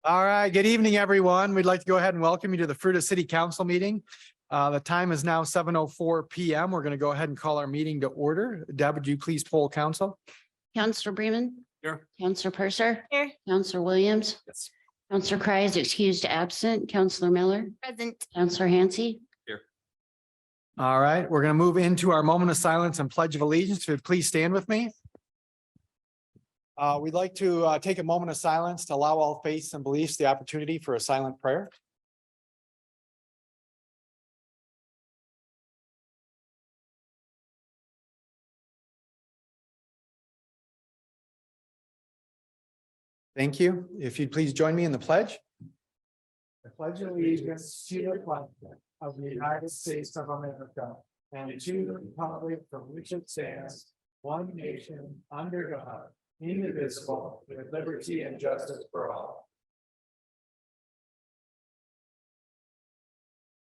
All right, good evening, everyone. We'd like to go ahead and welcome you to the Fruita City Council meeting. The time is now 7:04 p.m. We're going to go ahead and call our meeting to order. Deb, would you please poll council? Councillor Bremen. Here. Councillor Purser. Here. Councillor Williams. Yes. Councillor Cry is excused absent. Councillor Miller. Present. Councillor Hansi. Here. All right, we're going to move into our moment of silence and pledge of allegiance. If you'd please stand with me. We'd like to take a moment of silence to allow all faiths and beliefs the opportunity for a silent prayer. Thank you. If you'd please join me in the pledge. I pledge allegiance to the flag of the United States of America and to the republic for which it stands, one nation, under God, indivisible, with liberty and justice for all.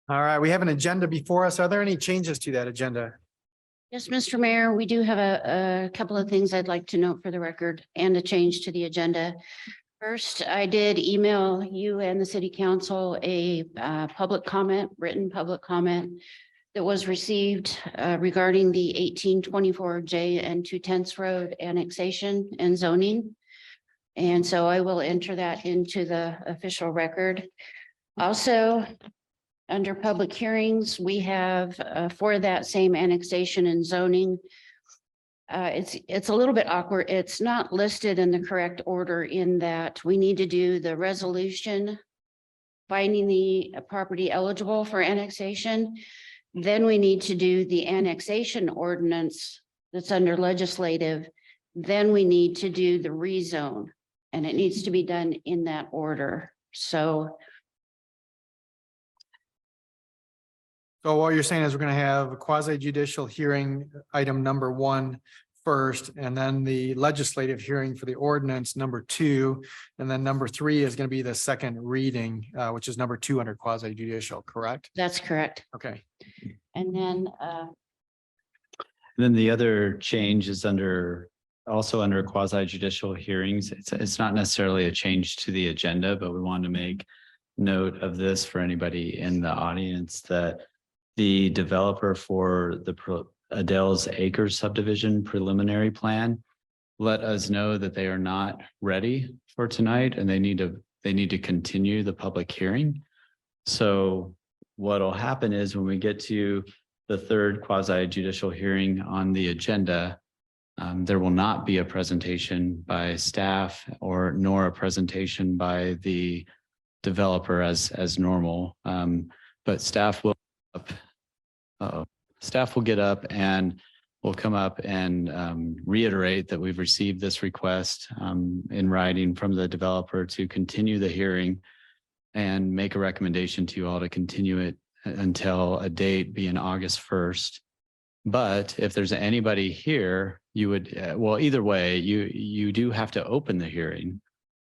All right, we have an agenda before us. Are there any changes to that agenda? Yes, Mr. Mayor, we do have a couple of things I'd like to note for the record and a change to the agenda. First, I did email you and the city council a public comment, written public comment that was received regarding the 1824 J and 210 Road annexation and zoning. And so I will enter that into the official record. Also, under public hearings, we have for that same annexation and zoning. It's a little bit awkward. It's not listed in the correct order in that we need to do the resolution finding the property eligible for annexation. Then we need to do the annexation ordinance that's under legislative. Then we need to do the rezone, and it needs to be done in that order. So what you're saying is we're going to have a quasi judicial hearing item number 1 first, and then the legislative hearing for the ordinance number 2, and then number 3 is going to be the second reading, which is number 2 under quasi judicial, correct? that's correct. Okay. And then the other change is also under quasi judicial hearings. It's not necessarily a change to the agenda, but we wanted to make note of this for anybody in the audience that the developer for the Adeles Acres subdivision preliminary plan let us know that they are not ready for tonight and they need to continue the public hearing. So what'll happen is when we get to the third quasi judicial hearing on the agenda, there will not be a presentation by staff nor a presentation by the developer as normal, but staff will get up and will come up and reiterate that we've received this request in writing from the developer to continue the hearing and make a recommendation to you all to continue it until a date being August 1st. But if there's anybody here, you would, well, either way, you do have to open the hearing.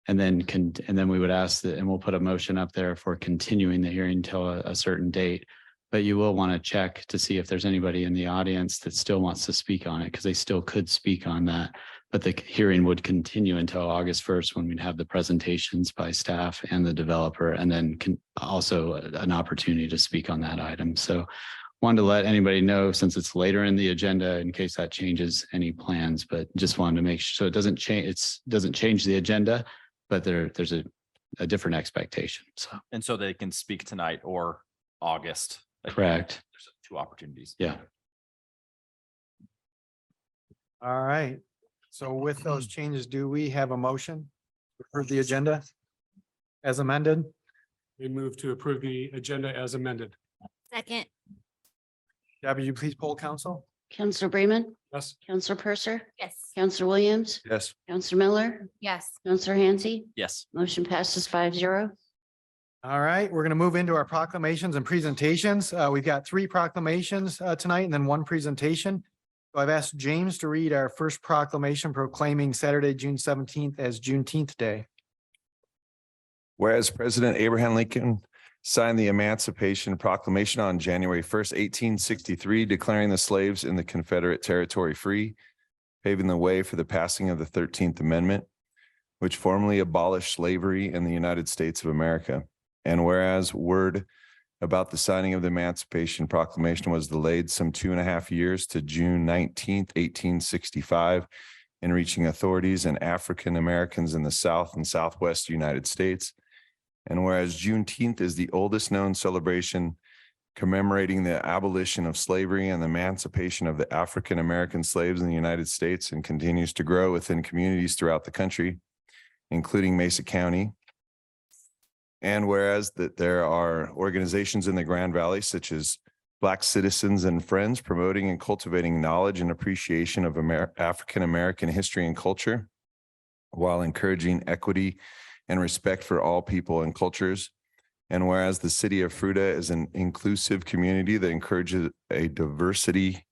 And then we would ask that, and we'll put a motion up there for continuing the hearing till a certain date. But you will want to check to see if there's anybody in the audience that still wants to speak on it, because they still could speak on that. But the hearing would continue until August 1st when we'd have the presentations by staff and the developer, and then also an opportunity to speak on that item. So wanted to let anybody know since it's later in the agenda in case that changes any plans, but just wanted to make sure so it doesn't change. It doesn't change the agenda, but there's a different expectation. So they can speak tonight or August. Correct. There's 2 opportunities. Yeah. All right. So with those changes, do we have a motion to approve the agenda as amended? We move to approve the agenda as amended. Second. Deb, would you please poll council? Councillor Bremen. Yes. Councillor Purser. Yes. Councillor Williams. Yes. Councillor Miller. Yes. Councillor Hansi. Yes. Motion passes 5-0. All right, we're going to move into our proclamations and presentations. We've got 3 proclamations tonight and then 1 presentation. So I've asked James to read our first proclamation proclaiming Saturday, June 17th as Juneteenth Day. Whereas President Abraham Lincoln signed the Emancipation Proclamation on January 1st, 1863, declaring the slaves in the Confederate territory free, paving the way for the passing of the 13th Amendment. which formally abolished slavery in the United States of America. And whereas word about the signing of the Emancipation Proclamation was delayed some 2.5 years to June 19th, 1865, in reaching authorities and African Americans in the South and Southwest United States. And whereas Juneteenth is the oldest known celebration commemorating the abolition of slavery and the emancipation of the African American slaves in the United States and continues to grow within communities throughout the country, including Mesa County. And whereas that there are organizations in the Grand Valley, such as Black Citizens and Friends, promoting and cultivating knowledge and appreciation of African American history and culture, while encouraging equity and respect for all people and cultures. And whereas the city of Fruita is an inclusive community that encourages a diversity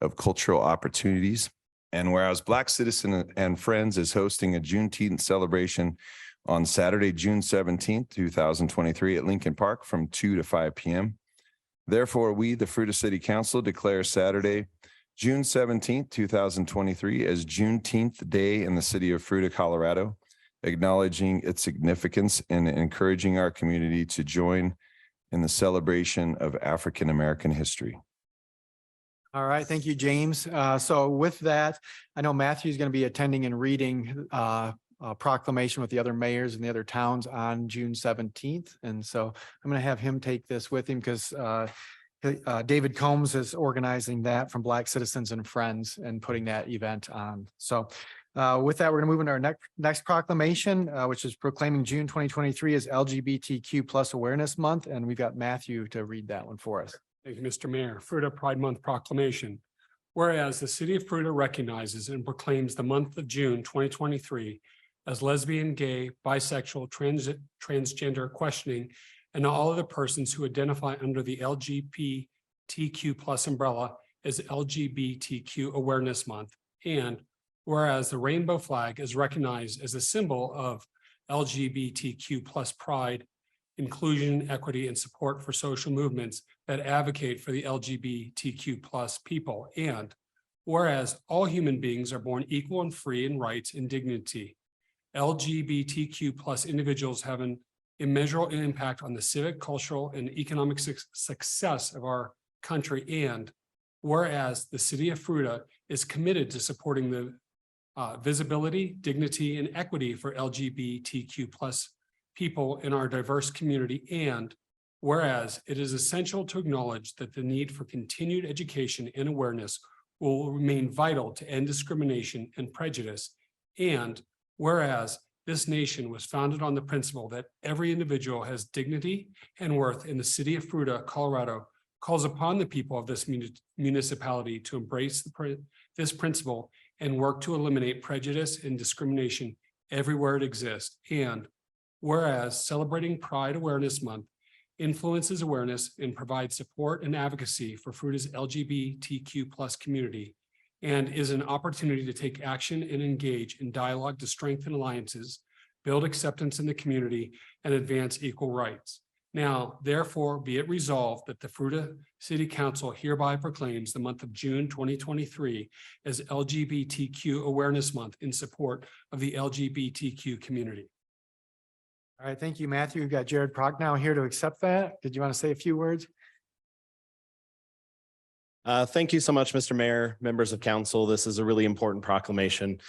of cultural opportunities. And whereas Black Citizen and Friends is hosting a Juneteenth celebration on Saturday, June 17th, 2023 at Lincoln Park from 2 to 5 p.m. Therefore, we, the Fruita City Council, declare Saturday, June 17th, 2023 as Juneteenth Day in the city of Fruita, Colorado, acknowledging its significance and encouraging our community to join in the celebration of African American history. All right, thank you, James. So with that, I know Matthew is going to be attending and reading a proclamation with the other mayors and the other towns on June 17th. And so I'm going to have him take this with him because David Combs is organizing that from Black Citizens and Friends and putting that event on. So with that, we're going to move into our next proclamation, which is proclaiming June 2023 as LGBTQ plus Awareness Month. And we've got Matthew to read that one for us. Thank you, Mr. Mayor. Fruita Pride Month Proclamation. Whereas the city of Fruita recognizes and proclaims the month of June 2023 as lesbian, gay, bisexual, transgender questioning, and all other persons who identify under the LGBTQ plus umbrella as LGBTQ Awareness Month. And whereas the rainbow flag is recognized as a symbol of LGBTQ plus pride, inclusion, equity, and support for social movements that advocate for the LGBTQ plus people. And whereas all human beings are born equal and free in rights and dignity, LGBTQ plus individuals have an immeasurable impact on the civic, cultural, and economic success of our country. And whereas the city of Fruita is committed to supporting the visibility, dignity, and equity for LGBTQ plus people in our diverse community. And whereas it is essential to acknowledge that the need for continued education and awareness will remain vital to end discrimination and prejudice. And whereas this nation was founded on the principle that every individual has dignity and worth, in the city of Fruita, Colorado, calls upon the people of this municipality to embrace this principle and work to eliminate prejudice and discrimination everywhere it exists. And whereas celebrating Pride Awareness Month influences awareness and provides support and advocacy for Fruita's LGBTQ plus community, and is an opportunity to take action and engage in dialogue to strengthen alliances, build acceptance in the community, and advance equal rights. Now, therefore, be it resolved that the Fruita City Council hereby proclaims the month of June 2023 as LGBTQ Awareness Month in support of the LGBTQ community. All right, thank you, Matthew. We've got Jared Prochnow here to accept that. Did you want to say a few words? Thank you so much, Mr. Mayor, members of council. This is a really important proclamation.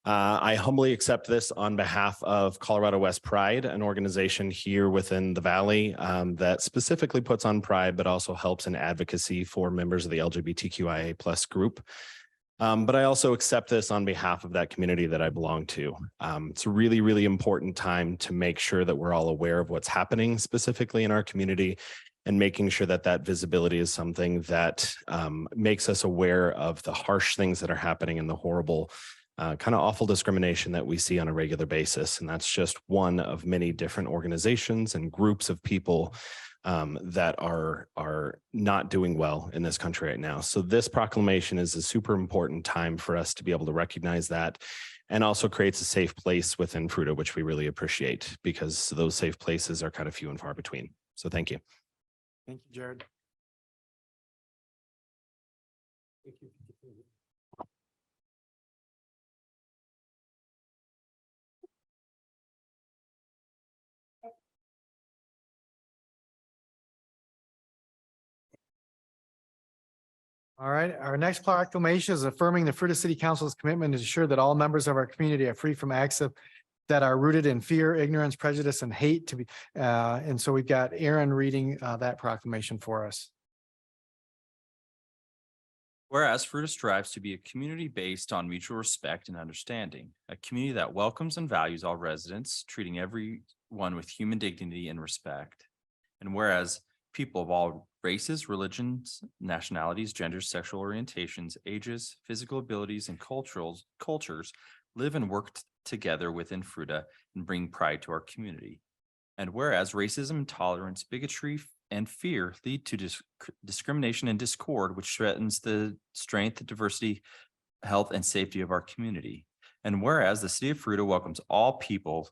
I humbly accept this on behalf of Colorado West Pride, an organization here within the Valley that specifically puts on pride, but also helps in advocacy for members of the LGBTQIA plus group. But I also accept this on behalf of that community that I belong to. It's a really, really important time to make sure that we're all aware of what's happening specifically in our community, and making sure that that visibility is something that makes us aware of the harsh things that are happening and the horrible kind of awful discrimination that we see on a regular basis. And that's just one of many different organizations and groups of people that are not doing well in this country right now. So this proclamation is a super important time for us to be able to recognize that, and also creates a safe place within Fruita, which we really appreciate, because those safe places are kind of few and far between. So thank you. Thank you, Jared. Thank you. All right, our next proclamation is affirming the Fruita City Council's commitment to ensure that all members of our community are free from acts that are rooted in fear, ignorance, prejudice, and hate to be. And so we've got Aaron reading that proclamation for us. Whereas Fruita strives to be a community based on mutual respect and understanding, a community that welcomes and values all residents, treating everyone with human dignity and respect. And whereas people of all races, religions, nationalities, genders, sexual orientations, ages, physical abilities, and cultures live and work together within Fruita and bring pride to our community. And whereas racism, intolerance, bigotry, and fear lead to discrimination and discord, which threatens the strength, diversity, health, and safety of our community. And whereas the city of Fruita welcomes all people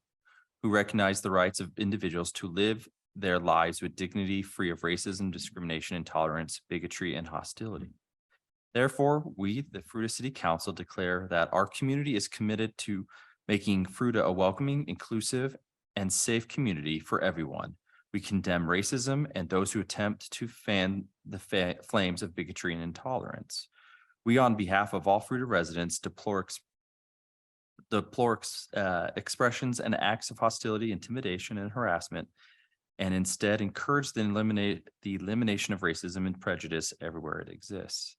who recognize the rights of individuals to live their lives with dignity, free of racism, discrimination, intolerance, bigotry, and hostility. Therefore, we, the Fruita City Council, declare that our community is committed to making Fruita a welcoming, inclusive, and safe community for everyone. We condemn racism and those who attempt to fan the flames of bigotry and intolerance. We, on behalf of all Fruita residents, deplore expressions and acts of hostility, intimidation, and harassment, and instead encourage the elimination of racism and prejudice everywhere it exists.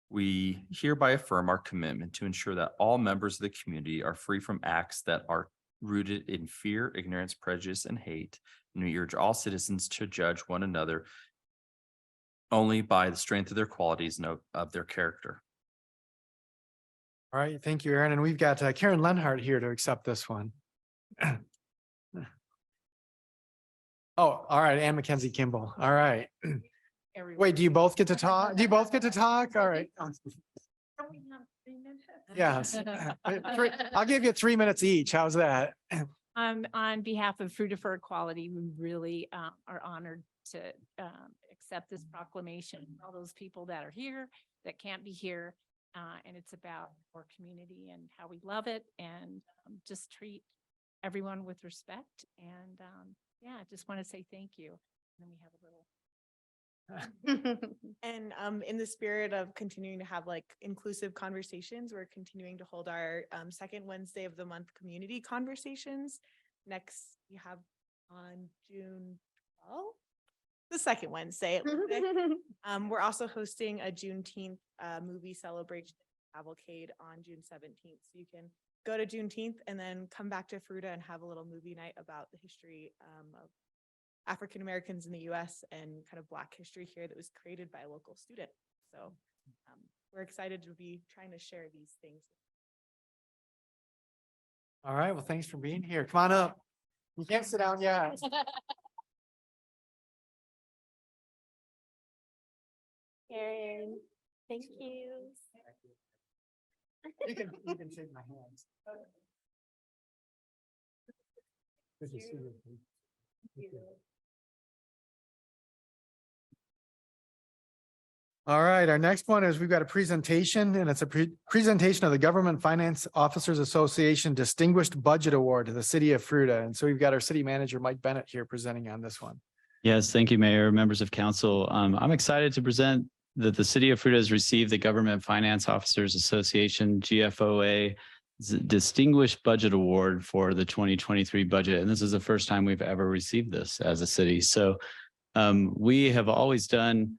We hereby affirm our commitment to ensure that all members of the community are free from acts that are rooted in fear, ignorance, prejudice, and hate, and we urge all citizens to judge one another only by the strength of their qualities and of their character. All right, thank you, Aaron. And we've got Karen Lenhart here to accept this one. Oh, all right, Ann Mackenzie Kimball. All right. Wait, do you both get to talk? Do you both get to talk? All right. Yes. I'll give you 3 minutes each. How's that? On behalf of Fruita for Equality, we really are honored to accept this proclamation. All those people that are here, that can't be here, and it's about our community and how we love it, and just treat everyone with respect. And yeah, I just want to say thank you. And then we have a little. And in the spirit of continuing to have like inclusive conversations, we're continuing to hold our second Wednesday of the month community conversations. Next, we have on June 12th, the second Wednesday. We're also hosting a Juneteenth movie celebration cavalcade on June 17th. So you can go to Juneteenth and then come back to Fruita and have a little movie night about the history of African Americans in the US and kind of Black history here that was created by a local student. So we're excited to be trying to share these things. All right, well, thanks for being here. Come on up. You can't sit down yet. Aaron, thank you. You can shake my hands. Good to see you. Thank you. All right, our next one is we've got a presentation, and it's a presentation of the Government Finance Officers Association Distinguished Budget Award to the City of Fruita. And so we've got our city manager, Mike Bennett, here presenting on this one. Yes, thank you, Mayor, members of council. I'm excited to present that the City of Fruita has received the Government Finance Officers Association GFOA Distinguished Budget Award for the 2023 budget. And this is the first time we've ever received this as a city. So we have always done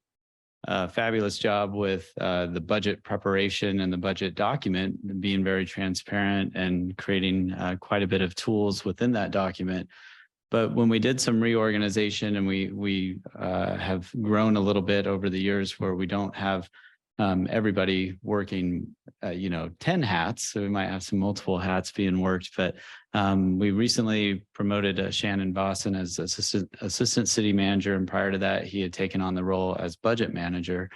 a fabulous job with the budget preparation and the budget document, being very transparent and creating quite a bit of tools within that document. But when we did some reorganization and we have grown a little bit over the years where we don't have everybody working, 10 hats. So we might have some multiple hats being worked, but we recently promoted Shannon Boston as assistant city manager. And prior to that, he had taken on the role as budget manager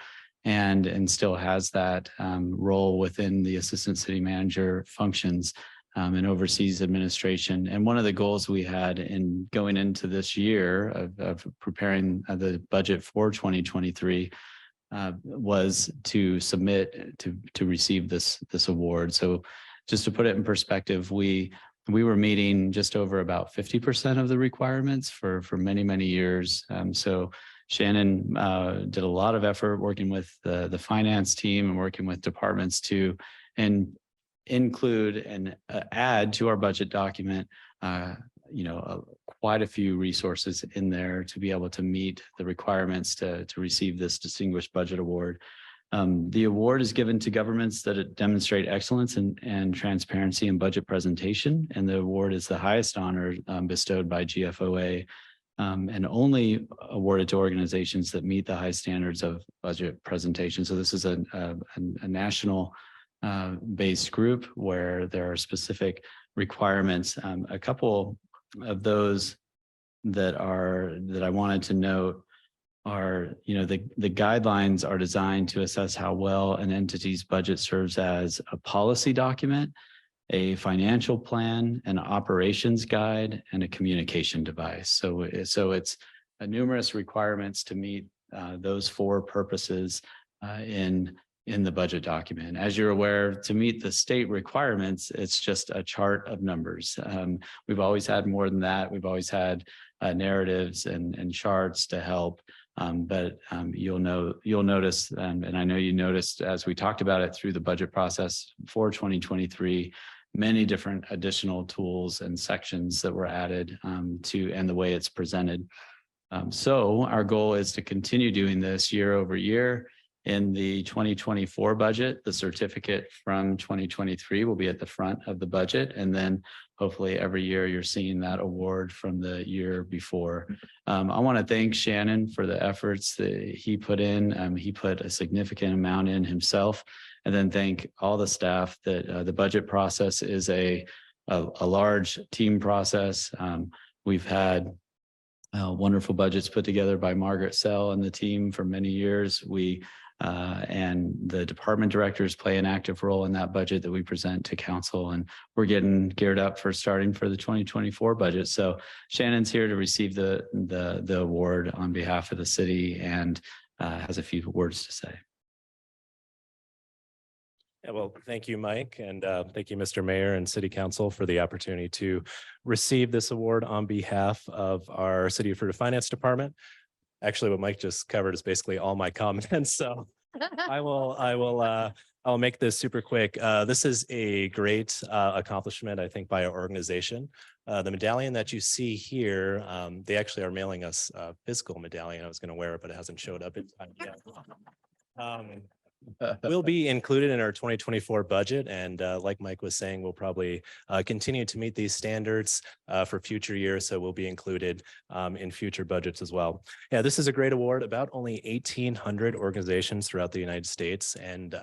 and still has that role within the assistant city manager functions and oversees administration. And one of the goals we had in going into this year of preparing the budget for 2023 was to submit to receive this award. So just to put it in perspective, we were meeting just over about 50% of the requirements for many years. So Shannon did a lot of effort working with the finance team and working with departments to include and add to our budget document, quite a few resources in there to be able to meet the requirements to receive this Distinguished Budget Award. The award is given to governments that demonstrate excellence and transparency in budget presentation, and the award is the highest honor bestowed by GFOA, and only awarded to organizations that meet the high standards of budget presentation. So this is a national based group where there are specific requirements. A couple of those that I wanted to note are, the guidelines are designed to assess how well an entity's budget serves as a policy document, a financial plan, an operations guide, and a communication device. So it's numerous requirements to meet those four purposes in the budget document. As you're aware, to meet the state requirements, it's just a chart of numbers. We've always had more than that. We've always had narratives and charts to help. But you'll notice, and I know you noticed as we talked about it through the budget process for 2023, many different additional tools and sections that were added and the way it's presented. So our goal is to continue doing this year over year. In the 2024 budget, the certificate from 2023 will be at the front of the budget. And then hopefully every year you're seeing that award from the year before. I want to thank Shannon for the efforts that he put in. He put a significant amount in himself, and then thank all the staff that the budget process is a large team process. We've had wonderful budgets put together by Margaret Sell and the team for many years. And the department directors play an active role in that budget that we present to council, and we're getting geared up for starting for the 2024 budget. So Shannon's here to receive the award on behalf of the city and has a few words to say. Yeah, well, thank you, Mike, and thank you, Mr. Mayor and City Council, for the opportunity to receive this award on behalf of our City of Fruita Finance Department. Actually, what Mike just covered is basically all my comments, so I'll make this super quick. This is a great accomplishment, I think, by our organization. The medallion that you see here, they actually are mailing us a physical medallion. I was going to wear it, but it hasn't showed up in time yet. Will be included in our 2024 budget. And like Mike was saying, we'll probably continue to meet these standards for future years. So we'll be included in future budgets as well. Yeah, this is a great award. About only 1,800 organizations throughout the United States and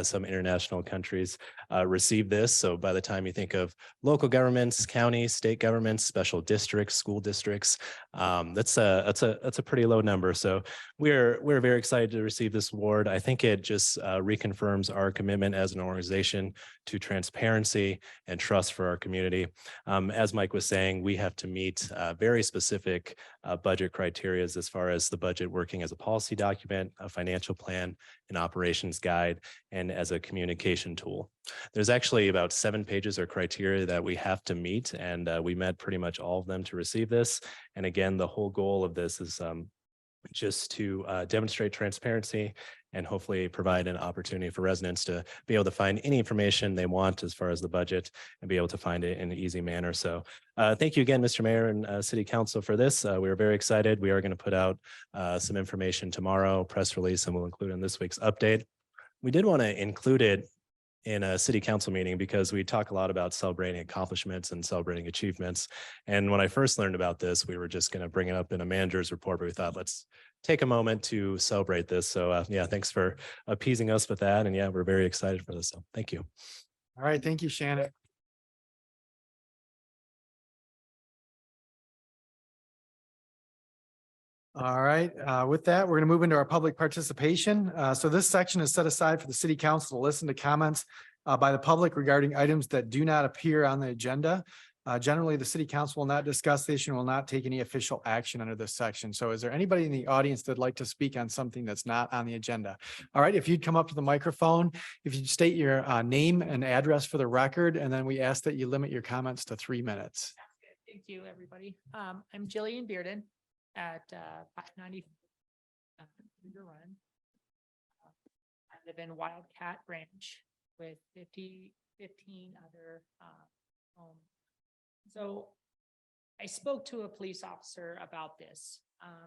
some international countries receive this. So by the time you think of local governments, counties, state governments, special districts, school districts, that's a pretty low number. So we're very excited to receive this award. I think it just reconfirms our commitment as an organization to transparency and trust for our community. As Mike was saying, we have to meet very specific budget criteria as far as the budget working as a policy document, a financial plan, an operations guide, and as a communication tool. There's actually about 7 pages of criteria that we have to meet, and we met pretty much all of them to receive this. And again, the whole goal of this is just to demonstrate transparency and hopefully provide an opportunity for residents to be able to find any information they want as far as the budget and be able to find it in an easy manner. So thank you again, Mr. Mayor and City Council, for this. We are very excited. We are going to put out some information tomorrow, press release, and we'll include in this week's update. We did want to include it in a city council meeting because we talk a lot about celebrating accomplishments and celebrating achievements. And when I first learned about this, we were just going to bring it up in a manager's report, but we thought, let's take a moment to celebrate this. So yeah, thanks for appeasing us with that. And yeah, we're very excited for this. So thank you. All right. Thank you, Shannon. All right, with that, we're going to move into our public participation. So this section is set aside for the city council to listen to comments by the public regarding items that do not appear on the agenda. Generally, the city council will not discuss the issue and will not take any official action under this section. So is there anybody in the audience that'd like to speak on something that's not on the agenda? All right, if you'd come up to the microphone, if you'd state your name and address for the record, and then we ask that you limit your comments to 3 minutes. Thank you, everybody. I'm Jillian Bearden. at 590 Fruita Run. I live in Wildcat Ranch with 15 other homes. So I spoke to a police officer about this,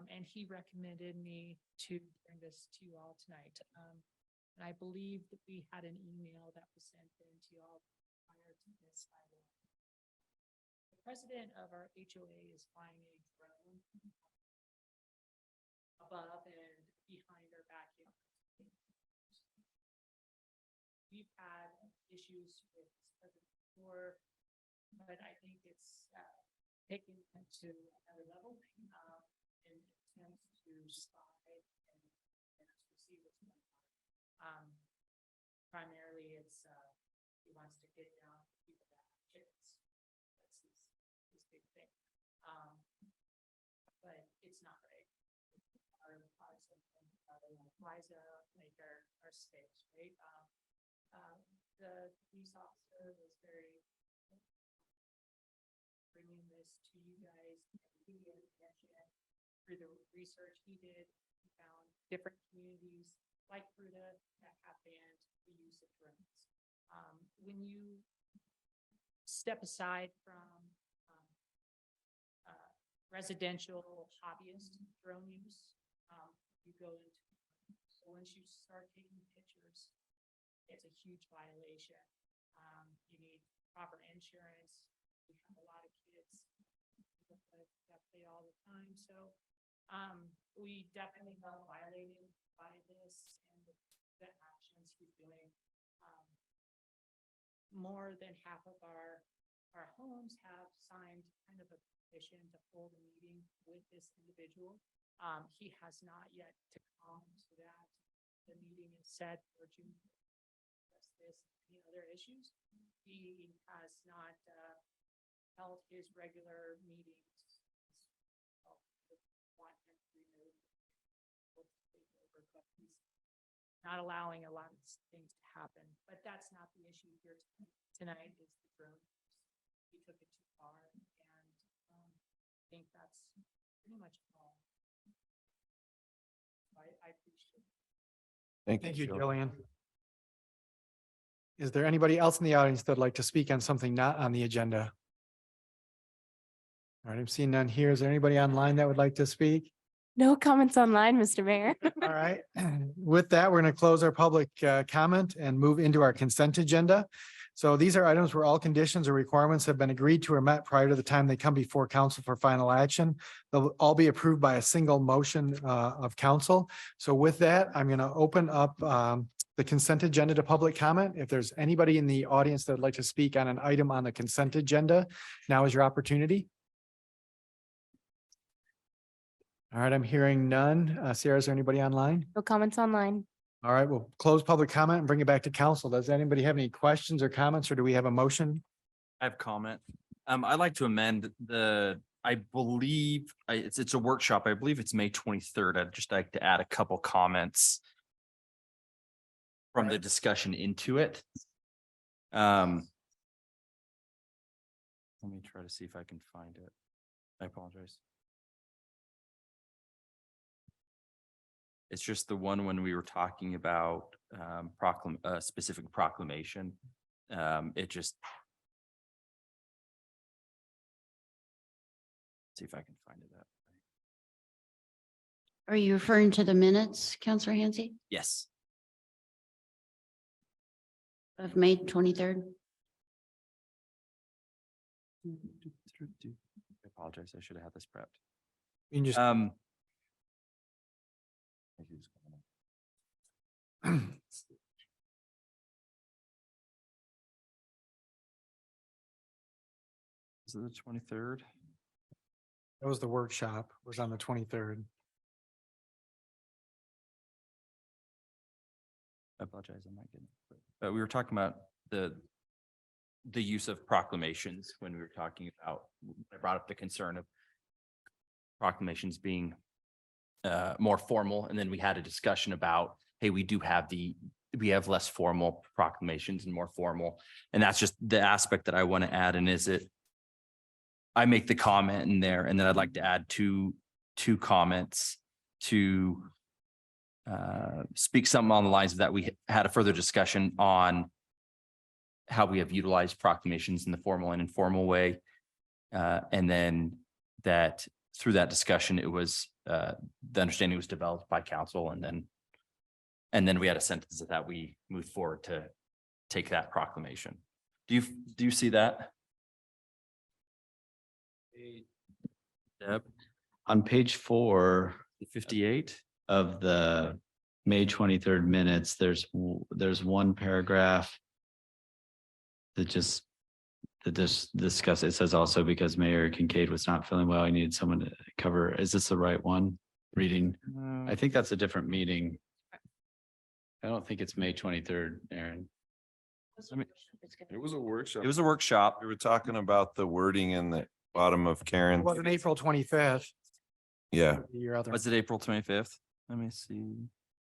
and he recommended me to bring this to you all tonight. And I believe that we had an email that was sent in to you all prior to this. The president of our HOA is flying a drone above and behind our backyard. We've had issues with this president before, but I think it's taking it to another level in attempts to spy and see what's going on. Primarily, it's he wants to get down people that have kids. That's his big thing. But it's not right. Our Liza, like our space, right? The police officer was very bringing this to you guys. Through the research he did, he found different communities like Fruita that have banned the use of drones. When you step aside from residential hobbyist drone use, you go into, so once you start taking pictures, it's a huge violation. You need proper insurance. We have a lot of kids that play all the time. So we definitely felt violated by this and the actions he's doing. More than half of our homes have signed kind of a petition to hold a meeting with this individual. He has not yet to come to that. The meeting is set for June. This and any other issues. He has not held his regular meetings. Want him to remove, but he's not allowing a lot of things to happen. But that's not the issue here tonight. Is the drone? He took it too far, and I think that's pretty much all. I appreciate it. Thank you, Jillian. Is there anybody else in the audience that'd like to speak on something not on the agenda? All right, I'm seeing none here. Is there anybody online that would like to speak? No comments online, Mr. Mayor. All right, with that, we're going to close our public comment and move into our consent agenda. So these are items where all conditions or requirements have been agreed to or met prior to the time they come before council for final action. They'll all be approved by a single motion of council. So with that, I'm going to open up the consent agenda to public comment. If there's anybody in the audience that would like to speak on an item on the consent agenda, now is your opportunity. All right, I'm hearing none. Sarah, is there anybody online? No comments online. All right, we'll close public comment and bring it back to council. Does anybody have any questions or comments, or do we have a motion? I have comment. I'd like to amend I believe it's a workshop. I believe it's May 23rd. I'd just like to add a couple comments from the discussion into it. Let me try to see if I can find it. I apologize. It's just the one when we were talking about specific proclamation. It just. See if I can find it out. Are you referring to the minutes, Councillor Hansi, Yes. of May 23rd? I apologize. I should have had this prepped. You can just Is it the 23rd? that was the workshop, was on the 23rd. I apologize. I'm not getting it. But we were talking about the use of proclamations when we were talking about, I brought up the concern of proclamations being more formal. And then we had a discussion about, hey, we have less formal proclamations and more formal. And that's just the aspect that I want to add. And I make the comment in there, and then I'd like to add to two comments to speak something on the lines of that. We had a further discussion on how we have utilized proclamations in the formal and informal way. And then that through that discussion, it was the understanding was developed by council, and then we had a sentence that we moved forward to take that proclamation. Do you see that? Yep. On page 4 58. of the May 23rd minutes, there's one paragraph that discuss, it says also because Mayor Kincaid was not feeling well, I needed someone to cover. Is this the right one? Reading, I think that's a different meeting. I don't think it's May 23rd, Aaron. It was a workshop. It was a workshop. We were talking about the wording in the bottom of Karen. It was on April 25th. Yeah, Your other, Was it April 25th? Let me see.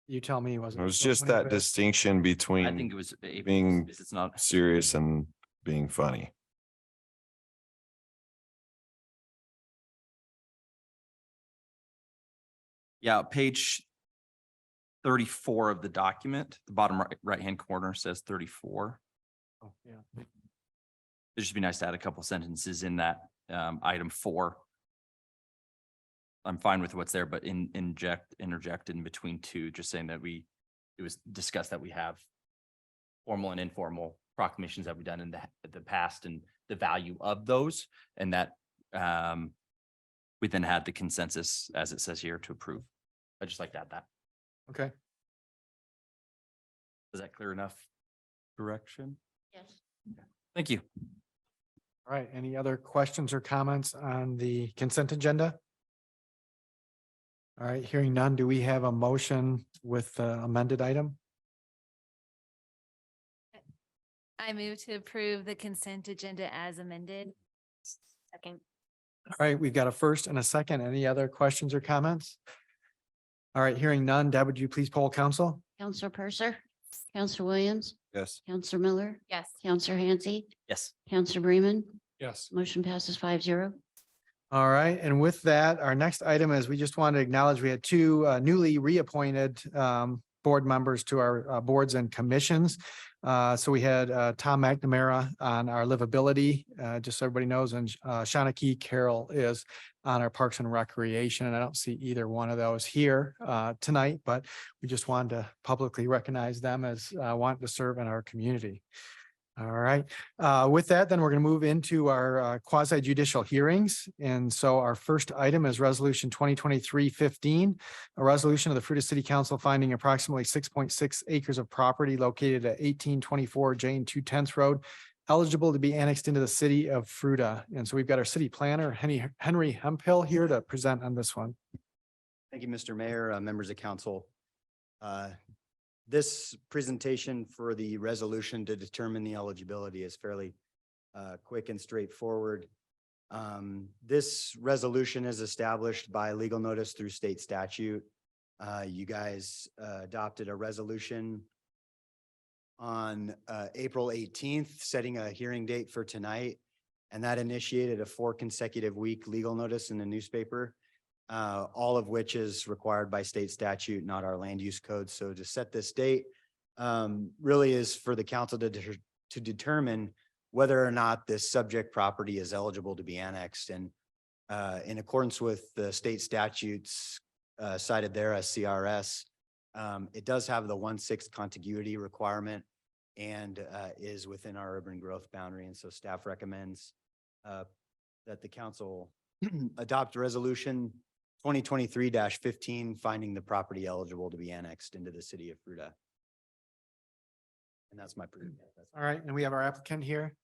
you tell me, was it? it was April just that 25th? distinction I think between it was April. being It's not. serious and being funny. Yeah, page 34 of the document, the bottom right-hand corner says 34. Oh, yeah. It'd just be nice to add a couple sentences in that item 4. I'm fine with what's there, but interject in between 2, just saying that it was discussed that we have formal and informal proclamations that we've done in the past and the value of those, and that we then had the consensus, as it says here, to approve. I'd just like to add that. Okay. Is that clear enough direction? Yes. Thank you. All right. Any other questions or comments on the consent agenda? All right, hearing none, do we have a motion with the amended item? I move to approve the consent agenda as amended. Second. All right, we've got a first and a second. Any other questions or comments? All right, hearing none, Deb, would you please poll council? Counselor Purser, Counselor Williams, Yes. Counselor Miller, Yes. Counselor Hansi, Yes. Counselor Bremen, Yes. motion passes 5-0. All right, and with that, our next item is we just wanted to acknowledge we had 2 newly reappointed board members to our boards and commissions. So we had Tom McNamara on our livability, just so everybody knows, and Shauna Carroll is on our Parks and Recreation. And I don't see either one of those here tonight, but we just wanted to publicly recognize them as wanting to serve in our community. All right, with that, then we're going to move into our quasi judicial hearings. And so our first item is resolution 2023-15, a resolution of the Fruita City Council finding approximately 6.6 acres of property located at 1824 Jane 210th Road eligible to be annexed into the city of Fruita. And so we've got our city planner, Henry Hemphill, here to present on this one. Thank you, Mr. Mayor, members of council. This presentation for the resolution to determine the eligibility is fairly quick and straightforward. This resolution is established by legal notice through state statute. You guys adopted a resolution on April 18th, setting a hearing date for tonight, and that initiated a 4 consecutive week legal notice in the newspaper. All of which is required by state statute, not our land use code. So to set this date really is for the council to determine whether or not this subject property is eligible to be annexed. And in accordance with the state statutes cited there as CRS, it does have the 1/6 contiguity requirement and is within our urban growth boundary. And so staff recommends that the council adopt resolution 2023-15, finding the property eligible to be annexed into the city of Fruita. And that's my. All right, and we have our applicant here.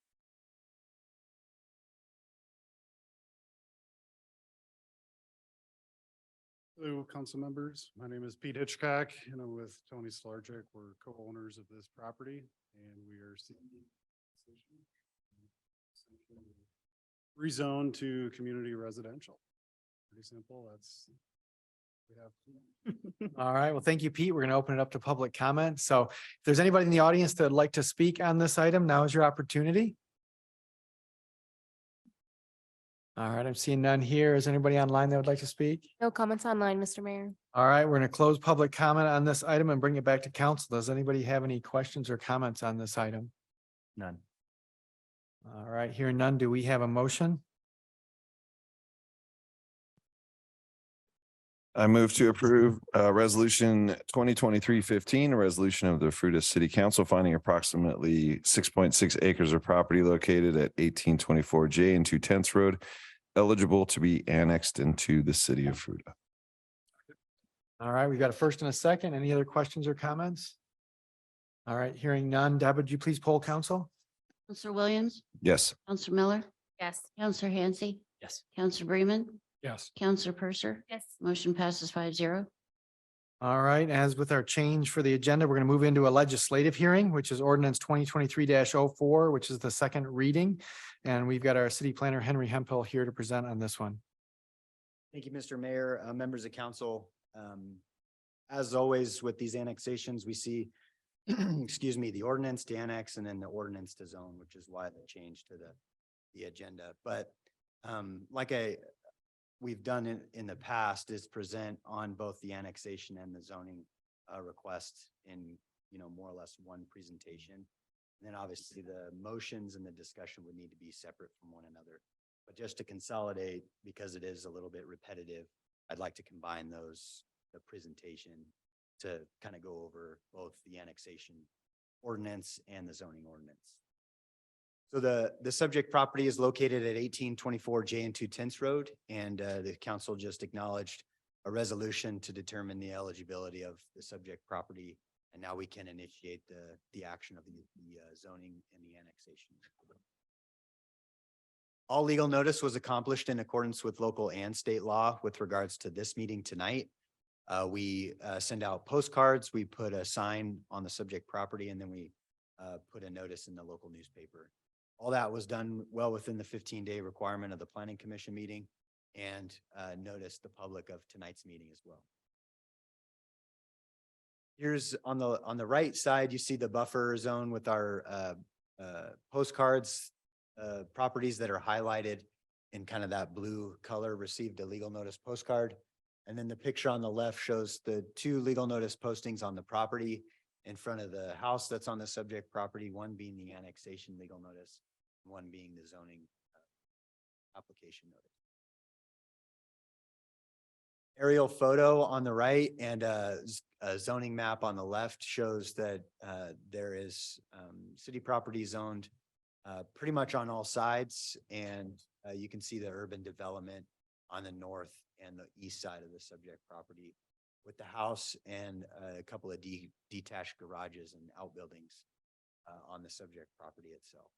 Hello, council members. My name is Pete Hitchcock and I'm with Tony Slarczyk. We're co-owners of this property and we are seeking rezone to community residential. Pretty simple. That's we have. All right, well, thank you, Pete. We're going to open it up to public comment. So if there's anybody in the audience that would like to speak on this item, now is your opportunity. All right, I'm seeing none here. Is anybody online that would like to speak? No comments online, Mr. Mayor. All right, we're going to close public comment on this item and bring it back to council. Does anybody have any questions or comments on this item? None. All right, hearing none, do we have a motion? I move to approve resolution 2023-15, a resolution of the Fruita City Council finding approximately 6.6 acres of property located at 1824 J and 2/10 Road eligible to be annexed into the city of Fruita. All right, we've got a first and a second. Any other questions or comments? All right, hearing none. Deb, would you please poll council? Counselor Williams, Yes. Counselor Miller, Yes. Counselor Hansi, Yes. Counselor Bremen, Yes. Counselor Purser. Yes. Motion passes 5-0. All right, as with our change for the agenda, we're going to move into a legislative hearing, which is ordinance 2023-04, which is the second reading. And we've got our city planner, Henry Hempel, here to present on this one. Thank you, Mr. Mayor, members of council. As always, with these annexations, we see, excuse me, the ordinance to annex and then the ordinance to zone, which is why the change to the agenda. But we've done in the past is present on both the annexation and the zoning request in, more or less one presentation. And then obviously the motions and the discussion would need to be separate from one another. But just to consolidate, because it is a little bit repetitive, I'd like to combine the presentation to kind of go over both the annexation ordinance and the zoning ordinance. So the subject property is located at 1824 J and 2/10 Road, and the council just acknowledged a resolution to determine the eligibility of the subject property, and now we can initiate the action of the zoning and the annexation. All legal notice was accomplished in accordance with local and state law with regards to this meeting tonight. We send out postcards, we put a sign on the subject property, and then we put a notice in the local newspaper. All that was done well within the 15-day requirement of the planning commission meeting, and noticed the public of tonight's meeting as well. Here's on the right side, you see the buffer zone with our postcards. Properties that are highlighted in kind of that blue color received a legal notice postcard. And then the picture on the left shows the two legal notice postings on the property in front of the house that's on the subject property, one being the annexation legal notice, one being the zoning application notice. Aerial photo on the right and a zoning map on the left shows that there is city property zoned pretty much on all sides, and you can see the urban development on the north and the east side of the subject property with the house and a couple of detached garages and outbuildings on the subject property itself.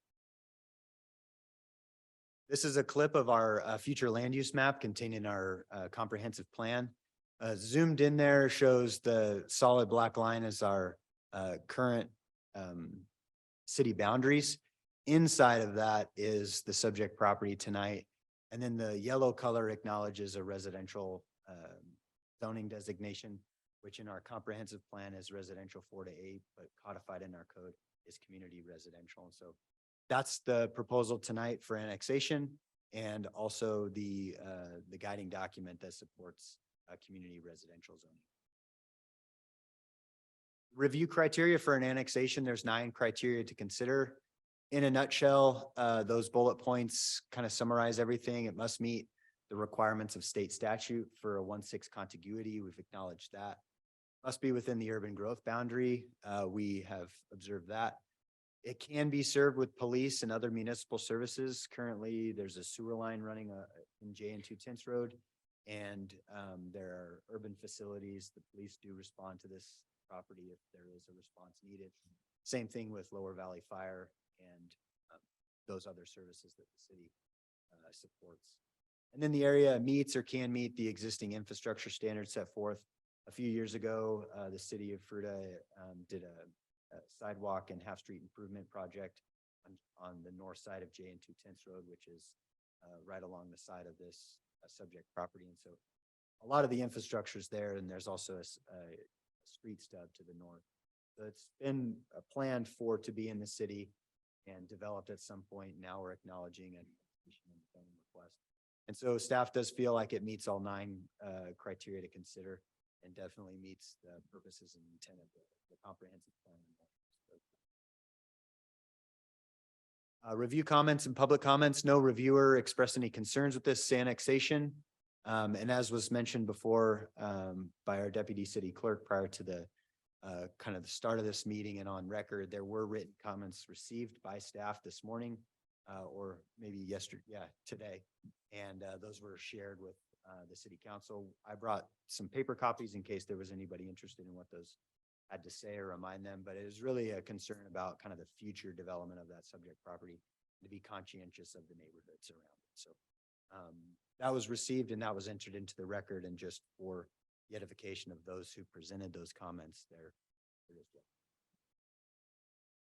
This is a clip of our future land use map contained in our comprehensive plan. Zoomed in there shows the solid black line as our current city boundaries. Inside of that is the subject property tonight. And then the yellow color acknowledges a residential zoning designation, which in our comprehensive plan is residential 4 to 8, but codified in our code is community residential. And so that's the proposal tonight for annexation, and also the guiding document that supports community residential zoning. Review criteria for an annexation. There's 9 criteria to consider. In a nutshell, those bullet points kind of summarize everything. It must meet the requirements of state statute for a 1/6 contiguity. We've acknowledged that. Must be within the urban growth boundary. We have observed that. It can be served with police and other municipal services. Currently, there's a sewer line running in J and 2/10 Road, and there are urban facilities. The police do respond to this property if there is a response needed. Same thing with Lower Valley Fire and those other services that the city supports. And then the area meets or can meet the existing infrastructure standards set forth. A few years ago, the city of Fruita did a sidewalk and half-street improvement project on the north side of J and 2/10 Road, which is right along the side of this subject property. And so a lot of the infrastructure is there, and there's also a street stub to the north. So it's been planned for to be in the city and developed at some point. Now we're acknowledging a request. And so staff does feel like it meets all 9 criteria to consider and definitely meets the purposes and intent of the comprehensive plan. Review comments and public comments. No reviewer expressed any concerns with this annexation. And as was mentioned before by our deputy city clerk prior to the kind of the start of this meeting and on record, there were written comments received by staff this morning or maybe today. And those were shared with the city council. I brought some paper copies in case there was anybody interested in what those had to say or remind them, but it is really a concern about kind of the future development of that subject property, to be conscientious of the neighborhoods around it. So that was received and that was entered into the record, and just for the edification of those who presented those comments there.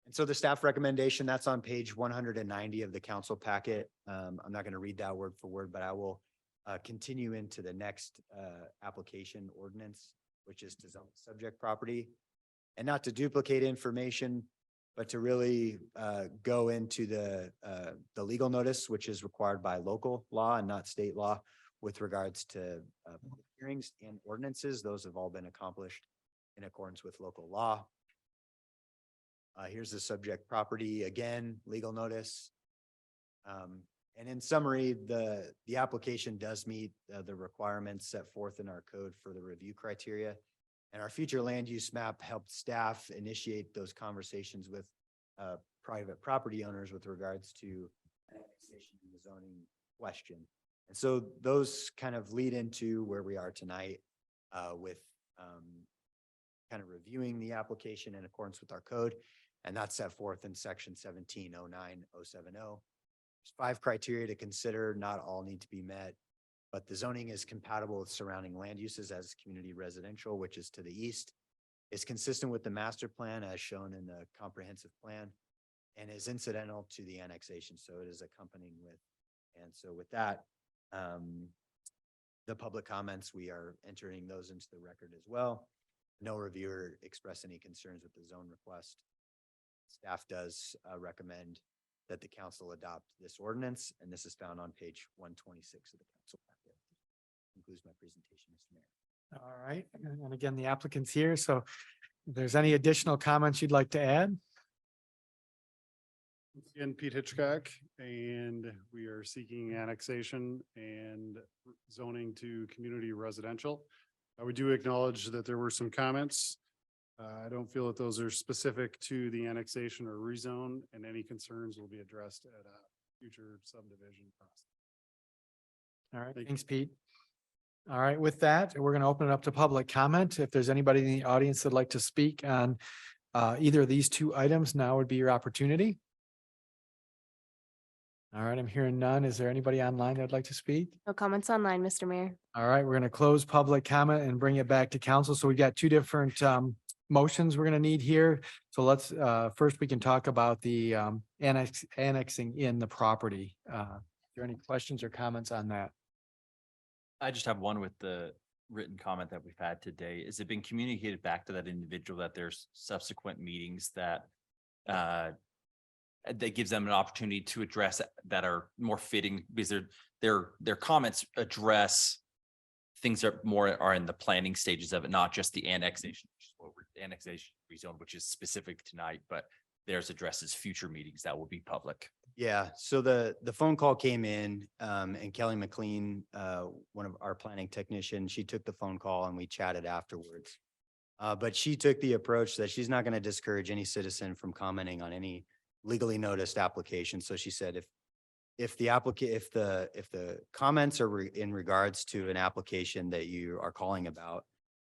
And so the staff recommendation, that's on page 190 of the council packet. I'm not going to read that word for word, but I will continue into the next application ordinance, which is to zone subject property. And not to duplicate information, but to really go into the legal notice, which is required by local law and not state law with regards to hearings and ordinances. Those have all been accomplished in accordance with local law. Here's the subject property, again, legal notice. And in summary, the application does meet the requirements set forth in our code for the review criteria. And our future land use map helped staff initiate those conversations with private property owners with regards to annexation and the zoning question. And so those kind of lead into where we are tonight with kind of reviewing the application in accordance with our code. And that's set forth in section 1709-070. There's 5 criteria to consider. Not all need to be met, but the zoning is compatible with surrounding land uses as community residential, which is to the east. It's consistent with the master plan as shown in the comprehensive plan, and is incidental to the annexation. So it is accompanying with. And so with that, the public comments, we are entering those into the record as well. No reviewer expressed any concerns with the zone request. Staff does recommend that the council adopt this ordinance, and this is found on page 126 of the council packet. Concludes my presentation, Mr. Mayor. All right, and again, the applicant's here, so if there's any additional comments you'd like to add? Again, Pete Hitchcock, and we are seeking annexation and zoning to community residential. We do acknowledge that there were some comments. I don't feel that those are specific to the annexation or rezone, and any concerns will be addressed at a future subdivision process. All right, Thank thanks, Pete. All right, with that, we're going to open it up to public comment. If there's anybody in the audience that'd like to speak on either of these 2 items, now would be your opportunity. All right, I'm hearing none. Is there anybody online that'd like to speak? No comments online, Mr. Mayor. All right, we're going to close public comment and bring it back to council. So we got 2 different motions we're going to need here. So let's first we can talk about the annexing in the property. Are there any questions or comments on that? I just have one with the written comment that we've had today. Has it been communicated back to that individual that there's subsequent meetings that gives them an opportunity to address that are more fitting, because their comments address things that are in the planning stages of it, not just the annexation, annexation rezone, which is specific tonight, but theirs addresses future meetings that will be public. Yeah, so the phone call came in and Kelly McLean, one of our planning technicians, she took the phone call and we chatted afterwards. But she took the approach that she's not going to discourage any citizen from commenting on any legally noticed application. So she said, if the comments are in regards to an application that you are calling about,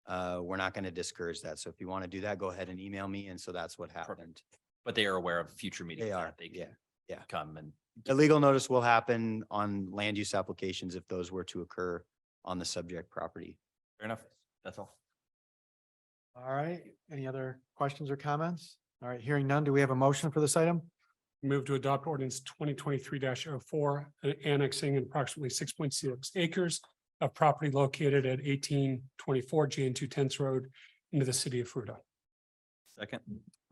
we're not going to discourage that. So if you want to do that, go ahead and email me. And so that's what happened. Perfect. But they are aware of future meetings. They are, that they can yeah. come and. The legal notice will happen on land use applications if those were to occur on the subject property. Fair enough. That's all. All right, any other questions or comments? All right, hearing none, do we have a motion for this item? Move to adopt ordinance 2023-04, annexing approximately 6.6 acres of property located at 1824 Jan 210th Road into the city of Fruita. Second.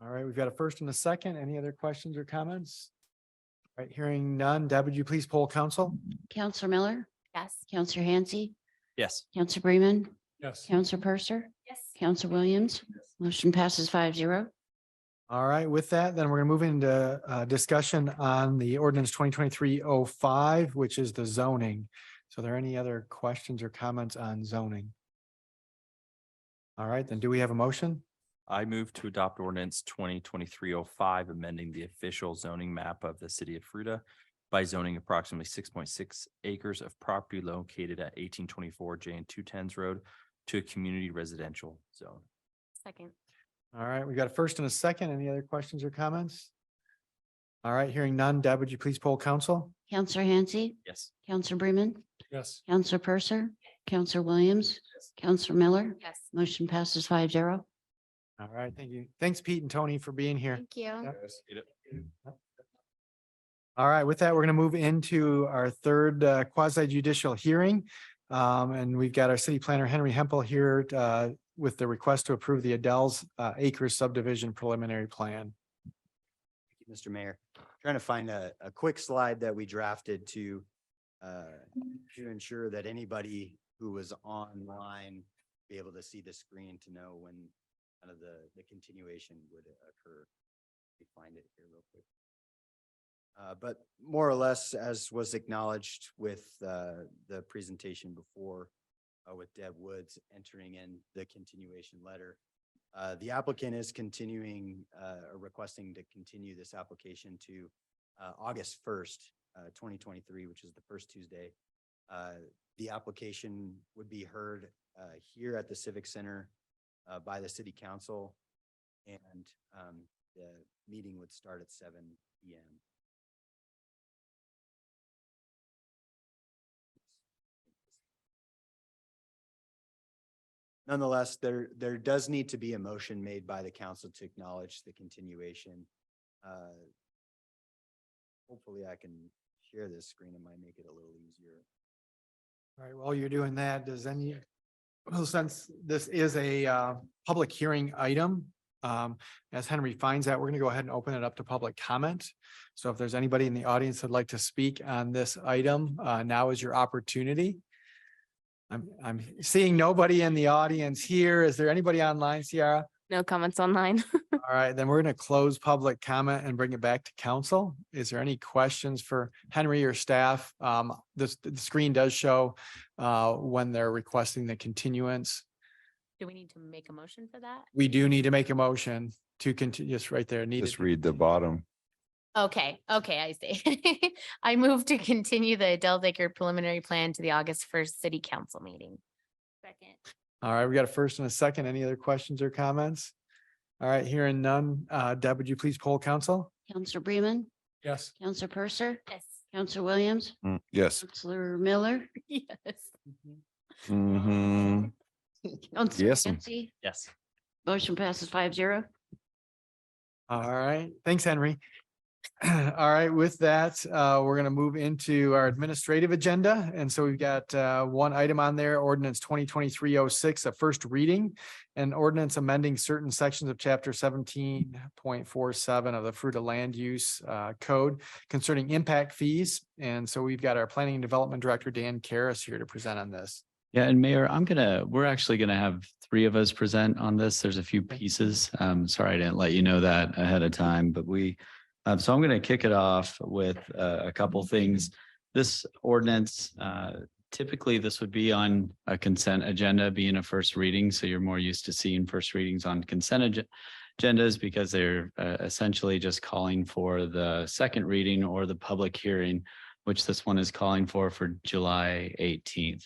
All right, we've got a first and a second. Any other questions or comments? All right, hearing none. Deb, would you please poll council? Counselor Miller, Yes. Counselor Hansi, Yes. Counselor Bremen, Yes. Counselor Purser, Yes. Counselor Williams. Motion passes 5-0. All right, with that, then we're gonna move into discussion on the ordinance 2023-05, which is the zoning. So are there any other questions or comments on zoning? All right, then do we have a motion? I move to adopt ordinance 2023-05, amending the official zoning map of the city of Fruita by zoning approximately 6.6 acres of property located at 1824 J and 210s Road to a community residential zone. Second. All right, we got a first and a second. Any other questions or comments? All right, hearing none. Deb, would you please poll council? Counselor Hansi, Yes. Counselor Bremen, Yes. Counselor Purser, Counselor Williams, Counselor Miller. Yes. Motion passes 5-0. All right, thank you. Thanks, Pete and Tony, for being here. Thank you. Yep. All right, with that, we're going to move into our third quasi judicial hearing. And we've got our city planner, Henry Hempel, here with the request to approve the Adeles acres subdivision preliminary plan. Thank you, Mr. Mayor. Trying to find a quick slide that we drafted to ensure that anybody who was online be able to see the screen to know when kind of the continuation would occur. Let me find it here real quick. But more or less, as was acknowledged with the presentation before, with Deb Woods entering in the continuation letter, the applicant is continuing or requesting to continue this application to August 1st, 2023, which is the first Tuesday. The application would be heard here at the Civic Center by the City Council, and the meeting would start at 7 p.m. Nonetheless, there does need to be a motion made by the council to acknowledge the continuation. Hopefully I can share this screen. It might make it a little easier. All right, while you're doing that, well, since this is a public hearing item, as Henry finds out, we're going to go ahead and open it up to public comment. So if there's anybody in the audience that'd like to speak on this item, now is your opportunity. I'm seeing nobody in the audience here. Is there anybody online, Ciara? No comments online. All right, then we're going to close public comment and bring it back to council. Is there any questions for Henry or staff? The screen does show when they're requesting the continuance. Do we need to make a motion for that? We do need to make a motion to continue, just right there. Just read the bottom. Okay, I see. I move to continue the Adeles Acre preliminary plan to the August 1st city council meeting. Second. All right, we got a first and a second. Any other questions or comments? All right, hearing none. Deb, would you please poll council? Counselor Bremen, Yes. Counselor Purser, Yes. Counselor Williams, Yes. Counselor Miller, Yes. Mm-hmm. Counselor Yes. Hansi. Yes. Motion passes 5-0. All right, thanks, Henry. All right, with that, we're going to move into our administrative agenda. And so we've got one item on there, ordinance 2023-06, a first reading, and ordinance amending certain sections of chapter 17.47 of the Fruita Land Use Code concerning impact fees. And so we've got our Planning and Development Director, Dan Karras, here to present on this. Yeah, and Mayor, we're actually gonna have three of us present on this. There's a few pieces. Sorry, I didn't let you know that ahead of time, but so I'm gonna kick it off with a couple things. This ordinance, typically this would be on a consent agenda, being a first reading. So you're more used to seeing first readings on consent agendas because they're essentially just calling for the second reading or the public hearing, which this one is calling for July 18th.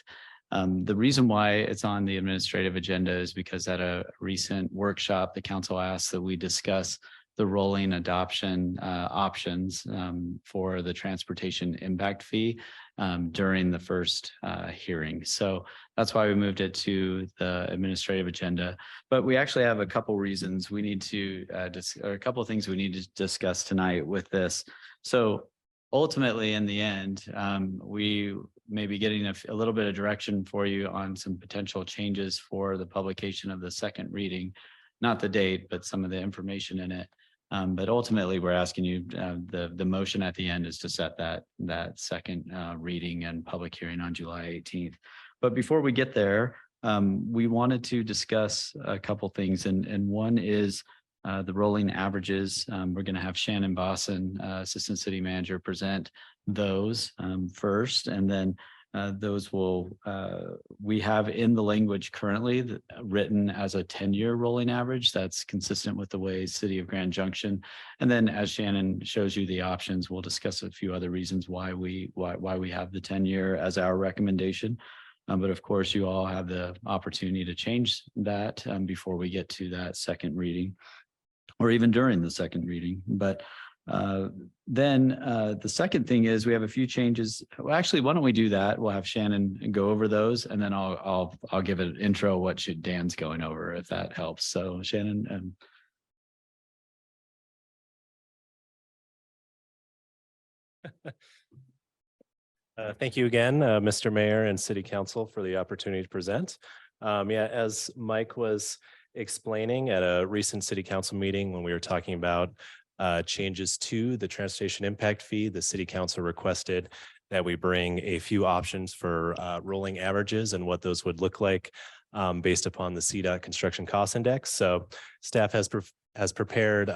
The reason why it's on the administrative agenda is because at a recent workshop, the council asked that we discuss the rolling adoption options for the transportation impact fee during the first hearing. So that's why we moved it to the administrative agenda. But we actually have a couple reasons we need to, or a couple of things we need to discuss tonight with this. So ultimately, in the end, we may be getting a little bit of direction for you on some potential changes for the publication of the second reading, not the date, but some of the information in it. But ultimately, we're asking you, the motion at the end is to set that second reading and public hearing on July 18th. But before we get there, we wanted to discuss a couple things, and one is the rolling averages. We're going to have Shannon Bosson, Assistant City Manager, present those first, and then those will, we have in the language currently written as a 10-year rolling average. That's consistent with the way City of Grand Junction. And then as Shannon shows you the options, we'll discuss a few other reasons why we have the 10-year as our recommendation. But of course, you all have the opportunity to change that before we get to that second reading, or even during the second reading. But then the second thing is we have a few changes. Well, actually, why don't we do that? We'll have Shannon go over those, and then I'll give an intro what Dan's going over, if that helps. So Shannon. Thank you again, Mr. Mayor and City Council, for the opportunity to present. Yeah, as Mike was explaining at a recent City Council meeting when we were talking about changes to the transportation impact fee, the City Council requested that we bring a few options for rolling averages and what those would look like based upon the CDOT Construction Cost Index. So staff has prepared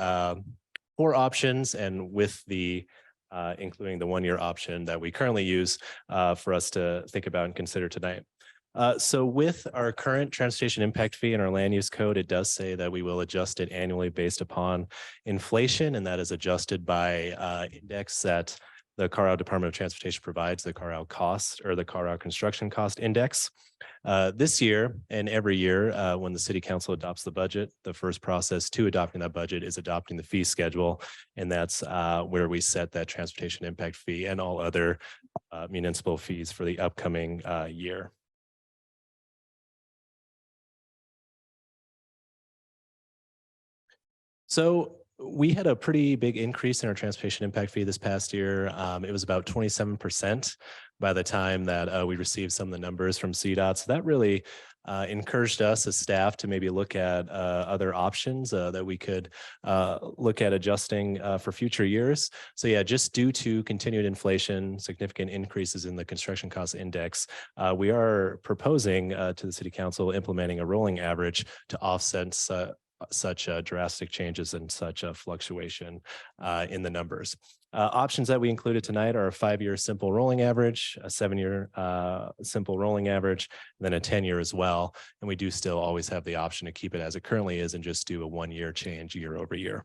4 options, and with the including the 1-year option that we currently use for us to think about and consider tonight. So with our current transportation impact fee in our land use code, it does say that we will adjust it annually based upon inflation, and that is adjusted by index that the Colorado Department of Transportation provides, the Colorado Cost or the Colorado Construction Cost Index. This year and every year when the City Council adopts the budget, the first process to adopting that budget is adopting the fee schedule. And that's where we set that transportation impact fee and all other municipal fees for the upcoming year. So we had a pretty big increase in our transportation impact fee this past year. It was about 27% by the time that we received some of the numbers from CDOT. So that really encouraged us as staff to maybe look at other options that we could look at adjusting for future years. So yeah, just due to continued inflation, significant increases in the construction cost index, we are proposing to the City Council implementing a rolling average to offset such drastic changes and such a fluctuation in the numbers. Options that we included tonight are a 5-year simple rolling average, a 7-year simple rolling average, and then a 10-year as well. And we do still always have the option to keep it as it currently is and just do a 1-year change year over year.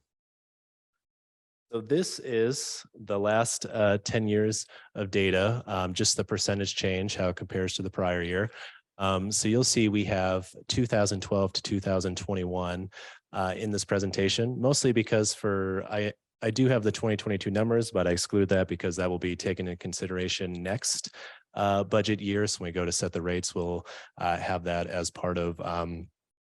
So this is the last 10 years of data, just the percentage change, how it compares to the prior year. So you'll see we have 2012 to 2021 in this presentation, mostly because I do have the 2022 numbers, but I exclude that because that will be taken into consideration next budget year. So when we go to set the rates, we'll have that as part of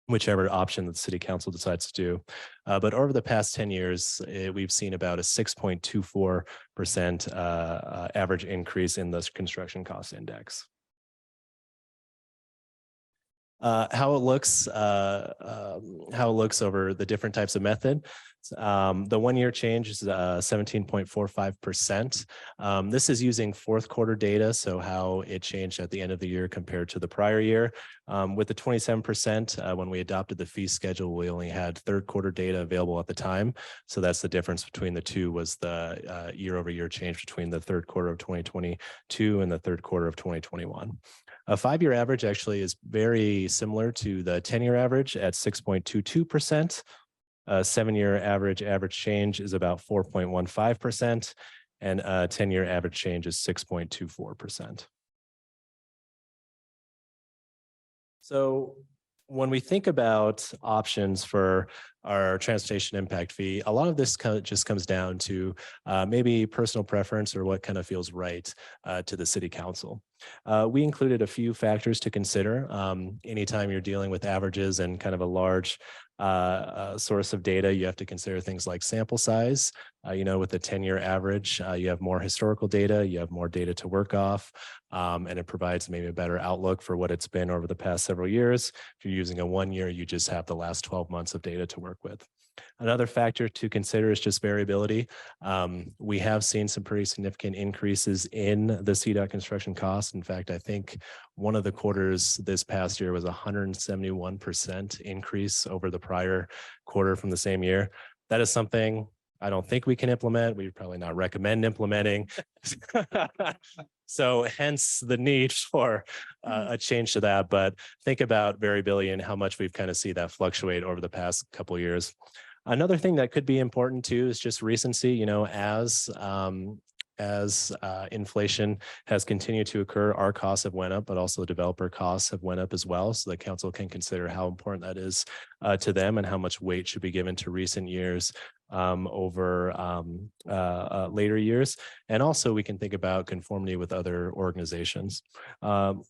whichever option that the City Council decides to do. But over the past 10 years, we've seen about a 6.24% average increase in the construction cost index. How it looks over the different types of method. The 1-year change is 17.45%. This is using fourth quarter data, so how it changed at the end of the year compared to the prior year. With the 27%, when we adopted the fee schedule, we only had third quarter data available at the time. So that's the difference between the two, was the year over year change between the third quarter of 2022 and the third quarter of 2021. A 5-year average actually is very similar to the 10-year average at 6.22%. A 7-year average change is about 4.15%, and a 10-year average change is 6.24%. So when we think about options for our transportation impact fee, a lot of this just comes down to maybe personal preference or what kind of feels right to the City Council. We included a few factors to consider. Anytime you're dealing with averages and kind of a large source of data, you have to consider things like sample size. With the 10-year average, you have more historical data, you have more data to work off, and it provides maybe a better outlook for what it's been over the past several years. If you're using a 1-year, you just have the last 12 months of data to work work with. Another factor to consider is just variability. We have seen some pretty significant increases in the CDOT construction costs. In fact, I think one of the quarters this past year was 171% increase over the prior quarter from the same year. That is something I don't think we can implement. We'd probably not recommend implementing. So hence the need for a change to that. But think about variability and how much we've kind of see that fluctuate over the past couple of years. Another thing that could be important too is just recency. You know, as inflation has continued to occur, our costs have went up, but also developer costs have went up as well. So the council can consider how important that is to them and how much weight should be given to recent years over later years. And also we can think about conformity with other organizations.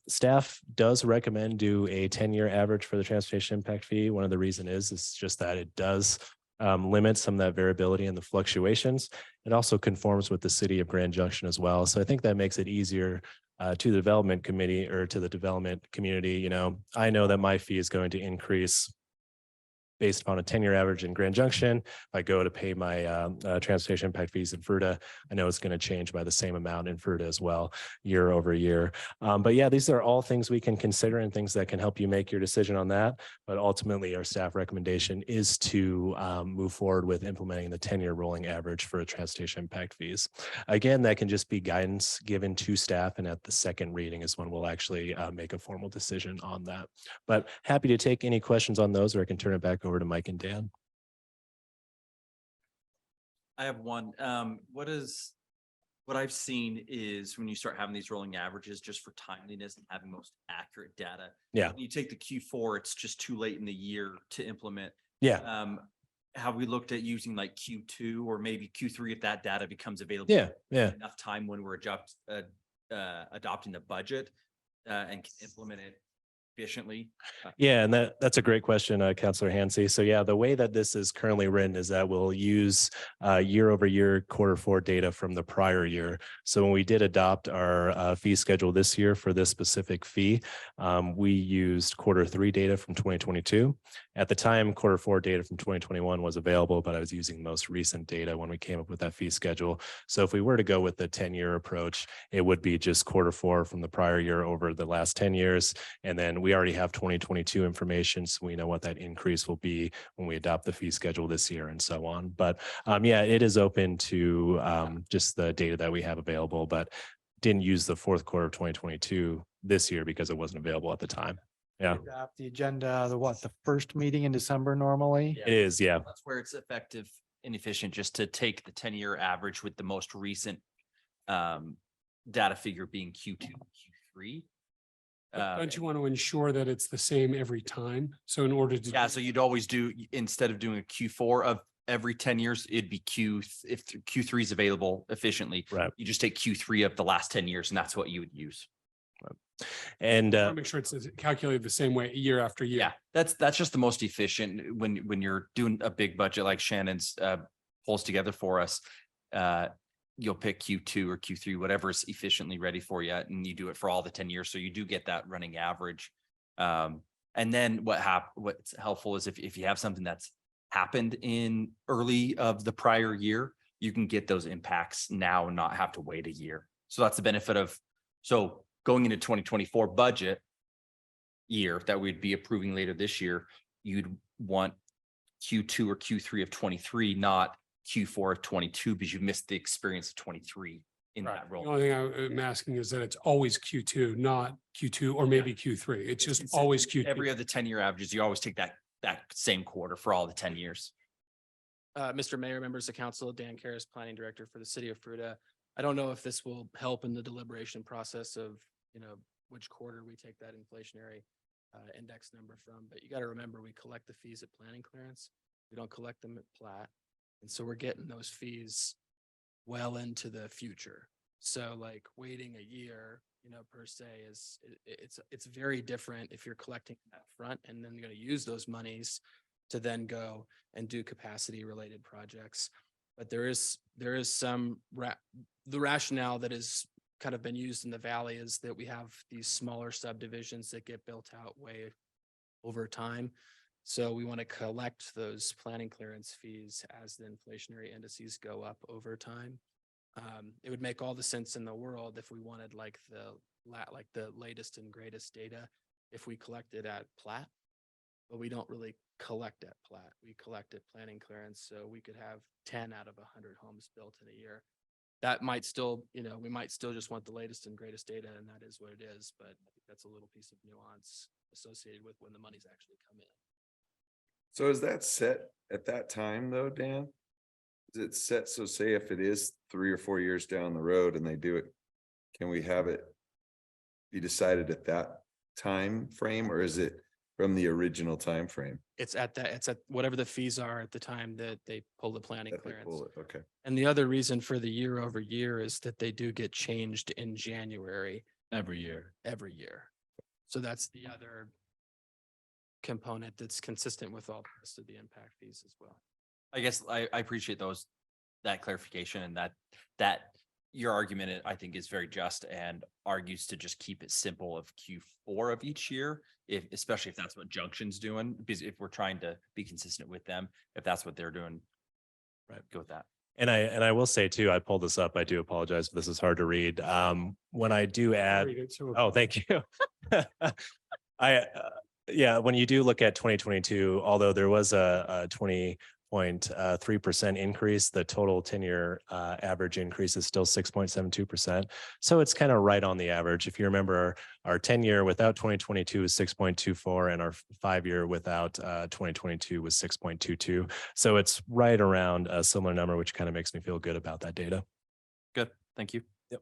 Staff does recommend do a 10-year average for the transportation impact fee. One of the reasons is just that it does limit some of that variability and the fluctuations. It also conforms with the city of Grand Junction as well. So I think that makes it easier to the development committee or to the development community. You know, I know that my fee is going to increase based upon a 10-year average in Grand Junction. If I go to pay my transportation impact fees in Fruita, I know it's going to change by the same amount in Fruita as well, year over year. But yeah, these are all things we can consider and things that can help you make your decision on that. But ultimately, our staff recommendation is to move forward with implementing the 10-year rolling average for transportation impact fees. Again, that can just be guidance given to staff, and at the second reading is when we'll actually make a formal decision on that. But happy to take any questions on those, or I can turn it back over to Mike and Dan. I have one. What I've seen is when you start having these rolling averages just for timeliness and having most accurate data. Yeah. When you take the Q4, it's just too late in the year to implement. Yeah. Have we looked at using like Q2 or maybe Q3 if that data becomes available? Yeah. Yeah. Enough time when we're adopting the budget and can implement it efficiently? Yeah, and that's a great question, Councilor Hansi. So yeah, the way that this is currently written is that we'll use year over year Q4 data from the prior year. So when we did adopt our fee schedule this year for this specific fee, we used Q3 data from 2022. At the time, Q4 data from 2021 was available, but I was using most recent data when we came up with that fee schedule. So if we were to go with the 10-year approach, it would be just Q4 from the prior year over the last 10 years. And then we already have 2022 information, so we know what that increase will be when we adopt the fee schedule this year and so on. But yeah, it is open to just the data that we have available, but didn't use the Q4 of 2022 this year because it wasn't available at the time. Yeah. Adopt the agenda, the first meeting in December normally? It is, yeah. That's where it's effective and efficient, just to take the 10-year average with the most recent data figure being Q2, Q3. Don't you want to ensure that it's the same every time? So in order to. Yeah, so you'd always do, instead of doing a Q4 of every 10 years, it'd be if Q3 is available efficiently. Right. You just take Q3 of the last 10 years and that's what you would use. And Make sure it's calculated the same way year after year. Yeah, that's just the most efficient when you're doing a big budget like Shannon's pulls together for us. You'll pick Q2 or Q3, whatever is efficiently ready for you, and you do it for all the 10 years. So you do get that running average. And then what's helpful is if you have something that's happened in early of the prior year, you can get those impacts now and not have to wait a year. So that's the benefit of, so going into 2024 budget year that we'd be approving later this year, you'd want Q2 or Q3 of 23, not Q4 of 22, because you missed the experience of 23 in that role. The only thing I'm asking is that it's always Q2, not Q2 or maybe Q3. It's just always Q2. Every other 10-year averages, you always take that same quarter for all the 10 years. Mr. Mayor, members of council, Dan Karras, Planning Director for the City of Fruita. I don't know if this will help in the deliberation process of, which quarter we take that inflationary index number from, but you got to remember, we collect the fees at planning clearance. We don't collect them at plat. And so we're getting those fees well into the future. So like waiting a year, per se it's very different if you're collecting that front and then you're going to use those monies to then go and do capacity related projects. But there is some the rationale that is kind of been used in the valley is that we have these smaller subdivisions that get built out way over time. So we want to collect those planning clearance fees as the inflationary indices go up over time. It would make all the sense in the world if we wanted like the latest and greatest data, if we collected at plat, but we don't really collect at plat. We collect at planning clearance, so we could have 10 out of 100 homes built in a year. That might still, we might still just want the latest and greatest data, and that is what it is, but I think that's a little piece of nuance associated with when the money's actually come in. So is that set at that time though, Dan? Is it set, so say if it is 3 or 4 years down the road and they do it, can we have it be decided at that time frame, or is it from the original time frame? It's at whatever the fees are at the time that they pull the planning That they clearance. pull it? Okay. And the other reason for the year over year is that they do get changed in January Every year. every year. So that's the other component that's consistent with all the rest of the impact fees as well. I guess I appreciate that clarification, and that your argument, I think, is very just and argues to just keep it simple of Q4 of each year, especially if that's what Junction's doing, because if we're trying to be consistent with them, if that's what they're doing, right, go with that. And I will say too, I pulled this up. I do apologize if this is hard to read. When I do add, Read it, so- oh, thank you. Yeah, when you do look at 2022, although there was a 20.3% increase, the total 10-year average increase is still 6.72%. So it's kind of right on the average. If you remember, our 10-year without 2022 is 6.24, and our 5-year without 2022 was 6.22. So it's right around a similar number, which kind of makes me feel good about that data. Good, thank you. Yep.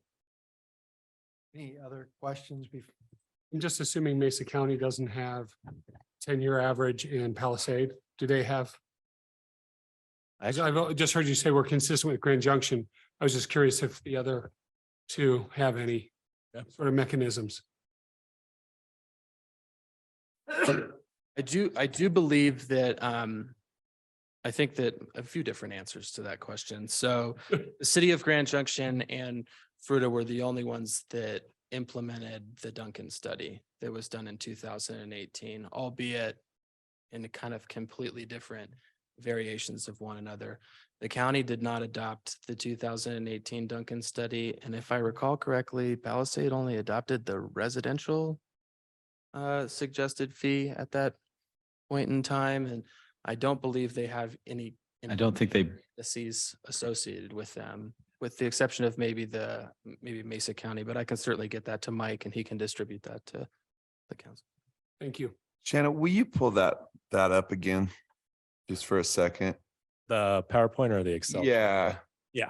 Any other questions before? I'm just assuming Mesa County doesn't have 10-year average in Palisade. Do they have? I've just heard you say we're consistent with Grand Junction. I was just curious if the other two have any sort of mechanisms. I do believe that, I think that a few different answers to that question. So the city of Grand Junction and Fruita were the only ones that implemented the Duncan study that was done in 2018, albeit in kind of completely different variations of one another. The county did not adopt the 2018 Duncan study. And if I recall correctly, Palisade only adopted the residential suggested fee at that point in time. And I don't believe they have any. I don't think they. Indices associated with them, with the exception of maybe Mesa County, but I can certainly get that to Mike and he can distribute that to the council. Thank you. Shannon, will you pull that up again? Just for a second? The PowerPoint or the Excel? Yeah. Yeah.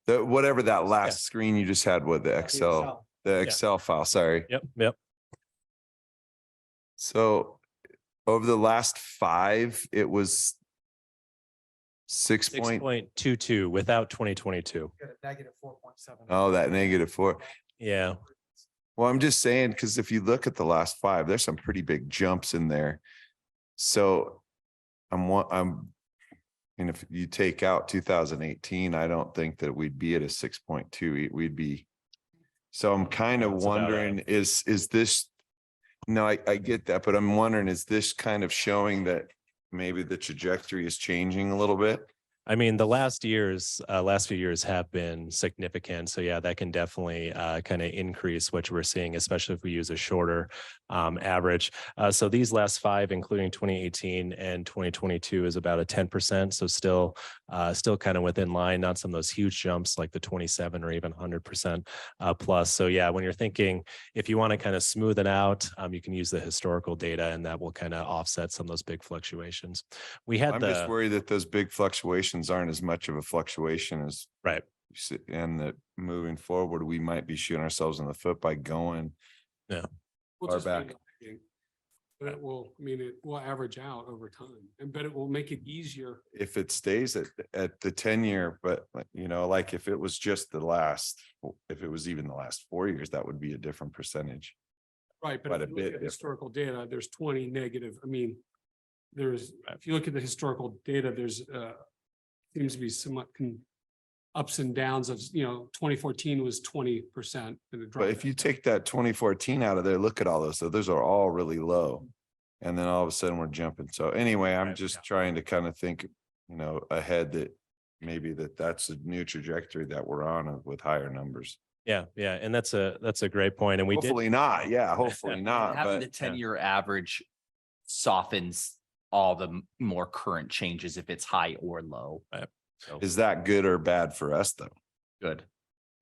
Whatever that last screen you just had with the Excel file, sorry. Yep. So over the last 5, it was 6.22 without 2022. Negative 4.7. Oh, that -4. Yeah. Well, I'm just saying, because if you look at the last 5, there's some pretty big jumps in there. So and if you take out 2018, I don't think that we'd be at a 6.2. We'd be. So I'm kind of wondering, is this, no, I get that, but I'm wondering, is this kind of showing that maybe the trajectory is changing a little bit? I mean, the last few years have been significant. So yeah, that can definitely kind of increase what we're seeing, especially if we use a shorter average. So these last 5, including 2018 and 2022, is about a 10%. So still kind of within line, not some of those huge jumps like the 27 or even 100% plus. So yeah, when you're thinking, if you want to kind of smooth it out, you can use the historical data and that will kind of offset some of those big fluctuations. I'm just worried that those big fluctuations aren't as much of a fluctuation as right. And that moving forward, we might be shooting ourselves in the foot by going far back. But it will average out over time, but it will make it easier. If it stays at the 10-year, but like if it was just if it was even the last 4 years, that would be a different percentage. Right, but if you look at historical data, there's 20 negative. I mean, if you look at the historical data, there's seems to be somewhat ups and downs of, 2014 was 20%. But if you take that 2014 out of there, look at all those. So those are all really low. And then all of a sudden we're jumping. So anyway, I'm Right, just yeah. trying to kind of think, ahead that maybe that's a new trajectory that we're on with higher numbers. Yeah, yeah, and that's a great point. And we did, Hopefully not. Yeah, hopefully not. Having the But 10-year average softens all the more current changes if it's high or low. So is that good or bad for us though? good.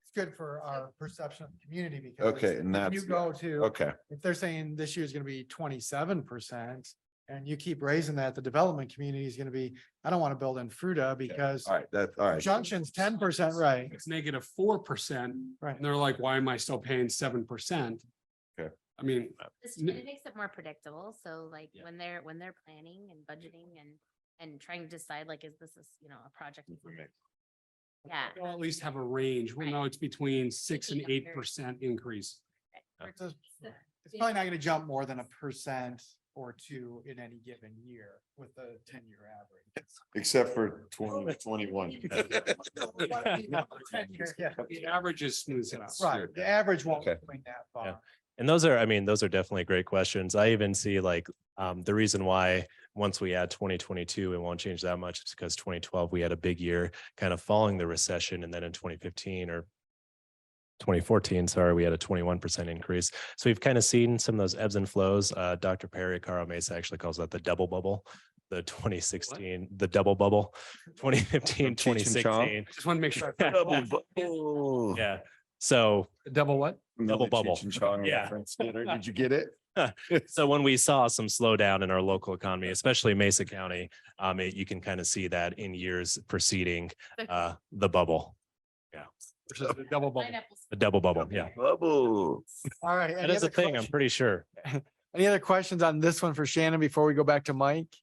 It's good for our perception of the community because. Okay, and when you that's, go to. okay. If they're saying this year is gonna be 27%. And you keep raising that, the development community is gonna be, I don't want to build in Fruita because. All right, all right. Junction's 10%, right? It's -4%. Right. And they're like, why am I still paying 7%? Okay. I mean, It makes it more predictable. So like Yeah. when they're planning and budgeting and trying to decide like, is this a project? Yeah. they'll at least have a range. We'll know it's between 6 and 8% increase. It's probably not gonna jump more than 1% or 2 in any given year with the 10-year average. Except for 2021. The average is smooths it out. Right, the average won't Okay. swing that Yeah. far. and those are definitely great questions. I even see like the reason why once we add 2022, it won't change that much is because 2012, we had a big year kind of following the recession. And then in 2015 or 2014, sorry, we had a 21% increase. So we've kind of seen some of those ebbs and flows. Dr. Perry Caro Mesa actually calls that the double bubble, the 2016, the double bubble, 2015, From Cheech and Chong? 2016. Just want to make sure. Yeah. So Double what? double bubble. Cheech and Chong Yeah. reference. Did you get it? So when we saw some slowdown in our local economy, especially Mesa County, you can kind of see that in years preceding the bubble. Yeah, Which is the double bubble. the double bubble. Yeah, Bubble. All right. that any is a other thing. I'm questions? pretty sure. Any other questions on this one for Shannon before we go back to Mike?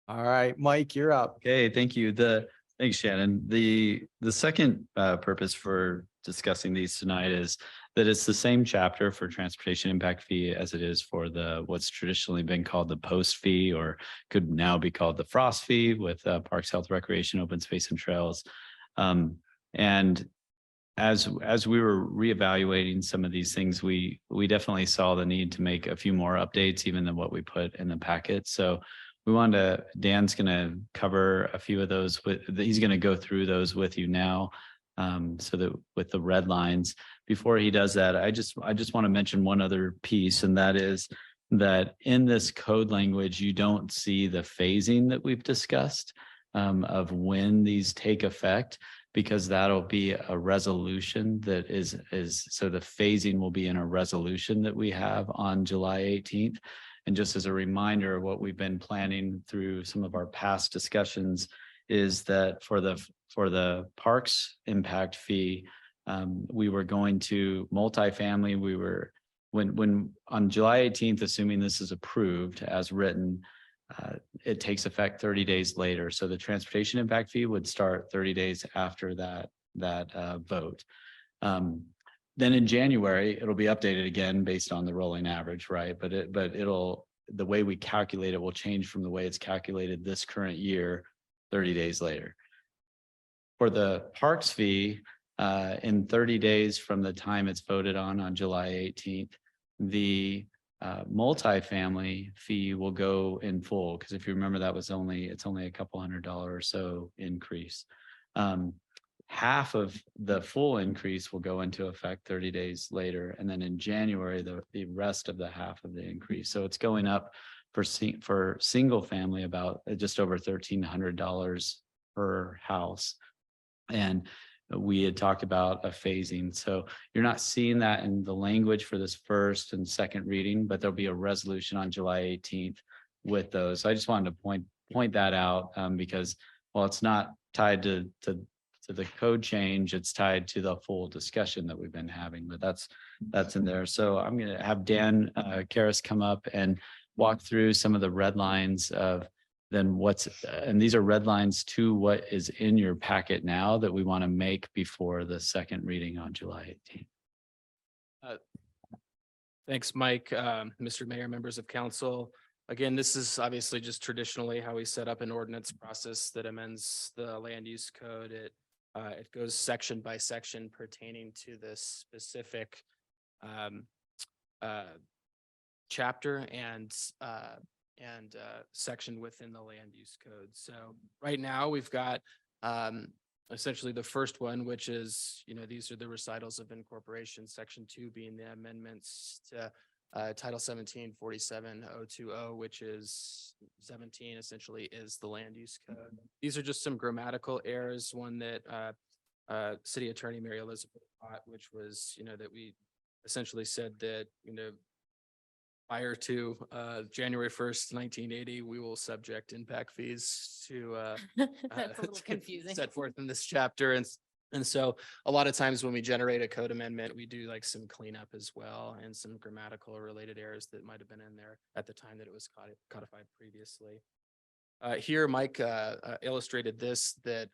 All right, Mike, you're up. Okay, thank you. Thanks, Shannon. The second purpose for discussing these tonight is that it's the same chapter for transportation impact fee as it is for what's traditionally been called the post fee, or could now be called the frost fee with Parks, Health, Recreation, Open Space and Trails. And as we were reevaluating some of these things, we definitely saw the need to make a few more updates even than what we put in the packet. So Dan's going to cover a few of those he's going to go through those with you now. So that with the red lines, before he does that, I just want to mention one other piece, and that is that in this code language, you don't see the phasing that we've discussed of when these take effect, because that'll be a resolution that is so the phasing will be in a resolution that we have on July 18th. And just as a reminder, what we've been planning through some of our past discussions is that for the parks impact fee, we were going to multifamily. When on July 18th, assuming this is approved as written, it takes effect 30 days later. So the transportation impact fee would start 30 days after that vote. Then in January, it'll be updated again based on the rolling average, right? But the way we calculate it will change from the way it's calculated this current year, 30 days later. For the parks fee, in 30 days from the time it's voted on July 18th, the multifamily fee will go in full. Because if you remember, it's only a couple $100 or so increase. Half of the full increase will go into effect 30 days later. And then in January, the rest of the half of the increase. So it's going up for single family about just over $1,300 per house. And we had talked about a phasing. So you're not seeing that in the language for this first and second reading, but there'll be a resolution on July 18th with those. So I just wanted to point that out because while it's not tied to the code change, it's tied to the full discussion that we've been having, but that's in there. So I'm going to have Dan Karras come up and walk through some of the red lines of then and these are red lines to what is in your packet now that we want to make before the second reading on July 18th. Thanks, Mike, Mr. Mayor, members of council. Again, this is obviously just traditionally how we set up an ordinance process that amends the land use code. It goes section by section pertaining to this specific chapter and section within the land use code. So right now we've got essentially the first one, which is, these are the recitals of incorporation, section 2 being the amendments to Title 1747-020, which is 17 essentially is the land use code. These are just some grammatical errors. One that City Attorney Mary Elizabeth caught, which was, that we essentially said that, prior to January 1st, 1980, we will subject impact fees to That's a little confusing. set forth in this chapter. And so a lot of times when we generate a code amendment, we do like some cleanup as well and some grammatical related errors that might have been in there at the time that it was codified previously. Here, Mike illustrated this, that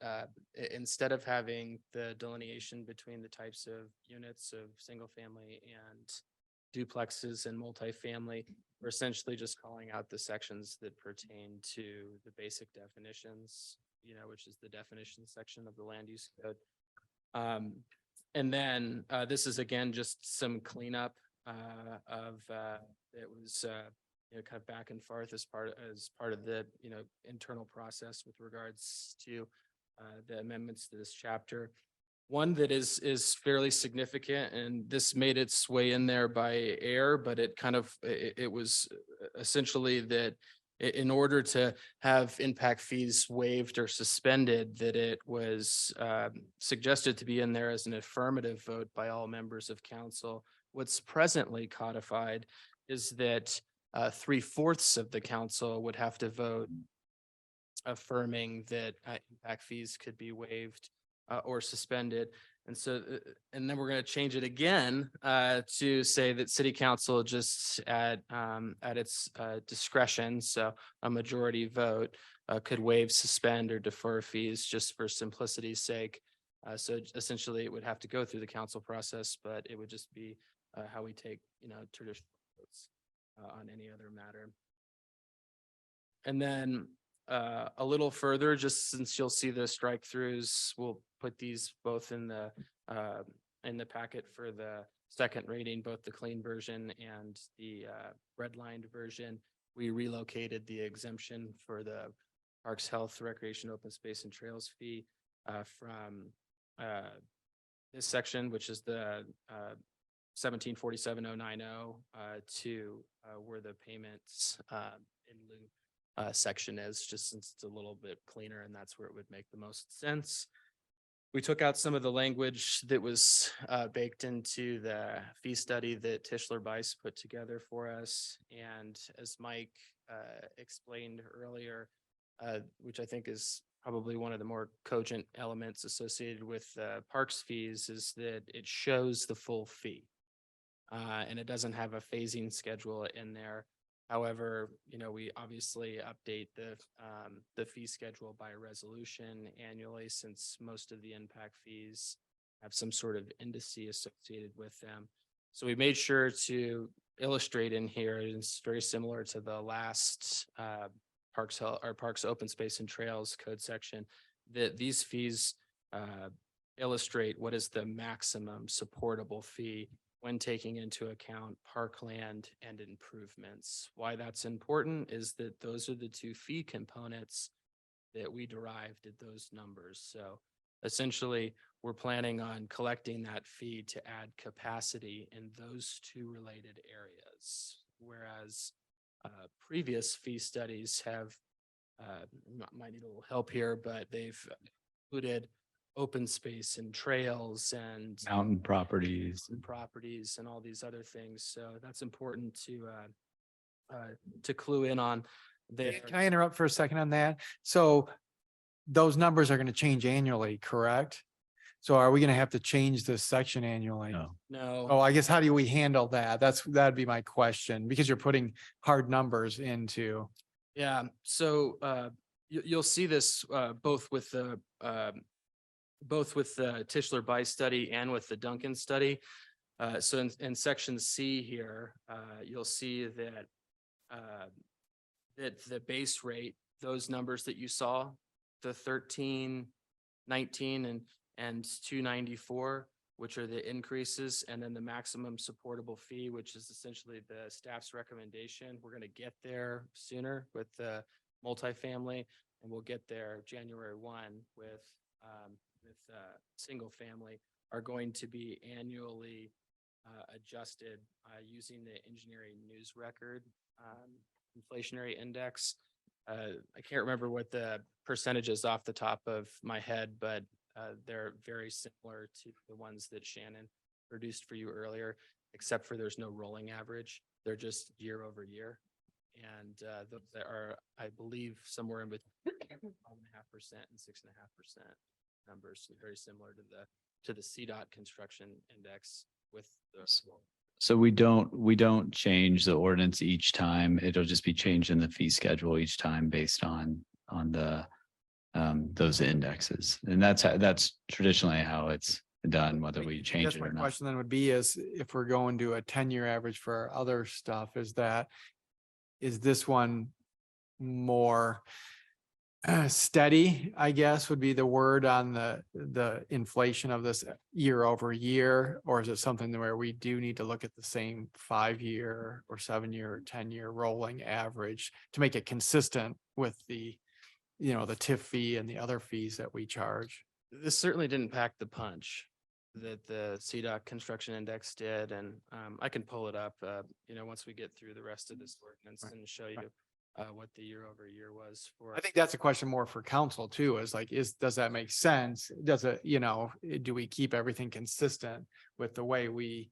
instead of having the delineation between the types of units of single family and duplexes and multifamily, we're essentially just calling out the sections that pertain to the basic definitions, which is the definition section of the land use code. And then this is again just some cleanup of it was kind of back and forth as part of the internal process with regards to the amendments to this chapter. One that is fairly significant, and this made its way in there by error, but it was essentially that in order to have impact fees waived or suspended, that it was suggested to be in there as an affirmative vote by all members of council. What's presently codified is that 3/4 of the council would have to vote affirming that impact fees could be waived or suspended. And so, and then we're going to change it again to say that city council just at its discretion, so a majority vote could waive, suspend, or defer fees just for simplicity's sake. So essentially it would have to go through the council process, but it would just be how we take, traditional votes on any other matter. And then a little further, just since you'll see the strike throughs, we'll put these both in the packet for the second reading, both the clean version and the redlined version. We relocated the exemption for the Parks, Health, Recreation, Open Space, and Trails fee from this section, which is the 1747-090 to where the payments in lieu section is, just since it's a little bit cleaner and that's where it would make the most sense. We took out some of the language that was baked into the fee study that Tischler Bice put together for us. And as Mike explained earlier, which I think is probably one of the more cogent elements associated with parks fees, is that it shows the full fee. And it doesn't have a phasing schedule in there. However, we obviously update the fee schedule by resolution annually, since most of the impact fees have some sort of indice associated with them. So we made sure to illustrate in here, and it's very similar to the last Parks Open Space and Trails code section, that these fees illustrate what is the maximum supportable fee when taking into account parkland and improvements. Why that's important is that those are the two fee components that we derived at those numbers. So essentially, we're planning on collecting that fee to add capacity in those two related areas. Whereas previous fee studies have, might need a little help here, but they've included open space and trails and Mountain properties. and all these other things. So that's important to clue in on there. Can I interrupt for a second on that? So those numbers are going to change annually, correct? So are we going to have to change this section annually? No. Oh, I guess how do we handle that? That'd be my question, because you're putting hard numbers into. Yeah. So you'll see this both with the Tischler Bice study and with the Duncan study. So in section C here, you'll see that that the base rate, those numbers that you saw, the 13, 19, and 294, which are the increases, and then the maximum supportable fee, which is essentially the staff's recommendation. We're gonna get there sooner with the multifamily, and we'll get there January 1 with single family, are going to be annually adjusted using the engineering news record inflationary index. I can't remember what the percentage is off the top of my head, but they're very similar to the ones that Shannon produced for you earlier, except for there's no rolling average. They're just year over year. And those are, I believe, somewhere in between 5.5% and 6.5% numbers, so very similar to the CDOT construction index with the. So we don't change the ordinance each time. It'll just be changed in the fee schedule each time based on the those indexes. And that's traditionally how it's done, whether we change Guess it my or not. question then would be is if we're going to a 10-year average for our other stuff, is this one more steady, I guess would be the word on the inflation of this year over year? Or is it something where we do need to look at the same 5-year or 7-year or 10-year rolling average to make it consistent with the TIF fee and the other fees that we charge? This certainly didn't pack the punch that the CDOT construction index did. And I can pull it up, once we get through the rest of this ordinance and show you what the year over year was for. I think that's a question more for council too, does that make sense? Does it, do we keep everything consistent with the way we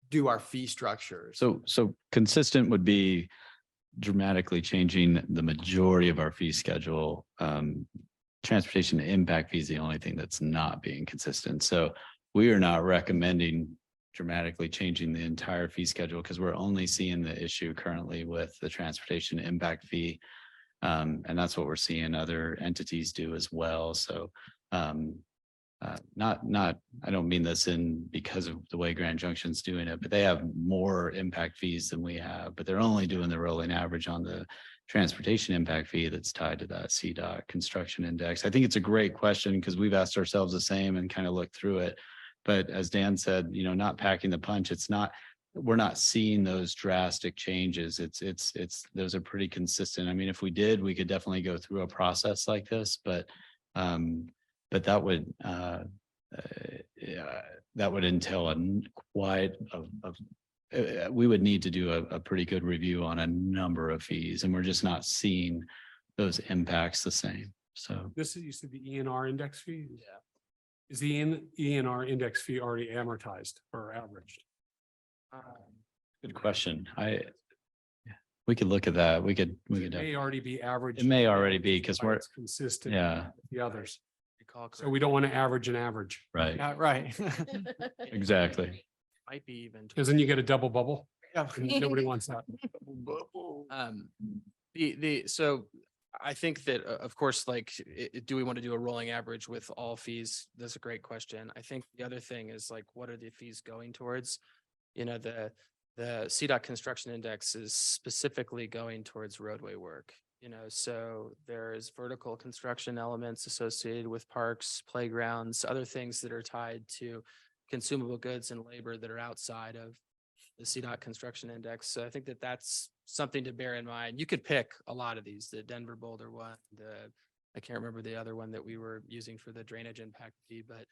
do our fee structures? So consistent would be dramatically changing the majority of our fee schedule. Transportation impact fee is the only thing that's not being consistent. So we are not recommending dramatically changing the entire fee schedule because we're only seeing the issue currently with the transportation impact fee. And that's what we're seeing other entities do as well. So I don't mean this in because of the way Grand Junction's doing it, but they have more impact fees than we have, but they're only doing the rolling average on the transportation impact fee that's tied to that CDOT construction index. I think it's a great question because we've asked ourselves the same and kind of looked through it. But as Dan said, not packing the punch, we're not seeing those drastic changes. Those are pretty consistent. I mean, if we did, we could definitely go through a process like this, but that would entail we would need to do a pretty good review on a number of fees, and we're just not seeing those impacts the same. So This is, you said the ENR index fee? Yeah. Is the ENR index fee already amortized or averaged? good question. We could look at that. We could. It may already be averaged. It may already be because but we're it's consistent. yeah. with the others. Recall So we don't want to average an average Right. Yeah, right. Exactly. Might be even. because then you get a double bubble. Yeah. And nobody wants that. So I think that, of course, do we want to do a rolling average with all fees? That's a great question. I think the other thing is what are the fees going towards? The CDOT construction index is specifically going towards roadway work. So there's vertical construction elements associated with parks, playgrounds, other things that are tied to consumable goods and labor that are outside of the CDOT construction index. So I think that that's something to bear in mind. You could pick a lot of these, the Denver Boulder one, I can't remember the other one that we were using for the drainage impact fee, but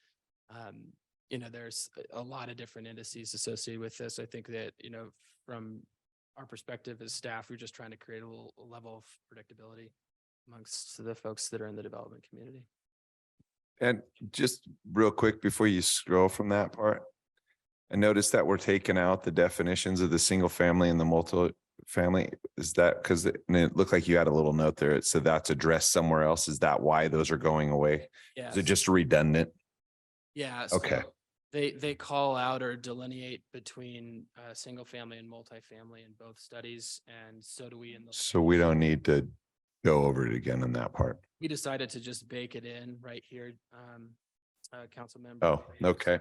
there's a lot of different indices associated with this. I think that, from our perspective as staff, we're just trying to create a level of predictability amongst the folks that are in the development community. And just real quick before you scroll from that part, I noticed that we're taking out the definitions of the single family and the multi-family. Is that because it looked like you had a little note there? It said that's addressed somewhere else. Is that why those are going away? Yeah. Is it just redundant? Yeah. Okay. So they call out or delineate between single family and multifamily in both studies. And so do we in the. So we don't need to go over it again on that part. We decided to just bake it in right here, council member. Oh, okay.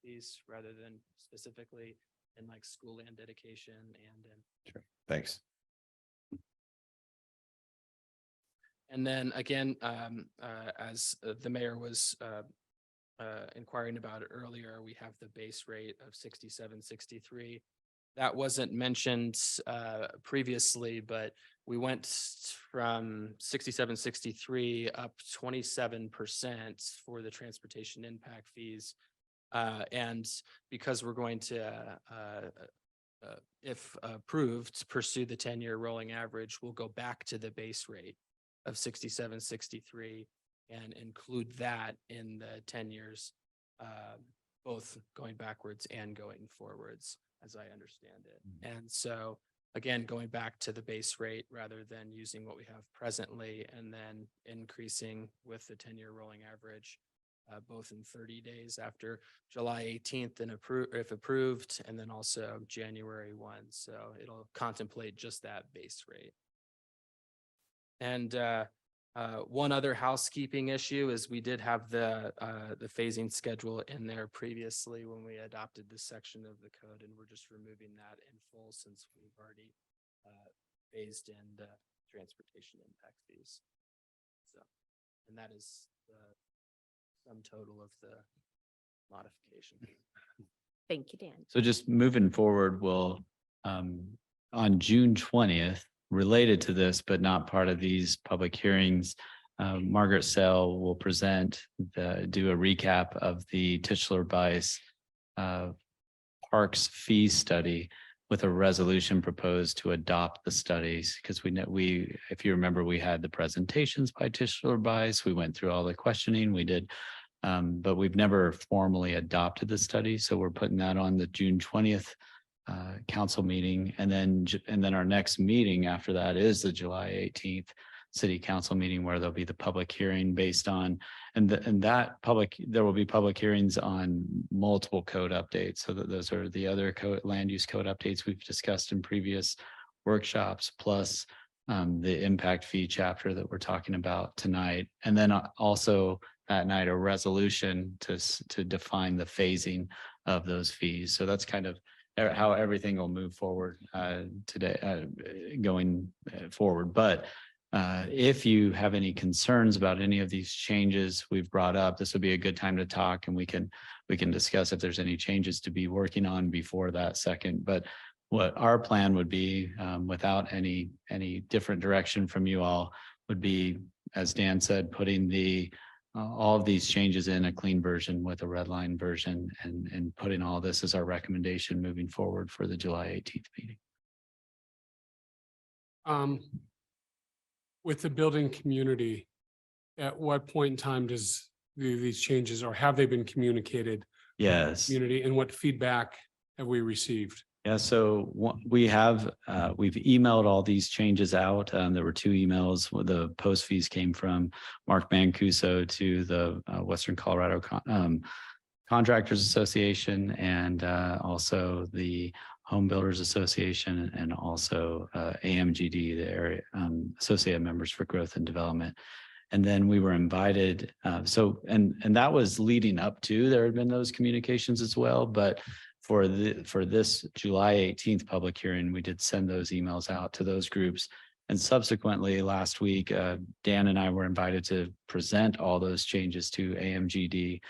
These rather than specifically in school land dedication and in. Sure. Thanks. And then again, as the mayor was inquiring about it earlier, we have the base rate of 67.63. That wasn't mentioned previously, but we went from 67.63 up 27% for the transportation impact fees. And because we're going to, if approved, pursue the 10-year rolling average, we'll go back to the base rate of 67.63 and include that in the 10 years, both going backwards and going forwards, as I understand it. And so, again, going back to the base rate rather than using what we have presently and then increasing with the 10-year rolling average, both in 30 days after July 18th and if approved, and then also January 1. So it'll contemplate just that base rate. And one other housekeeping issue is we did have the phasing schedule in there previously when we adopted this section of the code, and we're just removing that in full since we've already phased in the transportation impact fees. So, and that is the sum total of the modification. Thank you, Dan. So just moving forward, we'll, on June 20th, related to this, but not part of these public hearings, Margaret Sell will do a recap of the Tischler-Bice Parks fee study with a resolution proposed to adopt the studies. Because if you remember, we had the presentations by Tischler-Bice. We went through all the questioning we did, but we've never formally adopted the study. So we're putting that on the June 20th council meeting, and then our next meeting after that is the July 18th city council meeting, where there'll be the public hearing based on, there will be public hearings on multiple code updates. So that those are the other land use code updates we've discussed in previous workshops, plus the impact fee chapter that we're talking about tonight, and then also that night a resolution to define the phasing of those fees. So that's kind of how everything will move forward today, going forward. But if you have any concerns about any of these changes we've brought up, this would be a good time to talk, and we can discuss if there's any changes to be working on before that second. But what our plan would be, without any different direction from you all, would be, as Dan said, putting all of these changes in a clean version with a red line version, and putting all this as our recommendation moving forward for the July 18th meeting. With the building community, at what point in time does these changes, or have they been communicated? Yes. Community, and what feedback have we received? Yeah, so we've emailed all these changes out. There were 2 emails where the post fees came from Mark Mancuso to the Western Colorado Contractors Association, and also the Home Builders Association, and also AMGD, the area Associated Members for Growth and Development. And then we were invited. And that was leading up to, there had been those communications as well, but for this July 18th public hearing, we did send those emails out to those groups. And subsequently last week, Dan and I were invited to present all those changes to AMGD.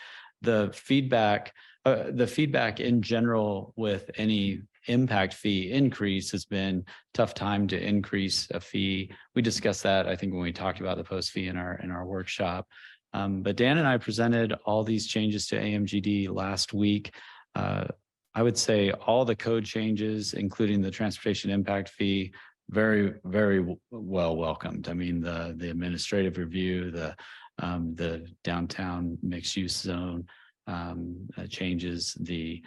The feedback in general with any impact fee increase has been tough time to increase a fee. We discussed that, I think, when we talked about the post fee in our workshop. But Dan and I presented all these changes to AMGD last week. I would say all the code changes, including the transportation impact fee, very, very well welcomed. I mean, the administrative review, the downtown mixed use zone changes, the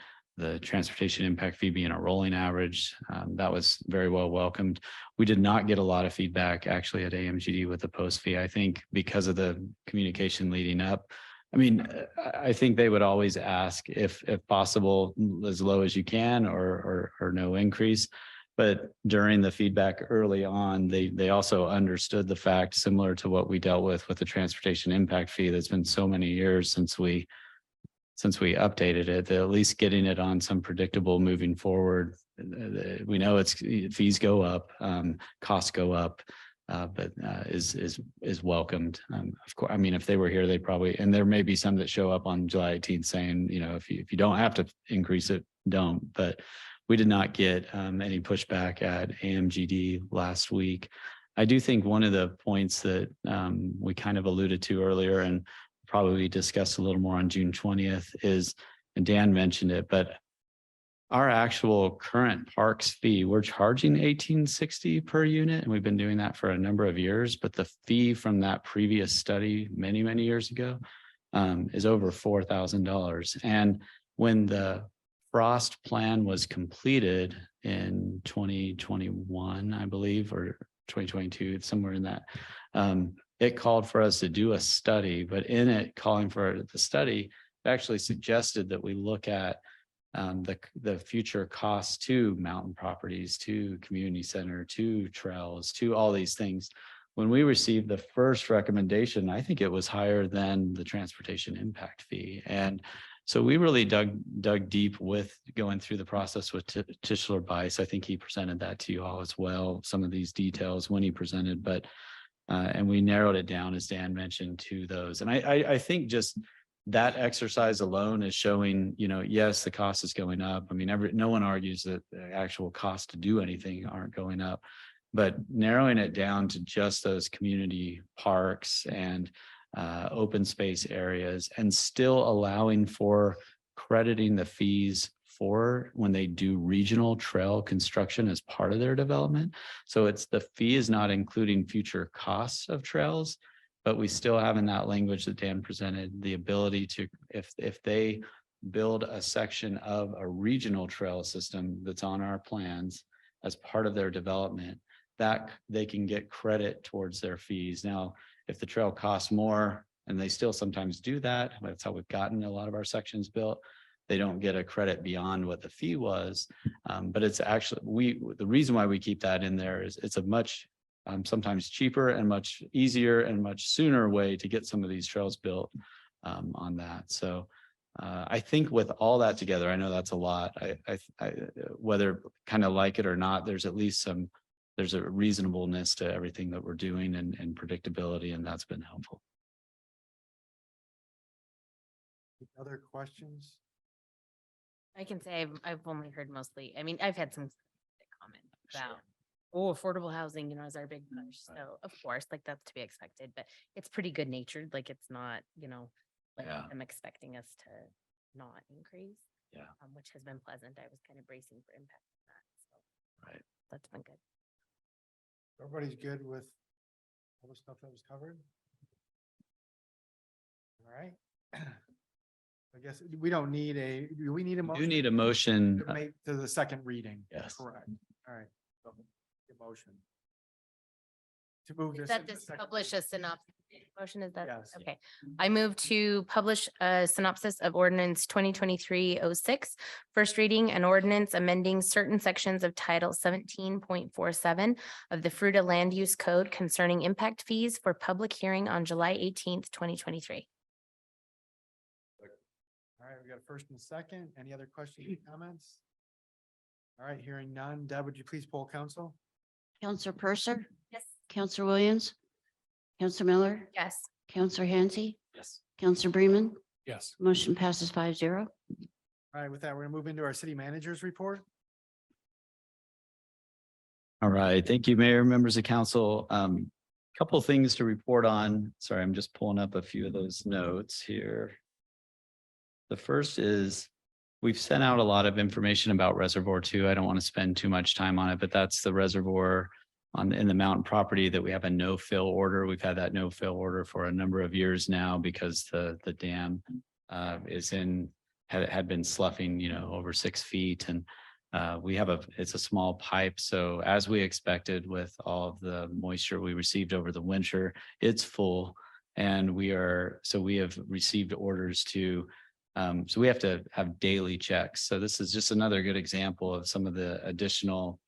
transportation impact fee being a rolling average, that was very well welcomed. We did not get a lot of feedback actually at AMGD with the post fee, I think, because of the communication leading up. I mean, I think they would always ask if possible, as low as you can, or no increase. But during the feedback early on, they also understood the fact, similar to what we dealt with the transportation impact fee, that's been so many years since we updated it, that at least getting it on some predictable moving forward. We know fees go up, costs go up. but is welcomed. Of course, I mean, if they were here, they probably, and there may be some that show up on July 18th saying, you know, if you don't have to increase it, don't. But we did not get any pushback at AMGD last week. I do think one of the points that we kind of alluded to earlier and probably discussed a little more on June 20th is, and Dan mentioned it, but our actual current parks fee, we're charging $18.60 per unit, and we've been doing that for a number of years. But the fee from that previous study many, many years ago is over $4,000. And when the Frost plan was completed in 2021, I believe, or 2022, somewhere in that, it called for us to do a study, but in it calling for the study, it actually suggested that we look at the future costs to mountain properties, to community center, to trails, to all these things. When we received the first recommendation, I think it was higher than the transportation impact fee. And so we really dug deep with going through the process with Tischler Bice. I think he presented that to you all as well, some of these details when he presented, but and we narrowed it down, as Dan mentioned, to those. And I think just that exercise alone is showing, you know, yes, the cost is going up. I mean, no one argues that the actual cost to do anything aren't going up, but narrowing it down to just those community parks and open space areas, and still allowing for crediting the fees for when they do regional trail construction as part of their development. So it's the fee is not including future costs of trails, but we still have in that language that Dan presented the ability to, if they build a section of a regional trail system that's on our plans as part of their development, that they can get credit towards their fees. Now, if the trail costs more, and they still sometimes do that, that's how we've gotten a lot of our sections built, they don't get a credit beyond what the fee was. But it's actually, the reason why we keep that in there is it's a much sometimes cheaper and much easier and much sooner way to get some of these trails built on that. So I think with all that together, I know that's a lot. I whether kind of like it or not, there's at least there's a reasonableness to everything that we're doing and predictability, and that's been helpful. Other questions? I can say I've only heard mostly, I mean, I've had some comment about, oh, affordable housing, you know, is our big push. So of course, like that's to be expected, but it's pretty good natured. Like it's not, you know, like I'm expecting us to not increase. Yeah. Which has been pleasant. I was kind of bracing for impact on that. So right. That's been good. Everybody's good with all the stuff that was covered? All right. I guess we don't need do we need a motion? You need a motion. To make to the second reading. Yes. Correct. All right. So, the motion. To move Is this. that into this second publish a reading. synopsis motion? Is that Yes. okay? I move to publish a synopsis of ordinance 2023-06, first reading, an ordinance amending certain sections of title 17.47 of the Fruita Land Use Code concerning impact fees for public hearing on July 18th, 2023. All right, we got a first and a second. Any other questions or comments? All right, hearing none. Deb, would you please poll council? Counselor Purser, Yes. Counselor Williams, Counselor Miller, Yes. Counselor Hansi, Yes. Counselor Bremen, Yes. motion passes 5-0. All right, with that, we're gonna move into our city manager's report. All right, thank you, Mayor, members of council. Couple things to report on. Sorry, I'm just pulling up a few of those notes here. The first is we've sent out a lot of information about Reservoir 2. I don't want to spend too much time on it, but that's the reservoir in the mountain property that we have a no-fill order. We've had that no-fill order for a number of years now because the dam had been sloughing, you know, over 6 feet, and it's a small pipe. So as we expected, with all of the moisture we received over the winter, it's full, and we have received orders to. So we have to have daily checks. So this is just another good example of some of the additional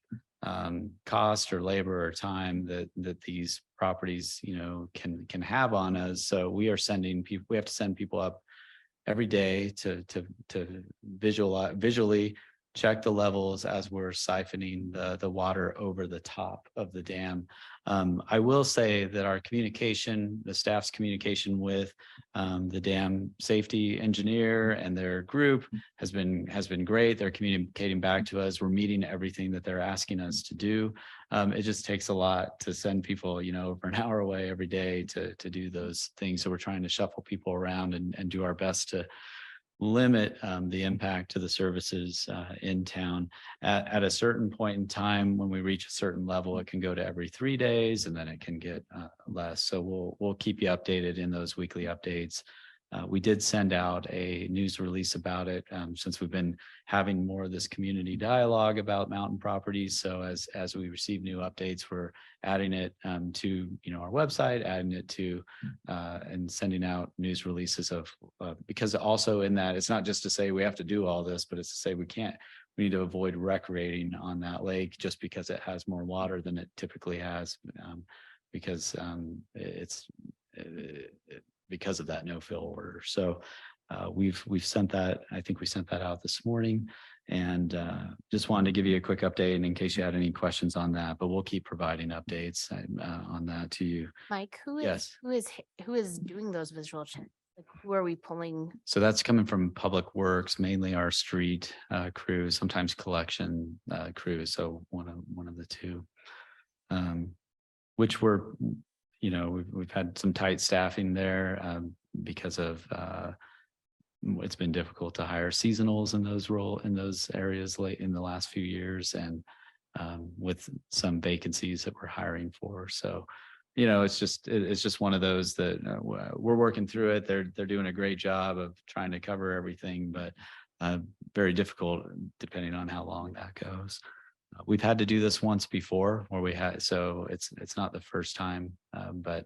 cost or labor or time that these properties, you know, can have on us. So we have to send people up every day to visually check the levels as we're siphoning the water over the top of the dam. I will say that our communication, the staff's communication with the dam safety engineer and their group has been great. They're communicating back to us. We're meeting everything that they're asking us to do. It just takes a lot to send people, over an hour away every day to do those things. So we're trying to shuffle people around and do our best to limit the impact to the services in town. At a certain point in time, when we reach a certain level, it can go to every 3 days, and then it can get less. So we'll keep you updated in those weekly updates. We did send out a news release about it since we've been having more of this community dialogue about mountain properties. So as we receive new updates, we're adding it to our website, adding it to and sending out news releases of because also in that it's not just to say we have to do all this, but it's to say we need to avoid recreating on that lake just because it has more water than it typically has because because of that no-fill order. So we've sent that. I think we sent that out this morning, and just wanted to give you a quick update in case you had any questions on that. But we'll keep providing updates on that to you. Mike, Yes. who is doing those visual checks? Like, who are we pulling? So that's coming from Public Works, mainly our street crews, sometimes collection crews. So one of the two, which were. We've had some tight staffing there because of it's been difficult to hire seasonals in those areas late in the last few years, and with some vacancies that we're hiring for. So, it's just one of those that we're working through it. They're doing a great job of trying to cover everything, but very difficult depending on how long that goes. We've had to do this once before so it's not the first time, but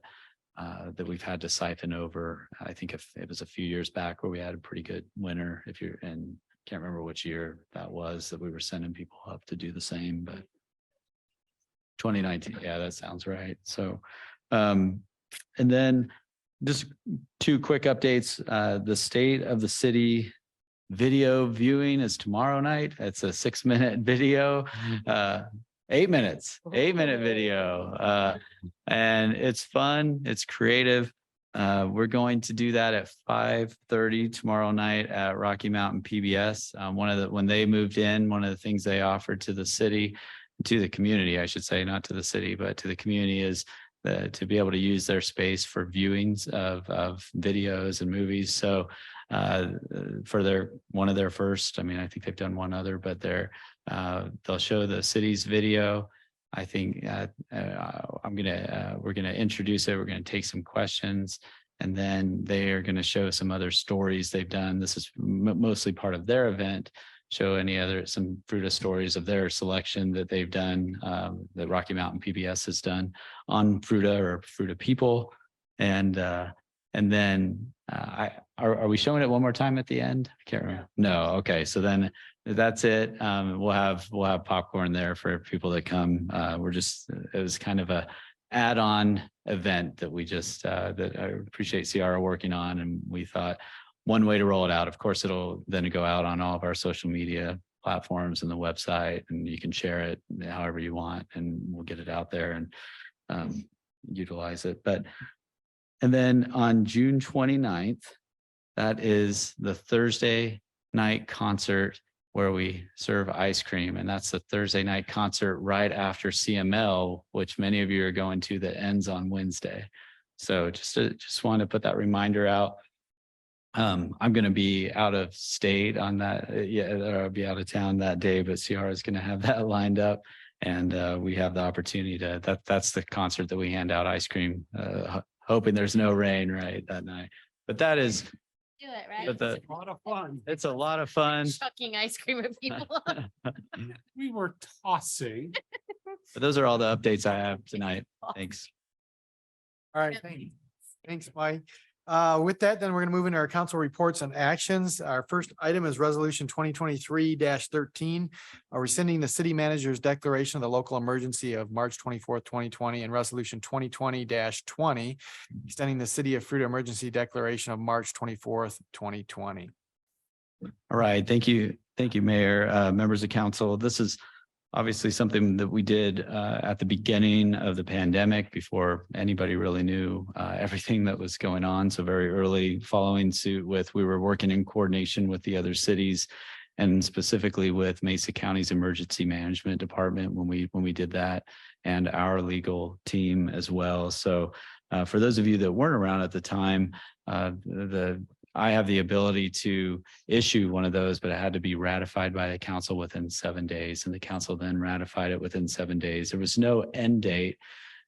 that we've had to siphon over. I think if it was a few years back where we had a pretty good winter, and can't remember which year that was, that we were sending people up to do the same, but 2019. Yeah, that sounds right. So, and then just two quick updates. The state of the city video viewing is tomorrow night. It's a 6-minute video, 8 minutes, 8-minute video. And it's fun. It's creative. We're going to do that at 5:30 tomorrow night at Rocky Mountain PBS. When they moved in, one of the things they offered to the community, I should say, not to the city, but to the community, is to be able to use their space for viewings of videos and movies. So for one of their first, I think they've done one other, but they'll show the city's video. I think we're gonna introduce it. We're gonna take some questions, and then they are gonna show some other stories they've done. This is mostly part of their event. Show some Fruita stories of their selection that they've done, that Rocky Mountain PBS has done on Fruita or Fruita people. And then are we showing it one more time at the end? I can't remember. No. Okay. So then that's it. We'll have popcorn there for people that come. It was kind of a add-on event that we just, that I appreciate Ciara working on. And we thought one way to roll it out, of course, it'll then go out on all of our social media platforms and the website, and you can share it however you want, and we'll get it out there and utilize it. And then on June 29th, that is the Thursday night concert where we serve ice cream. And that's the Thursday night concert right after CML, which many of you are going to, that ends on Wednesday. So just want to put that reminder out. I'm going to be out of state on that. I'll be out of town that day, but Ciara is going to have that lined up. And we have the opportunity that's the concert that we hand out ice cream, hoping there's no rain that night. But that is, Do it, right? It's a lot of fun. it's a lot of fun. Chucking ice cream at people. We were tossing. But those are all the updates I have tonight. Thanks. All right, thanks, Mike. With that, then we're going to move into our council reports and actions. Our first item is resolution 2023-13, rescinding the city manager's declaration of the local emergency of March 24th, 2020, and resolution 2020-20, extending the city of Fruita emergency declaration of March 24th, 2020. All right. Thank you. Thank you, Mayor, members of council. This is obviously something that we did at the beginning of the pandemic before anybody really knew everything that was going on. So very early following suit with, we were working in coordination with the other cities and specifically with Mesa County's Emergency Management Department when we did that, and our legal team as well. So for those of you that weren't around at the time, I have the ability to issue one of those, but it had to be ratified by the council within 7 days, and the council then ratified it within 7 days. There was no end date,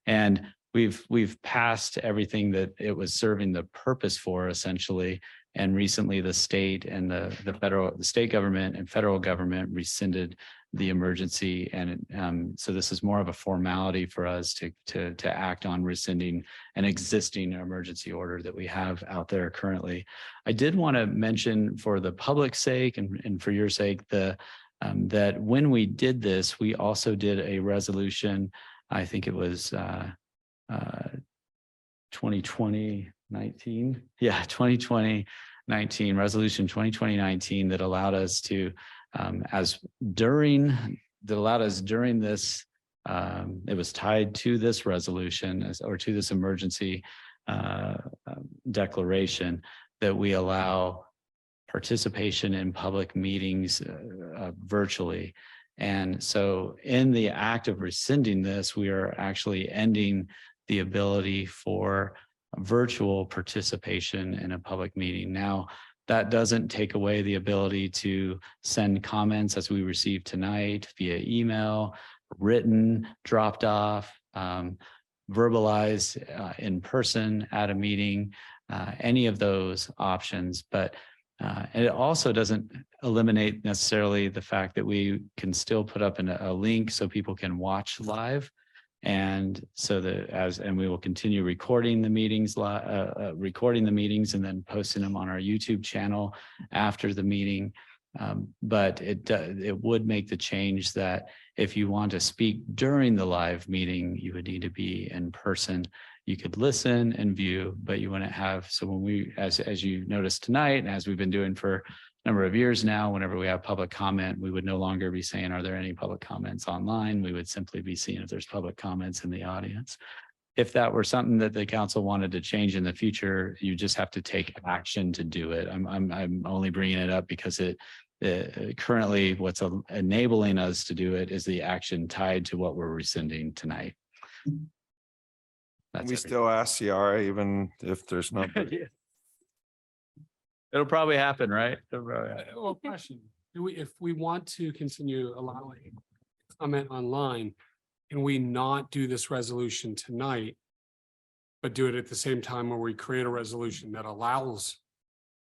and we've passed everything that it was serving the purpose for, essentially. And recently, the state and the state government and federal government rescinded the emergency, and so this is more of a formality for us to act on rescinding an existing emergency order that we have out there currently. I did want to mention, for the public's sake and for your sake, that when we did this, we also did a resolution. I think it was 2019. Yeah, 2019 resolution 2019 that allowed us to during this, it was tied to this resolution or to this emergency declaration, that we allow participation in public meetings virtually. And so in the act of rescinding this, we are actually ending the ability for virtual participation in a public meeting. Now, that doesn't take away the ability to send comments as we received tonight via email, written, dropped off, verbalized in person at a meeting, any of those options. But it also doesn't eliminate necessarily the fact that we can still put up a link so people can watch live. And so and we will continue recording the meetings and then posting them on our YouTube channel after the meeting. But it would make the change that if you want to speak during the live meeting, you would need to be in person. You could listen and view, but you wouldn't have. So when we, as you noticed tonight, and as we've been doing for number of years now, whenever we have public comment, we would no longer be saying, are there any public comments online? We would simply be seeing if there's public comments in the audience. If that were something that the council wanted to change in the future, you just have to take action to do it. I'm only bringing it up because currently what's enabling us to do it is the action tied to what we're rescinding tonight. We still ask Ciara, even if there's not. It'll probably happen, right? Well, question, if we want to continue allowing comment online, can we not do this resolution tonight, but do it at the same time where we create a resolution that allows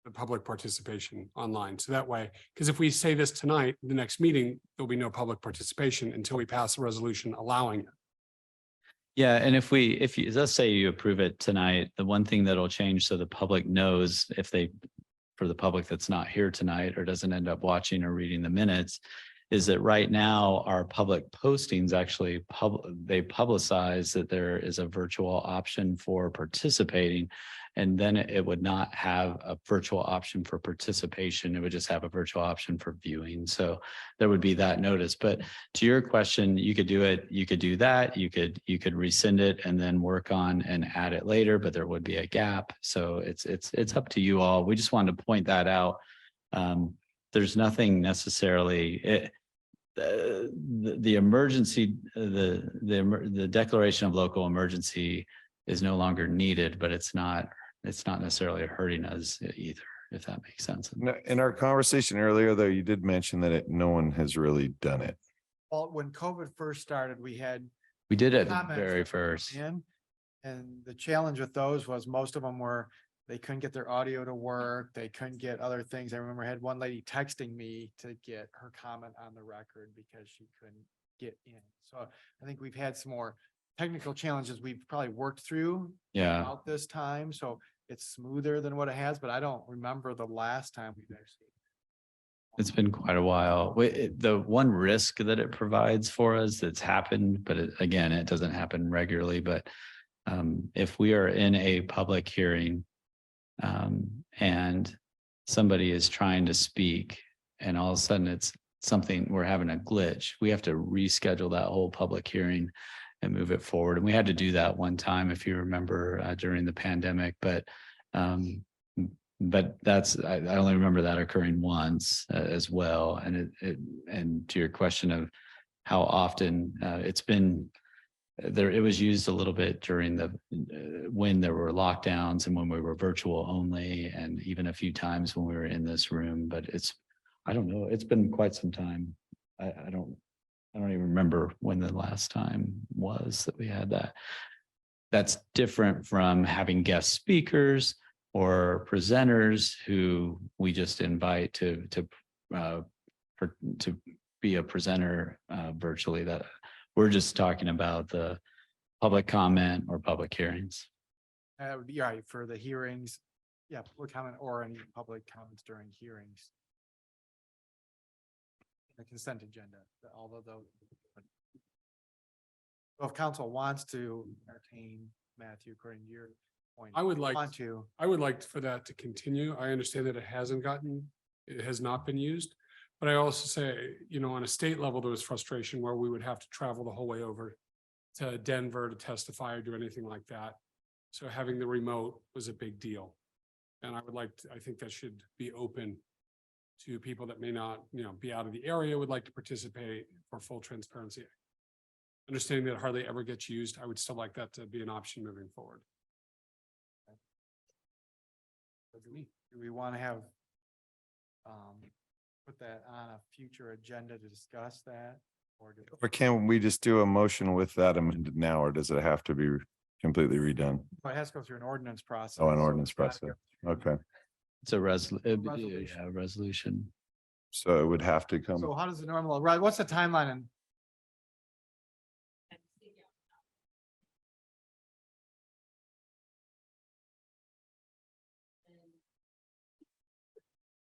the public participation online? So that way, because if we say this tonight, the next meeting, there'll be no public participation until we pass a resolution allowing it. Yeah, and if you let's say you approve it tonight, the one thing that'll change so the public knows, for the public that's not here tonight or doesn't end up watching or reading the minutes, is that right now our public postings actually they publicize that there is a virtual option for participating, and then it would not have a virtual option for participation. It would just have a virtual option for viewing. So there would be that notice. But to your question, you could do it. You could do that. You could rescind it and then work on and add it later, but there would be a gap. So it's up to you all. We just wanted to point that out. There's nothing necessarily. The emergency, the declaration of local emergency is no longer needed, but it's not necessarily hurting us either, if that makes sense. In our conversation earlier, though, you did mention that no one has really done it. Well, when COVID first started, we did it comments very that first. came in, and the challenge with those was most of them were, they couldn't get their audio to work. They couldn't get other things. I remember I had one lady texting me to get her comment on the record because she couldn't get in. So I think we've had some more technical challenges we've probably worked through throughout this time. So it's smoother than what it has, but I don't remember the last time we've actually. It's been quite a while. The one risk that it provides for us that's happened, but again, it doesn't happen regularly, but if we are in a public hearing and somebody is trying to speak and all of a sudden it's something, we're having a glitch. We have to reschedule that whole public hearing and move it forward. And we had to do that one time, if you remember, during the pandemic, but that's, I only remember that occurring once as well. And and to your question of how often it's been there, it was used a little bit during the when there were lockdowns and when we were virtual only, and even a few times when we were in this room. But I don't know, it's been quite some time. I don't even remember when the last time was that we had that. That's different from having guest speakers or presenters who we just invite to be a presenter virtually. That we're just talking about the public comment or public hearings. You're right, for the hearings. Yeah, public comment or any public comments during hearings. The consent agenda, although if council wants to entertain, Matthew, according to your point. I would like Want to. for that to continue. I understand that it has not been used. But I also say, on a state level, there was frustration where we would have to travel the whole way over to Denver to testify or do anything like that. So having the remote was a big deal. And I think that should be open to people that may not, be out of the area, would like to participate for full transparency. Understanding that it hardly ever gets used, I would still like that to be an option moving forward. Do we want to have put that on a future agenda to discuss that? Or can we just do a motion with that amended now, or does it have to be completely redone? It has to go through an ordinance process. Oh, an so ordinance it's gotta process. go- Okay, It's a Resolution. resolution. so it would have to come. So how does the normal, right, what's the timeline? And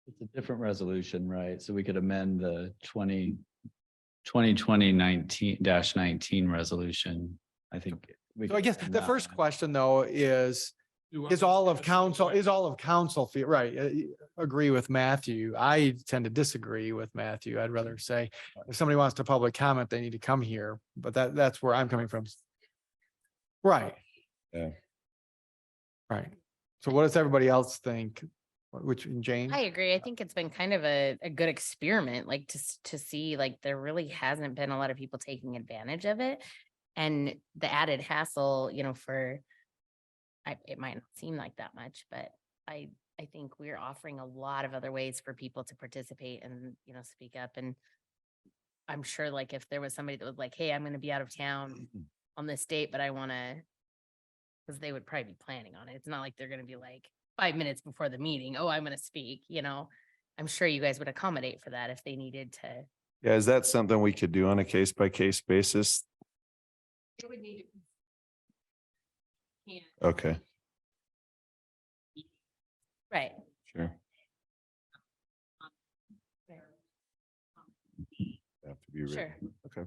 It's a different resolution, right? So we could amend the 2020-19 resolution. I think. so I guess the first question though is all of council, right? Agree with Matthew. I tend to disagree with Matthew. I'd rather say if somebody wants to public comment, they need to come here, but that's where I'm coming from. Right. Yeah. Right. So what does everybody else think? Which, Jane? I agree. I think it's been kind of a good experiment, like to see, like, there really hasn't been a lot of people taking advantage of it. And the added hassle, it might not seem like that much, but I think we're offering a lot of other ways for people to participate and, speak up. And I'm sure, like, if there was somebody that was like, hey, I'm going to be out of town on this date, but I want to, because they would probably be planning on it. It's not like they're going to be like 5 minutes before the meeting, oh, I'm going to speak, I'm sure you guys would accommodate for that if they needed to. Yeah, is that something we could do on a case by case basis? It would need to. Okay, Right. sure. Have to be written. Sure. Okay.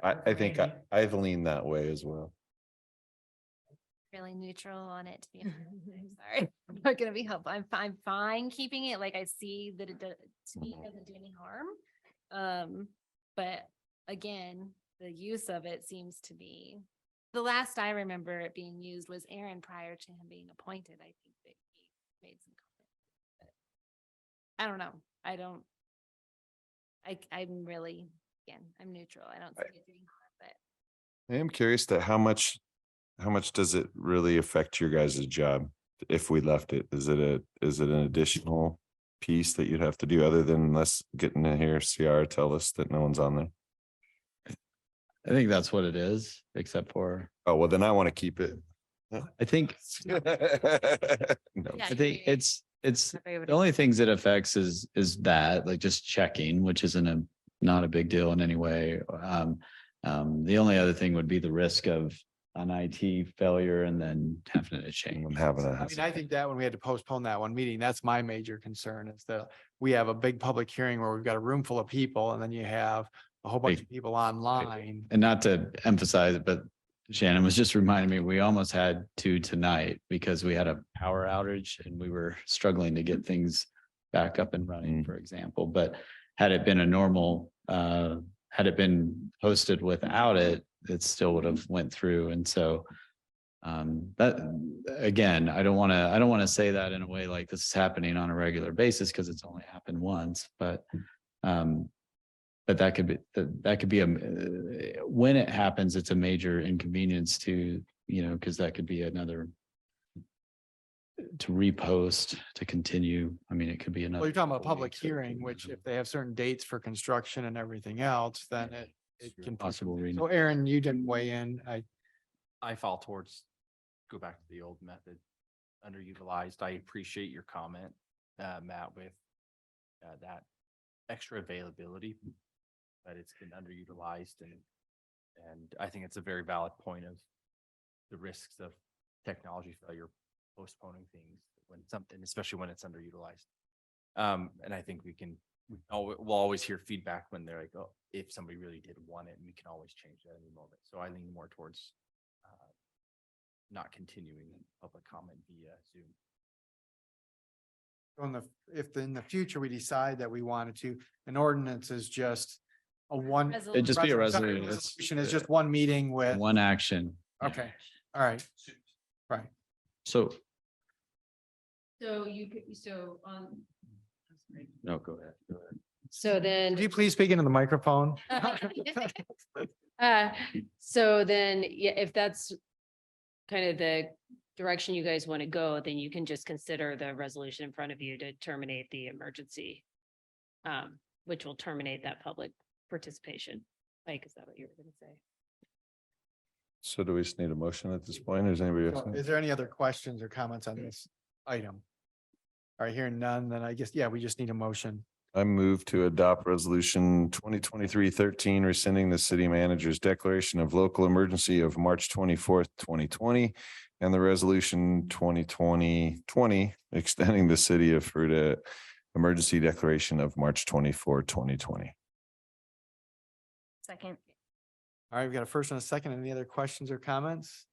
I think I've leaned that way as well. Really neutral on it, to be honest. I'm sorry. I'm not gonna be helpful. I'm fine keeping it. Like, I see that it to me doesn't do any harm. But again, the use of it seems to be, the last I remember it being used was Aaron prior to him being appointed. I think that he made some comments. But I don't know. I'm really, again, I'm neutral. I don't see it doing harm, but I am curious to how much does it really affect your guys' job if we left it? Is it an additional piece that you'd have to do other than us getting in here, CR tell us that no one's on there? I think that's what it is, except for, Oh, well, then I want to keep it. I think, No. Yeah, I think it's the only things it affects is that, like, just checking, which isn't not a big deal in any way. The only other thing would be the risk of an IT failure and then having to change. I think that when we had to postpone that one meeting, that's my major concern is that we have a big public hearing where we've got a room full of people and then you have a whole bunch of people online. And not to emphasize it, but Shannon was just reminding me, we almost had two tonight because we had a power outage and we were struggling to get things back up and running, for example. But had it been a normal, had it been posted without it, it still would have went through. And so that, again, I don't want to say that in a way like this is happening on a regular basis because it's only happened once, but that could be a, when it happens, it's a major inconvenience to, because that could be another to repost, to continue. I mean, it could be another. Well, you're talking about 4 public weeks or- hearing, which if they have certain dates for construction and everything else, then it can. Possible So renewal. Aaron, you didn't weigh in. I fall towards, go back to the old method, underutilized. I appreciate your comment, Matt, with that extra availability, but it's been underutilized, and I think it's a very valid point of the risks of technology failure, postponing things when something, especially when it's underutilized. And I think we'll always hear feedback when they're like, oh, if somebody really did want it, and we can always change that at any moment. So I lean more towards not continuing public comment via Zoom. If in the future we decide that we wanted to, an ordinance is just a one. It'd just be a resolution. Resolution is just one meeting with. One action. Okay, all right. Right. So, So you could, so on. no, go ahead. Go ahead. So then. Could you please speak into the microphone? So then, yeah, if that's kind of the direction you guys want to go, then you can just consider the resolution in front of you to terminate the emergency. Which will terminate that public participation. Like, is that what you were gonna say? So do we just need a motion at this point? Or is anybody else? Is there any other questions or comments on this item? All right, hearing none, then I guess, yeah, we just need a motion. I move to adopt resolution 2023-13, rescinding the city manager's declaration of local emergency of March 24th, 2020, and the resolution 2020, extending the city of Fruita emergency declaration of March 24, 2020. Second. All right, we've got a first and a second. Any other questions or comments?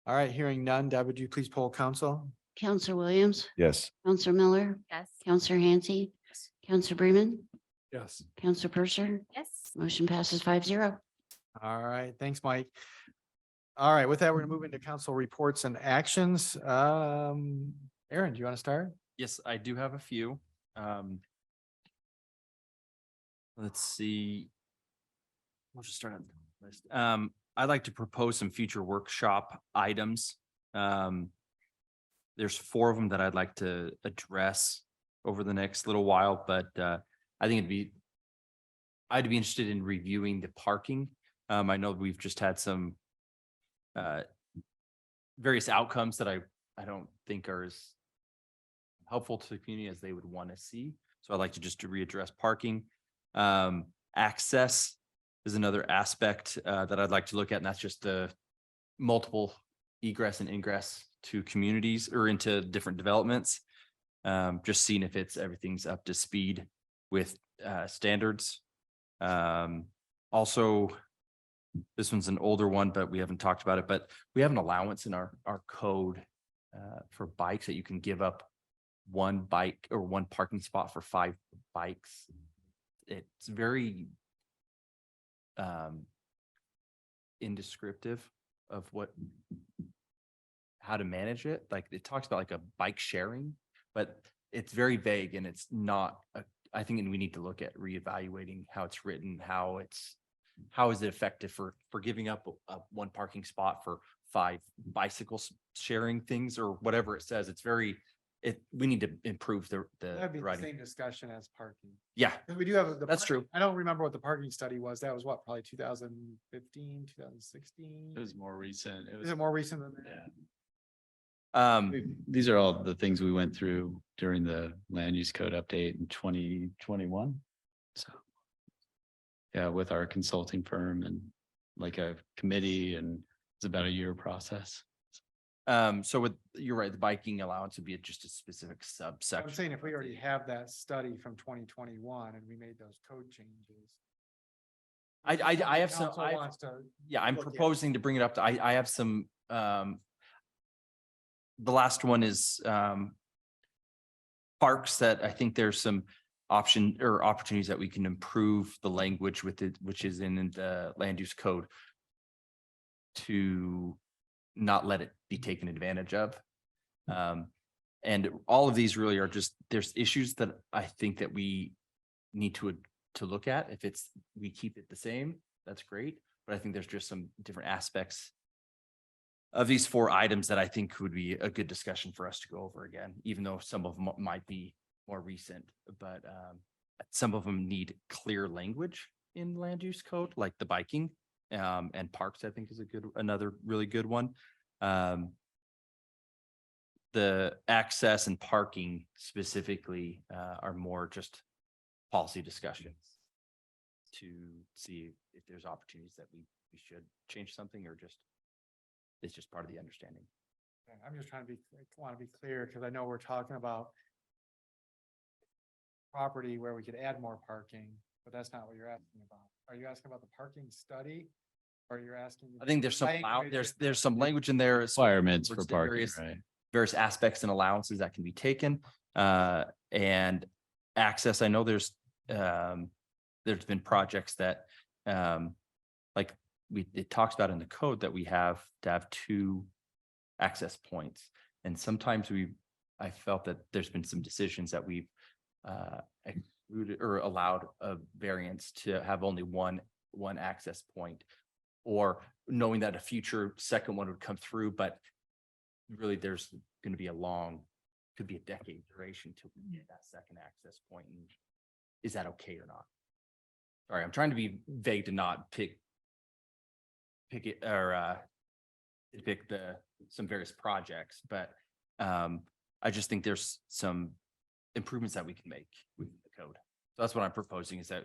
All right, hearing none. Deb, would you please poll council? Counselor Williams, Yes. Counselor Miller, Yes. Counselor Hansi, Counselor Bremen, Yes. Counselor Purser. Yes. Motion passes 5-0. All right, thanks, Mike. All right, with that, we're gonna move into council reports and actions. Aaron, do you want to start? Yes, I do have a few. Let's see. We'll just start on the list. I'd like to propose some future workshop items. There's 4 of them that I'd like to address over the next little while, but I think I'd be interested in reviewing the parking. I know we've just had some various outcomes that I don't think are as helpful to the community as they would want to see. So I'd like to just to readdress parking. Access is another aspect that I'd like to look at, and that's just the multiple egress and ingress to communities or into different developments. Just seeing if everything's up to speed with standards. Also, this one's an older one, but we haven't talked about it, but we have an allowance in our code for bikes that you can give up one bike or one parking spot for 5 bikes. It's very indescriptive of how to manage it. Like it talks about like a bike sharing, but it's very vague and it's not, I think we need to look at reevaluating how it's written, how is it effective for giving up one parking spot for 5 bicycles sharing things or whatever it says. It's very, we need to improve That'd be the writing. same discussion as parking. Yeah, 'Cause we do have. That's true. I don't remember what the parking study was. That was what, probably 2015, 2016? It was more recent. Is it more recent than that? These are all the things we went through during the land use code update in 2021. So. Yeah, with our consulting firm and like a committee, and it's about a year process. So you're right, the biking allowance would be just a specific I'm subsection. saying if we already have that study from 2021 and we made those code changes. I have some, Council wants to yeah, I'm look at. proposing to bring it up to, I have some, the last one is, parks that I think there's some option or opportunities that we can improve the language with it, which is in the land use code, to not let it be taken advantage of. And all of these really are just, there's issues that I think that we need to look at. If we keep it the same, that's great. But I think there's just some different aspects of these 4 items that I think would be a good discussion for us to go over again, even though some of them might be more recent, but some of them need clear language in land use code, like the biking, and parks, I think is another really good one. The access and parking specifically are more just policy discussions to see if there's opportunities that we should change something, or just it's just part of the understanding. I'm just trying to want to be clear, because I know we're talking about property where we could add more parking, but that's not what you're asking about. Are you asking about the parking study? Or are you asking? I think there's some language there's some language in there. Requirements for Towards the parking, right? various aspects and allowances that can be taken. And access, I know there's been projects that like it talks about in the code that we have to have 2 access points. And sometimes I felt that there's been some decisions that we've excluded or allowed a variance to have only one access point, or knowing that a future second one would come through, but really there's going to be could be a decade duration to get that second access point. And is that okay or not? Sorry, I'm trying to be vague to not pick it or pick some various projects, but I just think there's some improvements that we can make with the code. So that's what I'm proposing, is that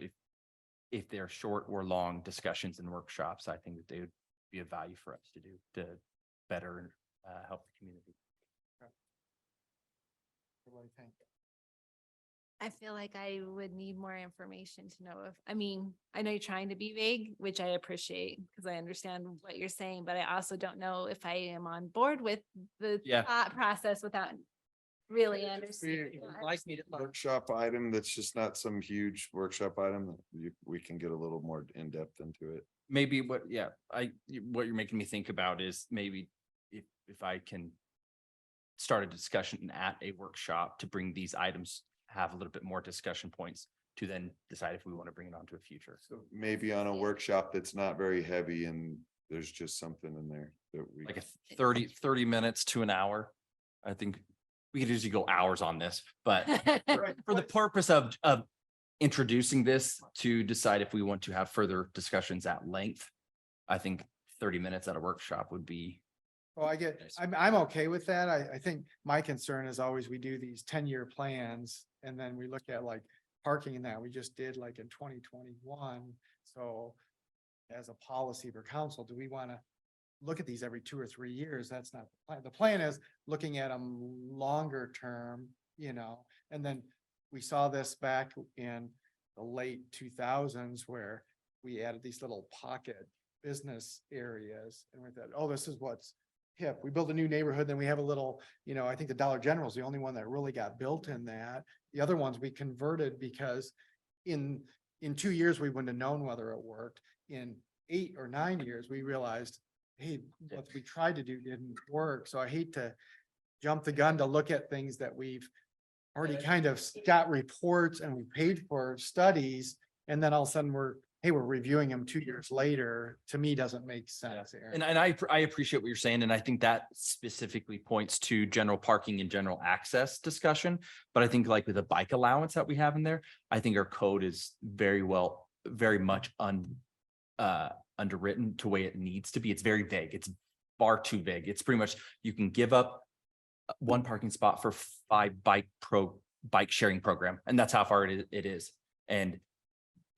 if they're short or long discussions and workshops, I think that they would be of value for us to do to better help the community. What do you think? I feel like I would need more information to know I know you're trying to be vague, which I appreciate because I understand what you're saying, but I also don't know if I am on board with the thought process without really understanding. Workshop item that's just not some huge workshop item. We can get a little more in depth into it. Maybe what you're making me think about is maybe if I can start a discussion at a workshop to bring these items, have a little bit more discussion points to then decide if we want to bring it onto a future. So maybe on a workshop that's not very heavy and there's just something in there that we. Like a 30 minutes to an hour. I think we could usually go hours on this, but for the purpose of introducing this to decide if we want to have further discussions at length, I think 30 minutes at a workshop would be. Well, I'm okay with that. I think my concern is always we do these 10-year plans and then we look at like parking and that we just did like in 2021. So as a policy for council, do we want to look at these every 2 or 3 years? That's not the plan. The plan is looking at them longer term, and then we saw this back in the late 2000s where we added these little pocket business areas and we thought, oh, this is what's hip. We built a new neighborhood, then we have a little, I think the Dollar General is the only one that really got built in that. The other ones we converted because in 2 years, we wouldn't have known whether it worked. In 8 or 9 years, we realized, hey, what we tried to do didn't work. So I hate to jump the gun to look at things that we've already kind of got reports and we paid for studies. And then all of a sudden we're reviewing them 2 years later. To me, doesn't make sense. And I appreciate what you're saying. And I think that specifically points to general parking and general access discussion. But I think like with the bike allowance that we have in there, I think our code is very much underwritten to the way it needs to be. It's very vague. It's far too vague. It's pretty much, you can give up 1 parking spot for 5 bike sharing program. And that's how far it is. And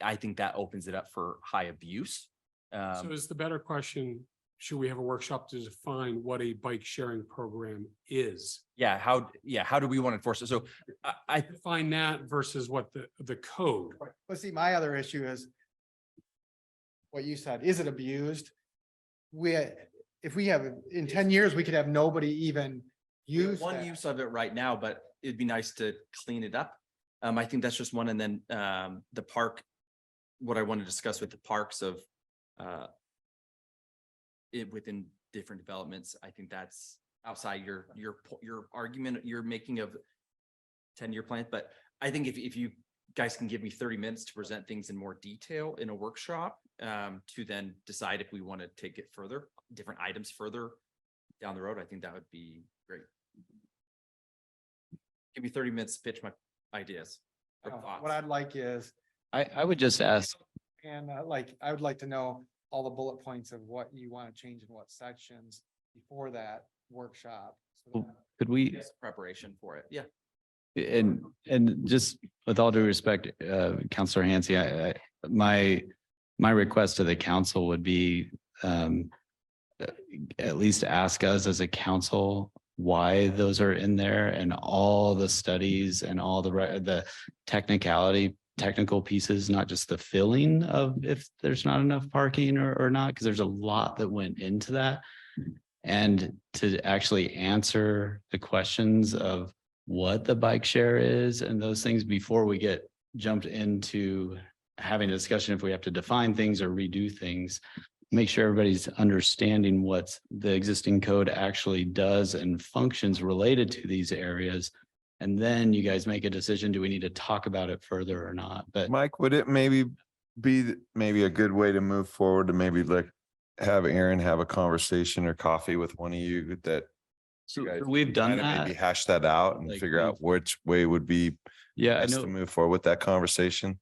I think that opens it up for high abuse. So is the better question, should we have a workshop to define what a bike sharing program is? How do we want to enforce it? So I define that versus what the code. But see, my other issue is what you said, is it abused? If we have, in 10 years, we could have nobody even use one that. use of it right now, but it'd be nice to clean it up. I think that's just one. And then the park, what I want to discuss with the parks of it within different developments. I think that's outside your argument you're making of 10-year plan. But I think if you guys can give me 30 minutes to present things in more detail in a workshop, to then decide if we want to take it further, different items further down the road, I think that would be great. Give me 30 minutes to pitch my ideas or thoughts. What I'd like is, I would just ask, and I would like to know all the bullet points of what you want to change in what sections before that workshop. So that- could we? Yes, preparation for it. Yeah. And just with all due respect, Counselor Hansi, my request to the council would be at least ask us as a council why those are in there and all the studies and all the technical pieces, not just the filling of if there's not enough parking or not, because there's a lot that went into that. And to actually answer the questions of what the bike share is and those things before we get jumped into having a discussion if we have to define things or redo things, make sure everybody's understanding what the existing code actually does and functions related to these areas. And then you guys make a decision, do we need to talk about it further or not? But Mike, would it maybe be a good way to move forward to maybe like have Aaron have a conversation or coffee with one of you that you guys we've done kind of that. maybe hash that out and Like, figure out which way would be Yeah, I best to know. move forward with that conversation?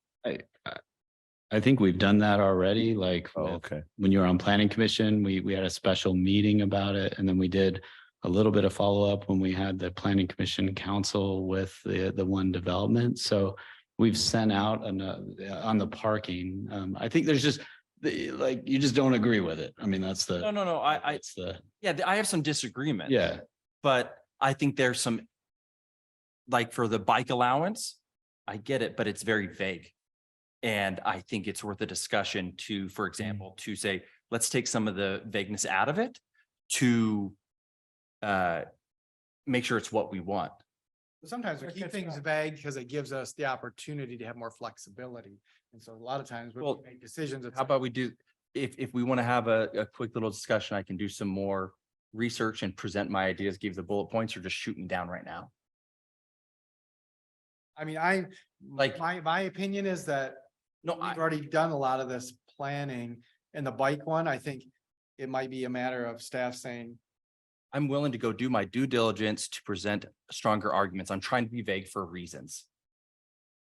I think we've done that already, like Oh, with- okay. when you were on planning commission, we had a special meeting about it. And then we did a little bit of follow-up when we had the planning commission council with the one development. So we've sent out on the parking. I think there's just like, you just don't agree with it. I mean, that's the. No. It's the, Yeah, I have some disagreement. yeah. But I think there's some, like for the bike allowance, I get it, but it's very vague. And I think it's worth a discussion to, for example, to say, let's take some of the vagueness out of it to make sure it's what we want. Sometimes we keep things vague because it gives us the opportunity to have more flexibility. And so a lot of times when we Well, make decisions, it's How about we do, if we want to have a quick little discussion, I can do some more research and present my ideas, give the bullet points, or just shoot me down right now. I mean, Like- my opinion is that No, we've already done a lot of this planning, and the bike one, I think it might be a matter of staff saying, I'm willing to go do my due diligence to present stronger arguments. I'm trying to be vague for reasons.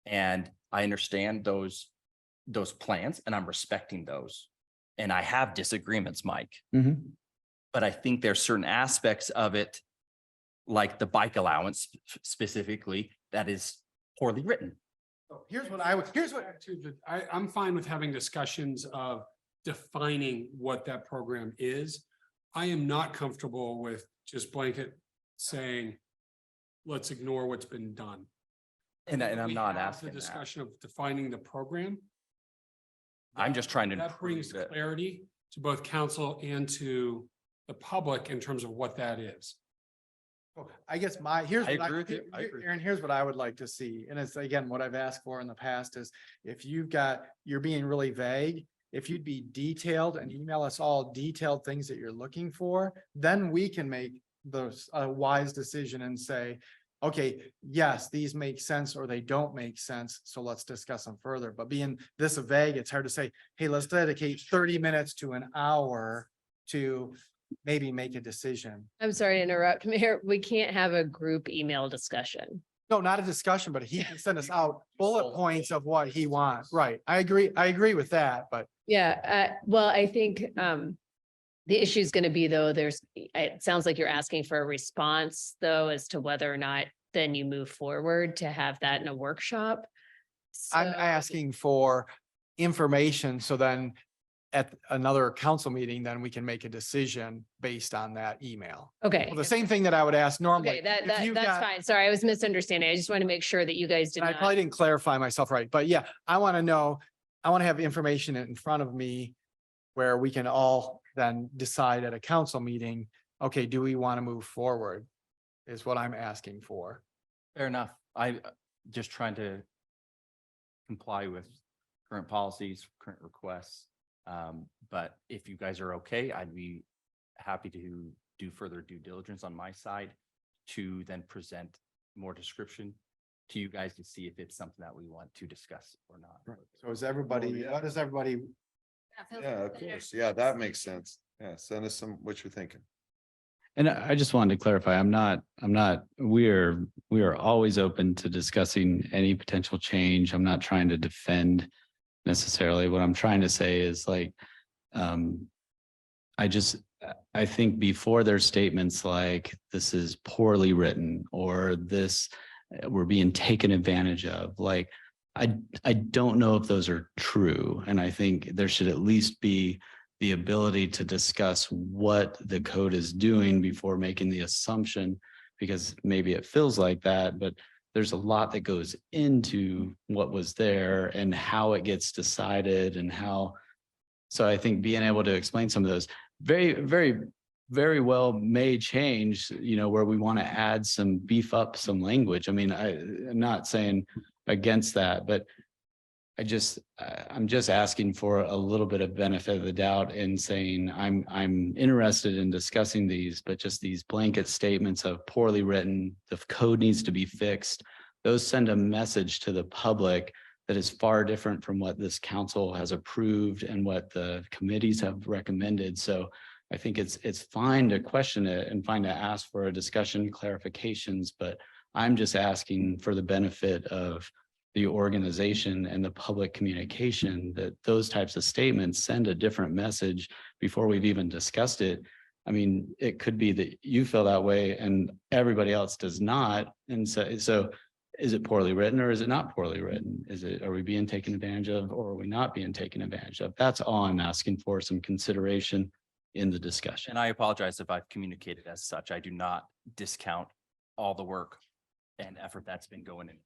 And I understand those plans and I'm respecting those. And I have disagreements, Mike. But I think there's certain aspects of it, like the bike allowance specifically, that is poorly written. here's what I'm fine with having discussions of defining what that program is. I am not comfortable with just blanket saying, let's ignore what's been done. And I'm We not have asking the that. discussion of defining the program. I'm just trying to That brings improve it. clarity to both council and to the public in terms of what that is. I guess here's I what agree with you. I agree. Aaron, here's what I would like to see. And it's again, what I've asked for in the past is if you're being really vague, if you'd be detailed and email us all detailed things that you're looking for, then we can make those a wise decision and say, okay, yes, these make sense or they don't make sense. So let's discuss them further. But being this vague, it's hard to say, hey, let's dedicate 30 minutes to an hour to maybe make a decision. I'm sorry to interrupt, Mayor. We can't have a group email discussion. No, not a discussion, but he can send us out bullet points of what he wants. Right. I agree with that, but Yeah, well, I think the issue is going to be though, it sounds like you're asking for a response though, as to whether or not then you move forward to have that in a workshop. I'm So- asking for information. So then at another council meeting, then we can make a decision based on that email. Okay, Well, the same thing that I would ask normally. okay, If you've that's got- fine. Sorry, I was misunderstanding. I just want to make sure that you guys did And I not. probably didn't clarify myself right, but yeah, I want to have information in front of me where we can all then decide at a council meeting, okay, do we want to move forward? Is what I'm asking for. Fair enough. Just trying to comply with current policies, current requests. But if you guys are okay, I'd be happy to do further due diligence on my side to then present more description to you guys to see if it's something that we want to discuss or not. So is everybody, how does everybody, Yeah, of course. Yeah, that makes sense. Yeah, send us some, what you're thinking. And I just wanted to clarify, we are always open to discussing any potential change. I'm not trying to defend necessarily. What I'm trying to say is like, I think before there's statements like this is poorly written or this we're being taken advantage of, like, I don't know if those are true. And I think there should at least be the ability to discuss what the code is doing before making the assumption, because maybe it feels like that, but there's a lot that goes into what was there and how it gets decided and how. So I think being able to explain some of those very well may change, where we want to add some, beef up some language. I mean, I'm not saying against that, but I'm just asking for a little bit of benefit of the doubt in saying I'm interested in discussing these, but just these blanket statements of poorly written, the code needs to be fixed. Those send a message to the public that is far different from what this council has approved and what the committees have recommended. So I think it's fine to question it and fine to ask for a discussion, clarifications, but I'm just asking for the benefit of the organization and the public communication that those types of statements send a different message before we've even discussed it. I mean, it could be that you feel that way and everybody else does not. And so is it poorly written or is it not poorly written? Are we being taken advantage of or are we not being taken advantage of? That's all I'm asking for, some consideration in the discussion. And I apologize if I've communicated as such. I do not discount all the work and effort that's been going in.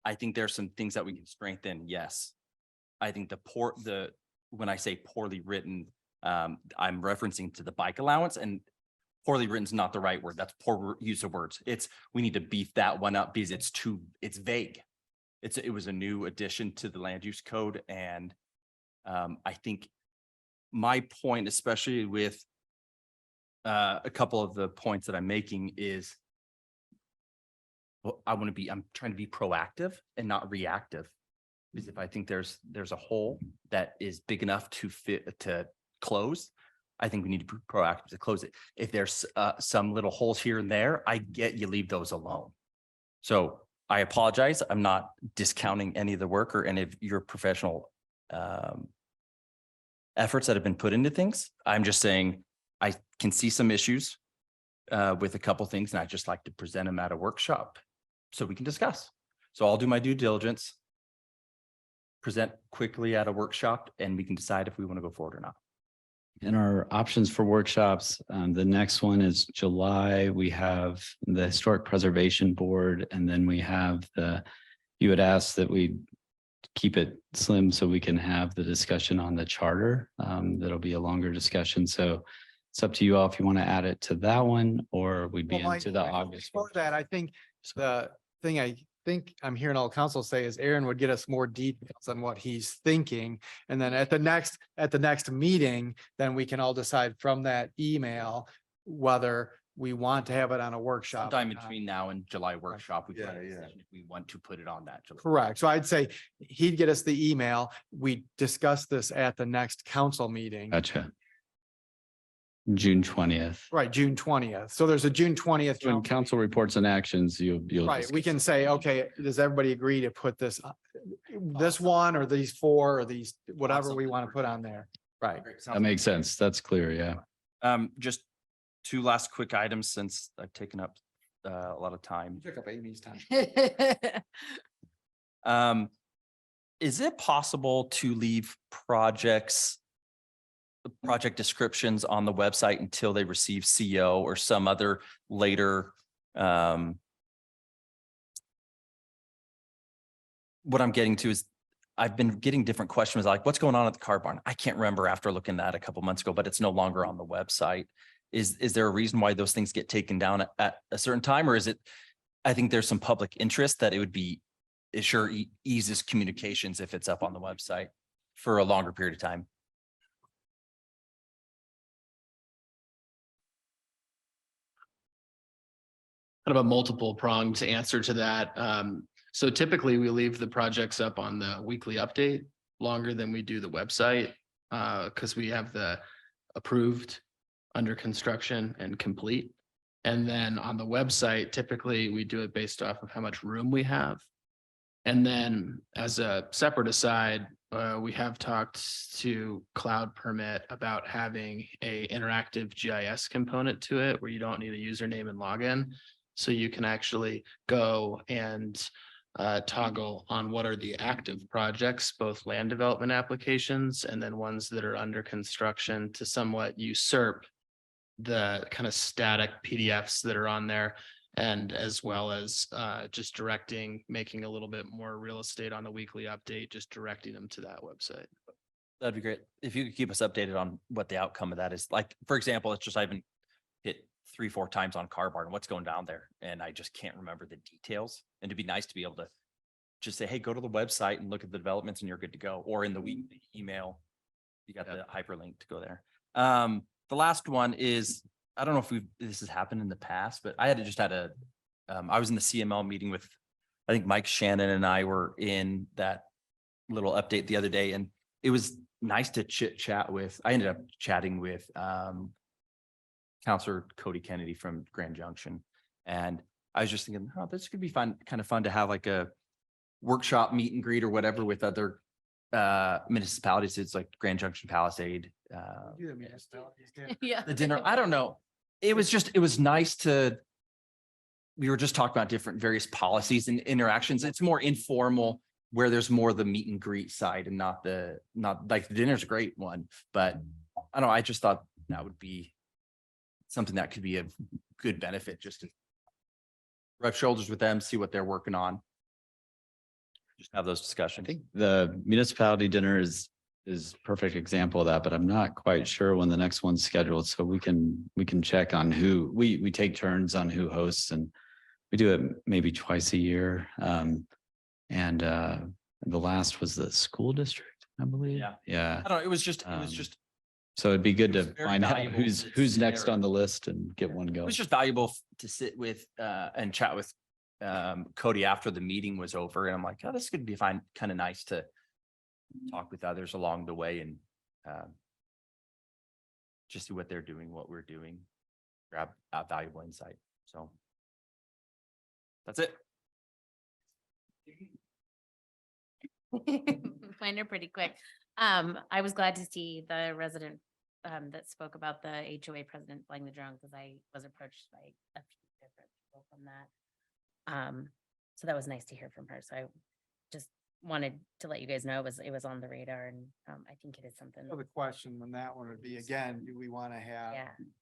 I think there's some things that we can strengthen. Yes. I think when I say poorly written, I'm referencing to the bike allowance, and poorly written is not the right word. That's poor use of words. We need to beef that one up because it's vague. It was a new addition to the land use code. And I think my point, especially with a couple of the points that I'm making is, I'm trying to be proactive and not reactive. Because if I think there's a hole that is big enough to close, I think we need to be proactive to close it. If there's some little holes here and there, I get you leave those alone. So I apologize. I'm not discounting any of the work or any of your professional efforts that have been put into things. I'm just saying I can see some issues with a couple things, and I just like to present them at a workshop so we can discuss. So I'll do my due diligence, present quickly at a workshop, and we can decide if we want to go forward or not. And our options for workshops, the next one is July. We have the Historic Preservation Board, and then we have you had asked that we keep it slim so we can have the discussion on the charter. That'll be a longer discussion. So it's up to you all if you want to add it to that one, or we'd be into the August. For that, I think the thing I think I'm hearing all council say is Aaron would get us more details on what he's thinking. And then at the next meeting, then we can all decide from that email whether we want to have it on a workshop. Sometime between now and July workshop, we Yeah, can yeah. if we want to put it on that. July. Correct. So I'd say he'd get us the email. We discuss this at the next council meeting. Gotcha. June 20th. Right, June 20th. So there's a June 20th. When council reports and actions, you'll. Right, we can say, okay, does everybody agree to put this one or these four or these, whatever we want to put on there? Right. That makes sense. That's clear. Yeah. Just two last quick items since I've taken up a lot of time. Took up Amy's time. Is it possible to leave project descriptions on the website until they receive CO or some other later? What I'm getting to is I've been getting different questions like, what's going on at the car barn? I can't remember after looking at it a couple months ago, but it's no longer on the website. Is there a reason why those things get taken down at a certain time, or is it I think there's some public interest that it sure eases communications if it's up on the website for a longer period of time. Kind of a multiple pronged answer to that. So typically we leave the projects up on the weekly update longer than we do the website. Because we have the approved, under construction and complete. And then on the website, typically we do it based off of how much room we have. And then as a separate aside, we have talked to Cloud Permit about having a interactive GIS component to it where you don't need a username and login. So you can actually go and toggle on what are the active projects, both land development applications and then ones that are under construction, to somewhat usurp the kind of static PDFs that are on there. And as well as just making a little bit more real estate on the weekly update, just directing them to that website. That'd be great. If you could keep us updated on what the outcome of that is. Like, for example, it's just, I haven't hit 3-4 times on Car Barn, what's going down there? And I just can't remember the details. And it'd be nice to be able to just say, hey, go to the website and look at the developments and you're good to go. Or in the weekly email, you got the hyperlink to go there. The last one is, I don't know if this has happened in the past, but I I was in the CML meeting with, I think Mike Shannon and I were in that little update the other day, and it was nice to chat with, I ended up chatting with Counselor Cody Kennedy from Grand Junction. And I was just thinking, oh, this could be fun, kind of fun to have like a workshop meet and greet or whatever with other municipalities. It's like Grand Junction Palisade, Yeah. the dinner. I don't know. It was nice we were just talking about different various policies and interactions. It's more informal where there's more the meet and greet side and not like the dinner's a great one, but I don't know. I just thought that would be something that could be of good benefit, just to rub shoulders with them, see what they're working on. Just have those I discussions. think the municipality dinner is perfect example of that, but I'm not quite sure when the next one's scheduled. So we can check on who we take turns on who hosts, and we do it maybe twice a year. And the last was the school district, I believe. Yeah. I don't know. It was just, so it'd be good it was to very find out valuable who's to next share. on the list and get one it going. was just valuable to sit with and chat with Cody after the meeting was over. And I'm like, oh, this could be fine. Kind of nice to talk with others along the way and just see what they're doing, what we're doing, grab valuable insight. So that's it. Mine are pretty quick. I was glad to see the resident that spoke about the HOA president flying the drone, because I was approached by a few different people from that. So that was nice to hear from her. So I just wanted to let you guys know it was on the radar, and I think it is something. So the question on that one would be, again, do we want to have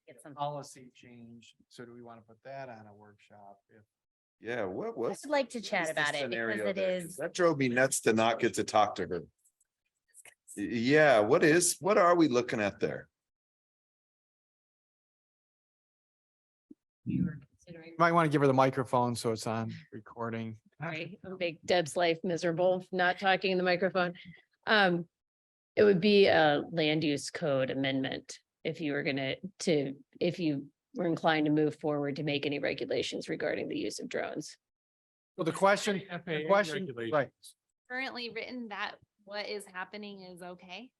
get some policy change? So do we want to put that on a workshop? Yeah, what was? I'd like to chat about it because it is. That drove me nuts to not get to talk to her. Yeah, what are we looking at there? You might want to give her the microphone so it's on recording. Sorry, make Deb's life miserable, not talking in the microphone. It would be a land use code amendment if you were if you were inclined to move forward to make any regulations regarding the use of drones. Well, the question, right. Currently written that what is happening is okay.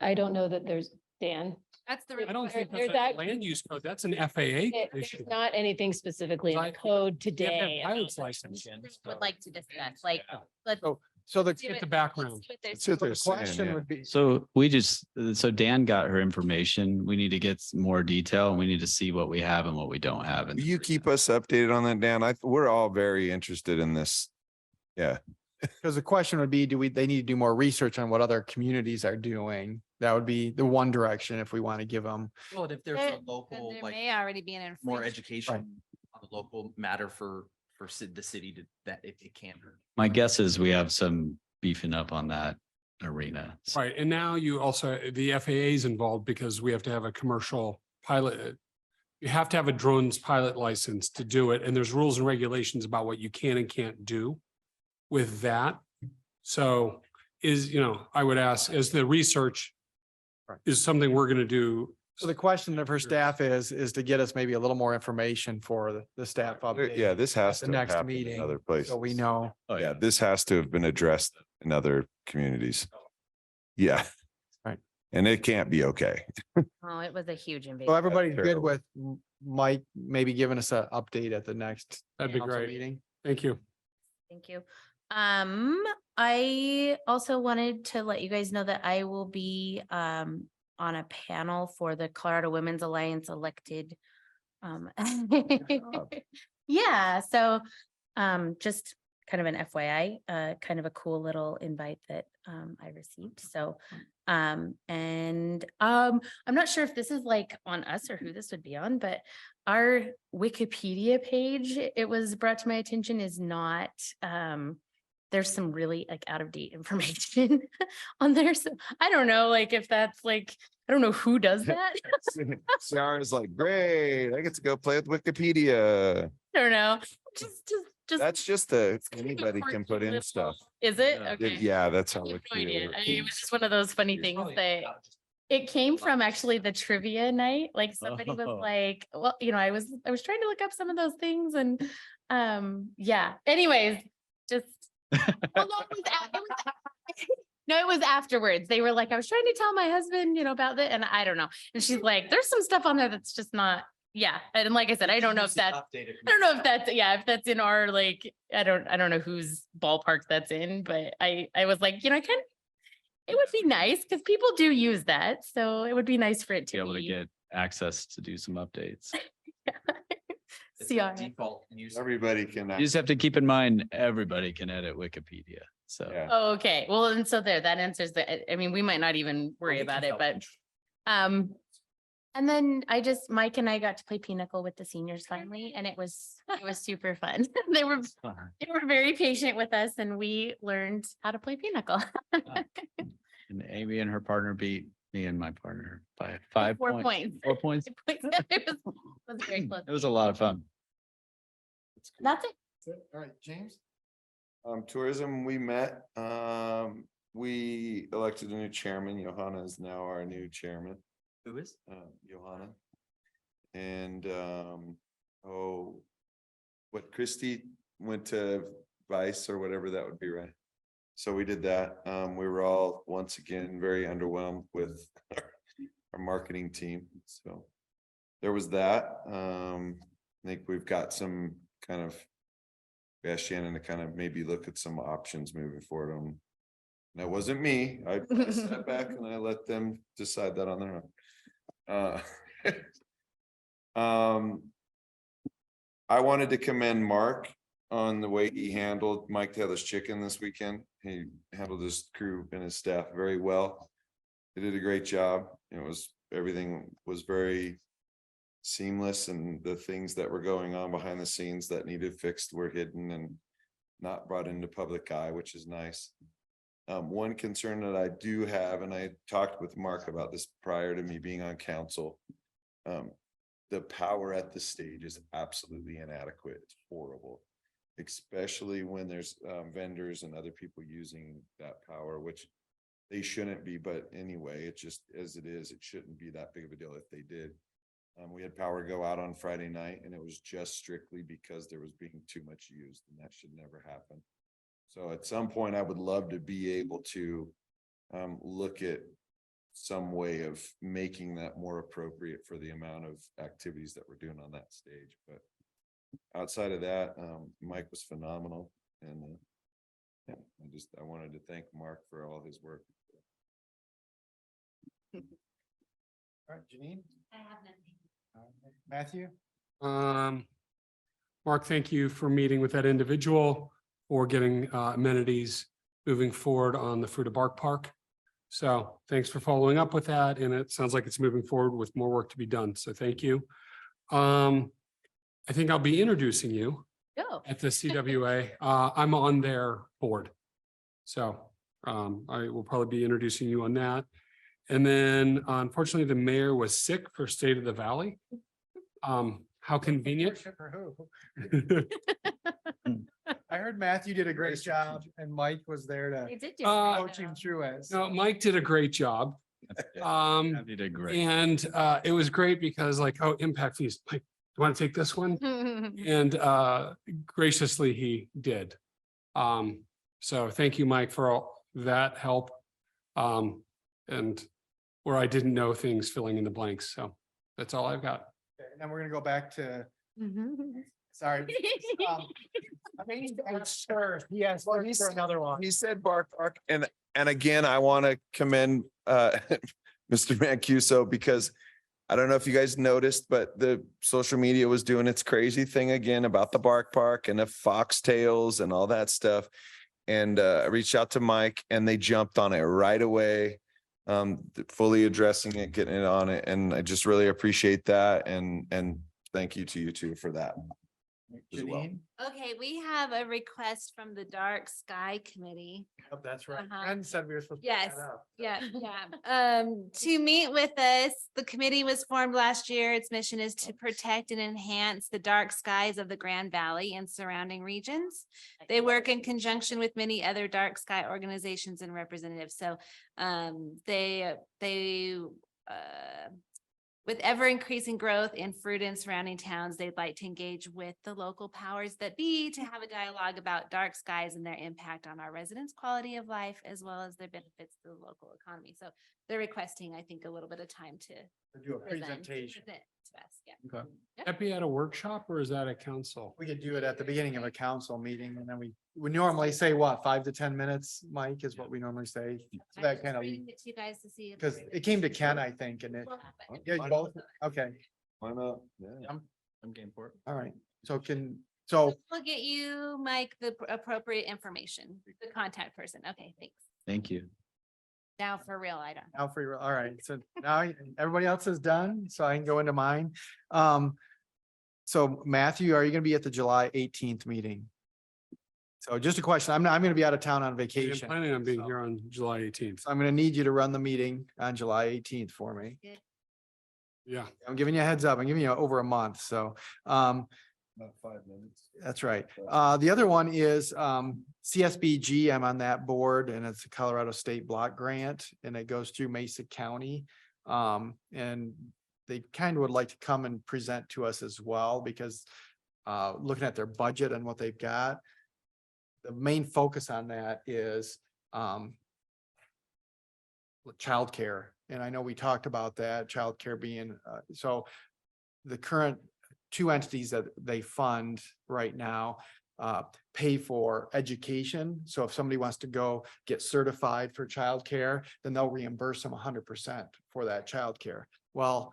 I don't know that there's, Dan. That's the. I don't think There's that's a that- land use code. That's an FAA There's issue. not anything specifically in the code today. Pilot's license. Would like to discuss, like, let's. So the Get the background. That's what they're saying, question yeah. would be, So so Dan got her information. We need to get more detail, and we need to see what we have and what we don't have. Will you keep us updated on that, Dan? We're all very interested in this. Yeah. because the question would be, they need to do more research on what other communities are doing? That would be the one direction if we want to give them. Well, if there's There- a local, There like may already be an. more infringement. education on the local matter for the city to, that it can't hurt. My guess is we have some beefing up on that arena. So Right. And now you also, the FAA is involved because we have to have a commercial pilot you have to have a drones pilot license to do it, and there's rules and regulations about what you can and can't do with that. So I would ask, as the research is something we're gonna do. So the question of her staff is to get us maybe a little more information for the staff update. Yeah, this has the to have next happened in meeting, other places. so we know. Oh, Yeah, this has to have been addressed in other communities. Yeah. Right. And it can't be okay. Oh, it was a huge invasion. So everybody's good terrible. with Mike maybe giving us an update at the next That'd be council great. meeting. Thank you. Thank you. I also wanted to let you guys know that I will be on a panel for the Colorado Women's Alliance elected. Yeah, so just kind of an FYI, kind of a cool little invite that I received. So I'm not sure if this is like on us or who this would be on, but our Wikipedia page, it was brought to my attention, is not there's some really like out of date information on there. So I don't know, like if that's like, I don't know who does that. Sarah's like, great, I get to go play with Wikipedia. I don't know. Just That's just anybody can put in stuff. Is it? Yeah. Okay. Yeah, that's how I have no Wikipedia idea. works. It was just one of those funny things that it came from actually the trivia night. Like somebody was Oh. like, well, I was trying to look up some of those things and yeah. Anyways, just well, no, it was afterwards. They were like, I was trying to tell my husband, about that, and I don't know. And she's like, there's some stuff on there that's just not. Yeah, and like I said, I don't know if that's. I don't know if that's if that's in our like. I don't know whose ballpark that's in, but I was like, it would be nice because people do use that, so it would be nice for it to Be able to be. get access to do some updates. CR. Default use. Everybody can. You just have to keep in mind, everybody can edit Wikipedia. So Yeah. Oh, okay. Well, and so that answers the, I mean, we might not even worry about it, but, and then Mike and I got to play pinochle with the seniors finally, and it was super fun. They were very patient with us and we learned how to play pinochle. and Amy and her partner beat me and my partner by 5 4 points. points. 4 points. It was very close. It was a lot of fun. That's it. All right, James. Tourism, we met, we elected a new chairman. Johanna is now our new chairman. Who is? Johanna. And, what Christie went to Vice or whatever that would be, right? So we did that. We were all once again very underwhelmed with our marketing team. So there was that. I think we've got some kind of, we asked Shannon to kind of maybe look at some options moving forward on. That wasn't me. I sat back and I let them decide that on their own. I wanted to commend Mark on the way he handled Mike Taylor's chicken this weekend. He handled his crew and his staff very well. They did a great job. Everything was very seamless, and the things that were going on behind the scenes that needed fixed were hidden and not brought into public eye, which is nice. One concern that I do have, and I talked with Mark about this prior to me being on council, the power at the stage is absolutely inadequate. It's horrible, especially when there's vendors and other people using that power, which they shouldn't be. But anyway, it just as it is, it shouldn't be that big of a deal if they did. We had power go out on Friday night, and it was just strictly because there was being too much used, and that should never happen. So at some point, I would love to be able to look at some way of making that more appropriate for the amount of activities that we're doing on that stage. But outside of that, Mike was phenomenal, and yeah, I wanted to thank Mark for all his work. All right, Janine. I have nothing. Matthew. Mark, thank you for meeting with that individual, for getting amenities moving forward on the Fruita Bark Park. So thanks for following up with that. And it sounds like it's moving forward with more work to be done. So thank you. I think I'll be introducing you Go. at the CWA. I'm on their board. So I will probably be introducing you on that. And then unfortunately, the mayor was sick for State of the Valley. How convenient. For who? I heard Matthew did a great job and Mike was there to They did do. coach him through it. No, Mike did a great job. You did great. And it was great because like, oh, impact fees, like, you want to take this one? And graciously he did. So thank you, Mike, for all that help. And where I didn't know things, filling in the blanks. So that's all I've got. Okay, and then we're gonna go back to, sorry. Sure, yes, Well, he's- for another one. He said bark, bark, and again, I want to commend Mr. Mancuso because I don't know if you guys noticed, but the social media was doing its crazy thing again about the bark park and the foxtails and all that stuff. And I reached out to Mike and they jumped on it right away, fully addressing it, getting it on it. And I just really appreciate that. And thank you to you two for that. as well. Janine? Okay, we have a request from the Dark Sky Committee. Oh, that's right. Uh-huh. Ken said we were supposed to. pick Yes, that up. yeah. To meet with us, the committee was formed last year. Its mission is to protect and enhance the dark skies of the Grand Valley and surrounding regions. They work in conjunction with many other dark sky organizations and representatives. So with ever increasing growth in Fruita and surrounding towns, they'd like to engage with the local powers that be to have a dialogue about dark skies and their impact on our residents' quality of life, as well as their benefits to the local economy. So they're requesting, I think, a little bit of time to Do a present presentation. to us. Yeah. Okay. Yep. That be at a workshop or is that a council? We could do it at the beginning of a council meeting and then we normally say what, 5 to 10 minutes, Mike, is what we normally say. So I'm that just kind of, bringing it to you guys to see. if because it came to Ken, I think, and it, will happen. yeah, you both, okay, Why not? Yeah. I'm game for it. all right. So We'll get you, Mike, the appropriate information, the contact person. Okay, thanks. Thank you. Now for real, I don't. now for, all right, so now everybody else is done, so I can go into mine. So Matthew, are you gonna be at the July 18th meeting? So just a question, I'm gonna be out of town on I'm vacation. planning on being so- here on July 18th. So I'm gonna need you to run the meeting on July 18th for me. Yeah. I'm giving you a heads up. I'm giving you over a month, so, About 5 minutes. that's right. The other one is, CSBG. I'm on that board and it's a Colorado State Block Grant and it goes through Mesa County. And they kind of would like to come and present to us as well because, looking at their budget and what they've got, the main focus on that is, childcare. And I know we talked about that, childcare being, so the current two entities that they fund right now pay for education. So if somebody wants to go get certified for childcare, then they'll reimburse them 100% for that childcare. Well,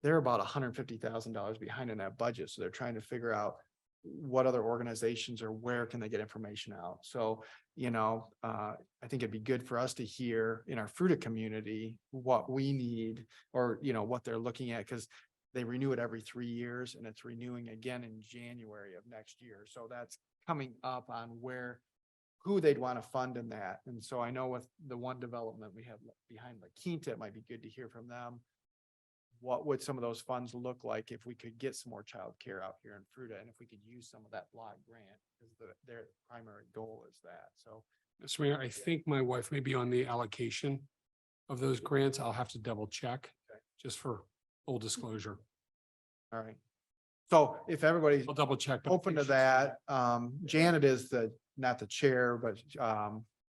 they're about $150,000 behind in that budget. So they're trying to figure out what other organizations or where can they get information out. So, I think it'd be good for us to hear in our Fruita community what we need or, what they're looking at, because they renew it every 3 years and it's renewing again in January of next year. So that's coming up on who they'd want to fund in that. And so I know with the one development we have behind La Quinta, it might be good to hear from them. What would some of those funds look like if we could get some more childcare out here in Fruita and if we could use some of that block grant? Because their primary goal is that. So Mr. Mayor, I think my wife may be on the allocation of those grants. I'll have to double check just for full disclosure. all right. So if everybody's I'll double check. but I open think to she's- that, Janet is not the chair, but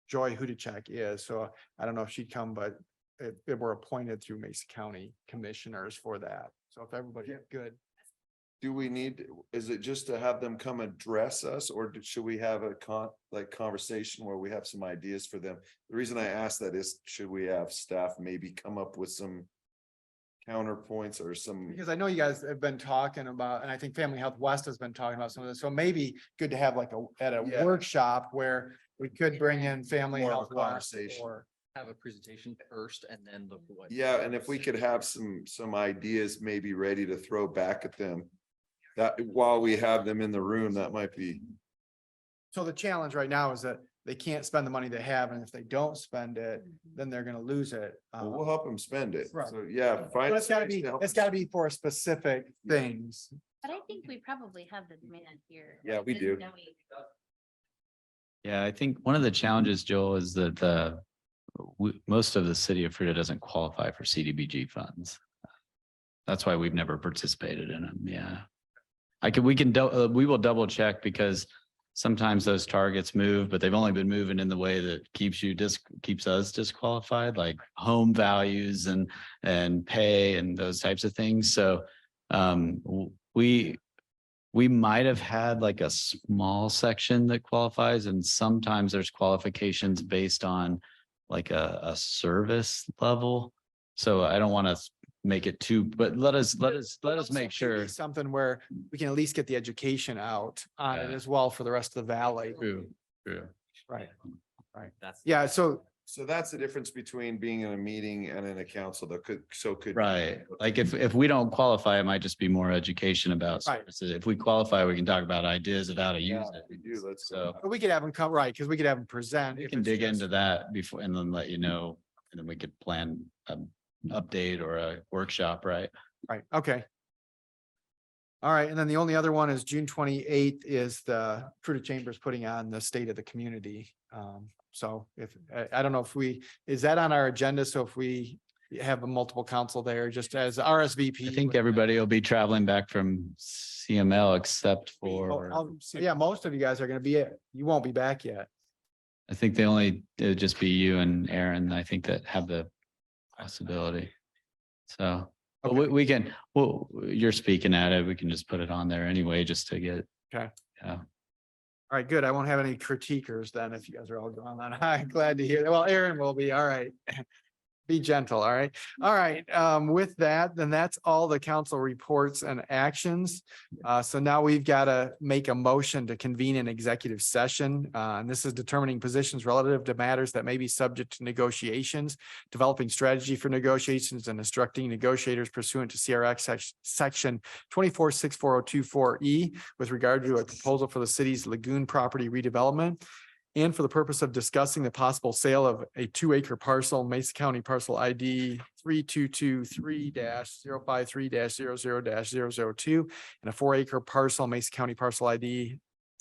Joy Hudacek is. So I don't know if she'd come, but it were appointed through Mesa County commissioners for that. So if everybody's good. Do we need, is it just to have them come address us or should we have a conversation where we have some ideas for them? The reason I ask that is, should we have staff maybe come up with some counterpoints or some? Because I know you guys have been talking about, and I think Family Health West has been talking about some of this. So maybe good to have at a Yeah. workshop where we could bring in Family More of a Health West conversation. or. Have a presentation first and then look at what. Yeah, and if we could have some ideas maybe ready to throw back at them. That while we have them in the room, that might be. So the challenge right now is that they can't spend the money they have, and if they don't spend it, then they're gonna lose it. We'll help them spend it. Right. So, yeah. But find it's gotta ways be, to help it's them. gotta be for specific things. But I think we probably have the demand here. Yeah, we Just do. knowing- Yeah, I think one of the challenges, Joel, is that most of the city of Fruita doesn't qualify for CDBG funds. That's why we've never participated in them. Yeah. We will double check because sometimes those targets move, but they've only been moving in the way that keeps us disqualified, like home values and pay and those types of things. So we might have had like a small section that qualifies, and sometimes there's qualifications based on like a service level. So I don't want to make it too, but let us make sure. Something where we can at least get the education out on it Yeah. as well for the rest of the valley. True. Right, right. That's. Yeah, so So that's the difference between being in a meeting and in a council that could. Right. Like if we don't qualify, it might just be more education about Right. services. If we qualify, we can talk about ideas of how to Yeah, use it. we do. Let's So but we could have them come, right, because we could have them present. we if can it's dig just- into that before and then let you know, and then we could plan an update or a workshop, right? Right, okay. All right, and then the only other one is June 28th is the Fruita Chambers putting on the State of the Community. So if, I don't know if is that on our agenda? So if we have a multiple council there, just as RSVP. I think everybody will be traveling back from CML except for, Yeah, most of you guys are gonna be, you won't be back yet. I think it'd just be you and Aaron, I think, that have the possibility. So, but we can, well, you're speaking at it, we can just put it on there anyway, just to get. Okay. Yeah. All right, good. I won't have any critiquers then if you guys are all going on. I'm glad to hear that. Well, Aaron will be, all right. Be gentle, all right? All right, with that, then that's all the council reports and actions. So now we've got to make a motion to convene an executive session. And this is determining positions relative to matters that may be subject to negotiations, developing strategy for negotiations, and instructing negotiators pursuant to CRX section 246402-4E with regard to a proposal for the city's lagoon property redevelopment. And for the purpose of discussing the possible sale of a 2-acre parcel, Mesa County parcel ID 3223-053-00-002, and a 4-acre parcel, Mesa County parcel ID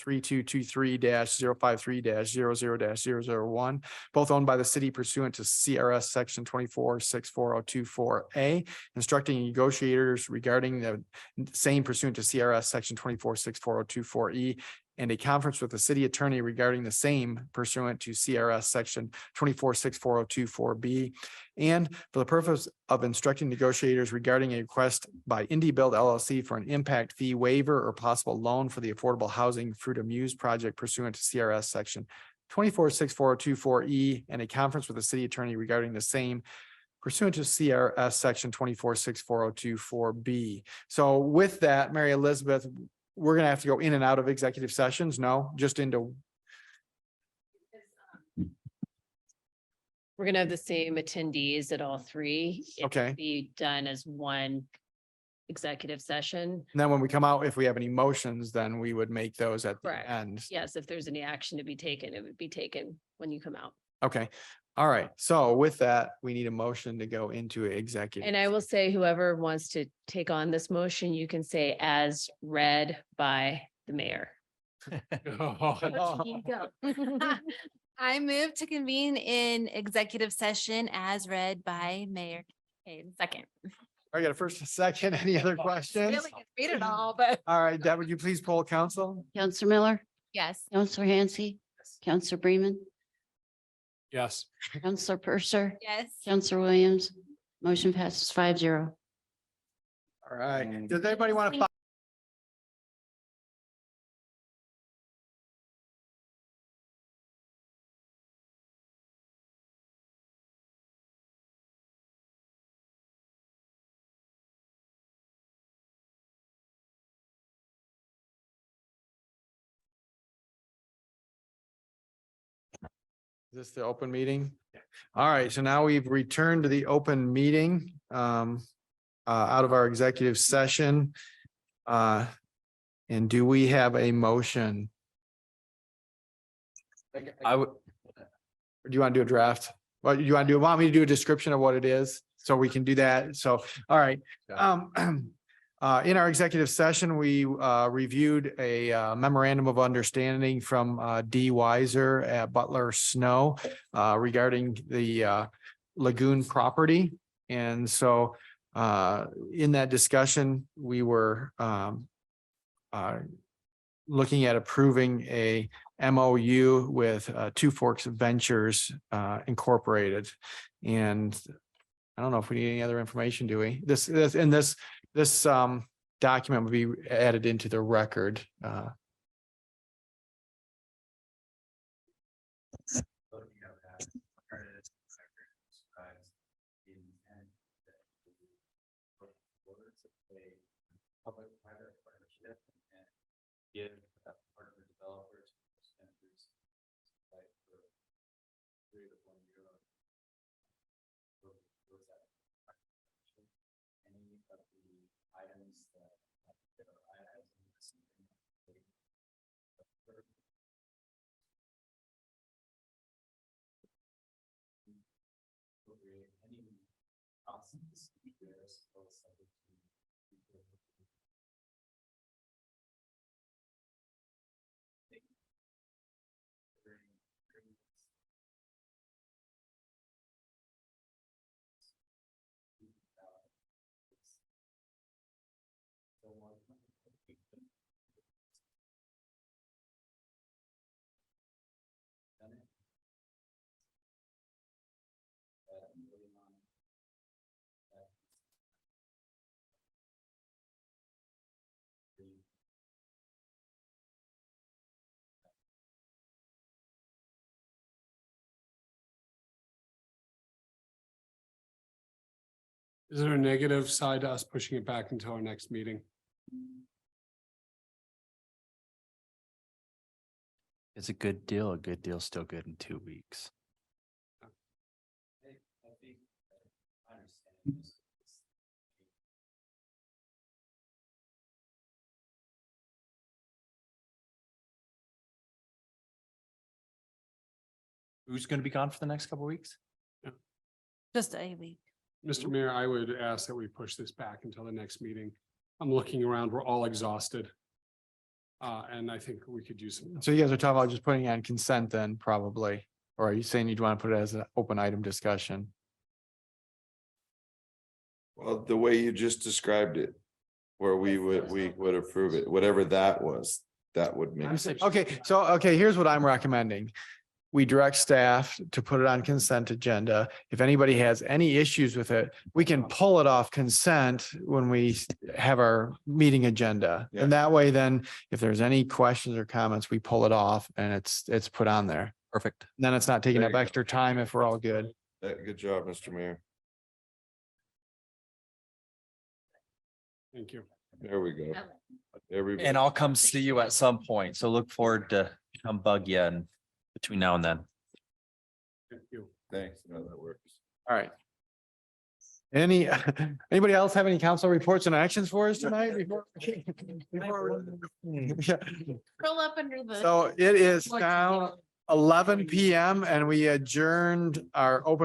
3223-053-00-001, both owned by the city pursuant to CRS section 246402-4A, instructing negotiators regarding the same pursuant to CRS section 246402-4E, and a conference with the city attorney regarding the same pursuant to CRS section 246402-4B. And for the purpose of instructing negotiators regarding a request by Indie Build LLC for an impact fee waiver or possible loan for the affordable housing Fruita Muse project pursuant to CRS section 246402-4E, and a conference with the city attorney regarding the same pursuant to CRS section 246402-4B. So with that, Mary Elizabeth, we're gonna have to go in and out of executive sessions? No, just into. We're gonna have the same attendees at all three. It Okay. could Be done as one executive session. And then when we come out, if we have any motions, then we would make those at the Correct. end. Yes, if there's any action to be taken, it would be taken when you come out. Okay, all right. So with that, we need a motion to go into executive. And I will say whoever wants to take on this motion, you can say as read by the mayor. I move to convene in executive session as read by Mayor Kane. Second. I got a first, a second. Any other questions? Really could read it all, but. All right, Deb, would you please poll council? Counselor Miller, Yes. Counselor Hansi, Counselor Bremen, Yes. Counselor Purser, Yes. Counselor Williams. Motion passes 5-0. All right. Does anybody want to? Is this the open meeting? All right, so now we've returned to the open meeting out of our executive session. And do we have a motion? I would, Or do you want to do a draft? What do you want to do? Want me to do a description of what it is? So we can do that. So, all right. In our executive session, we reviewed a memorandum of understanding from D. Weiser at Butler Snow regarding the lagoon property. And so in that discussion, we were looking at approving a MOU with Two Forks Ventures Incorporated. And I don't know if we need any other information, do we? This document will be added into the record. Public-private partnership and give that part of the developers. Any of the items that any options Is there a negative side to us pushing it back until our next meeting? It's a good deal. A good deal's still good in 2 weeks. Who's going to be gone for the next couple of weeks? Just a week. Mr. Mayor, I would ask that we push this back until the next meeting. I'm looking around, we're all exhausted. And I think we could use some. So you guys are talking about just putting it on consent then probably, or are you saying you'd want to put it as an open item discussion? Well, the way you just described it, where we would approve it, whatever that was, that would make sense. Okay, here's what I'm recommending. We direct staff to put it on consent agenda. If anybody has any issues with it, we can pull it off consent when we have our meeting agenda. Yeah. And that way, then if there's any questions or comments, we pull it off and it's put on there. Perfect. Then it's not taking There up you go. extra time if we're all good. Good job, Mr. Mayor. Thank you. There we go. Everybody. And I'll come see you at some point. So look forward to come bug you and between now and then. Thank you. Thanks. No, that works. All right. Anybody else have any council reports and actions for us tonight before? Yeah. Roll up under the. So it is now 11 PM and we adjourned our open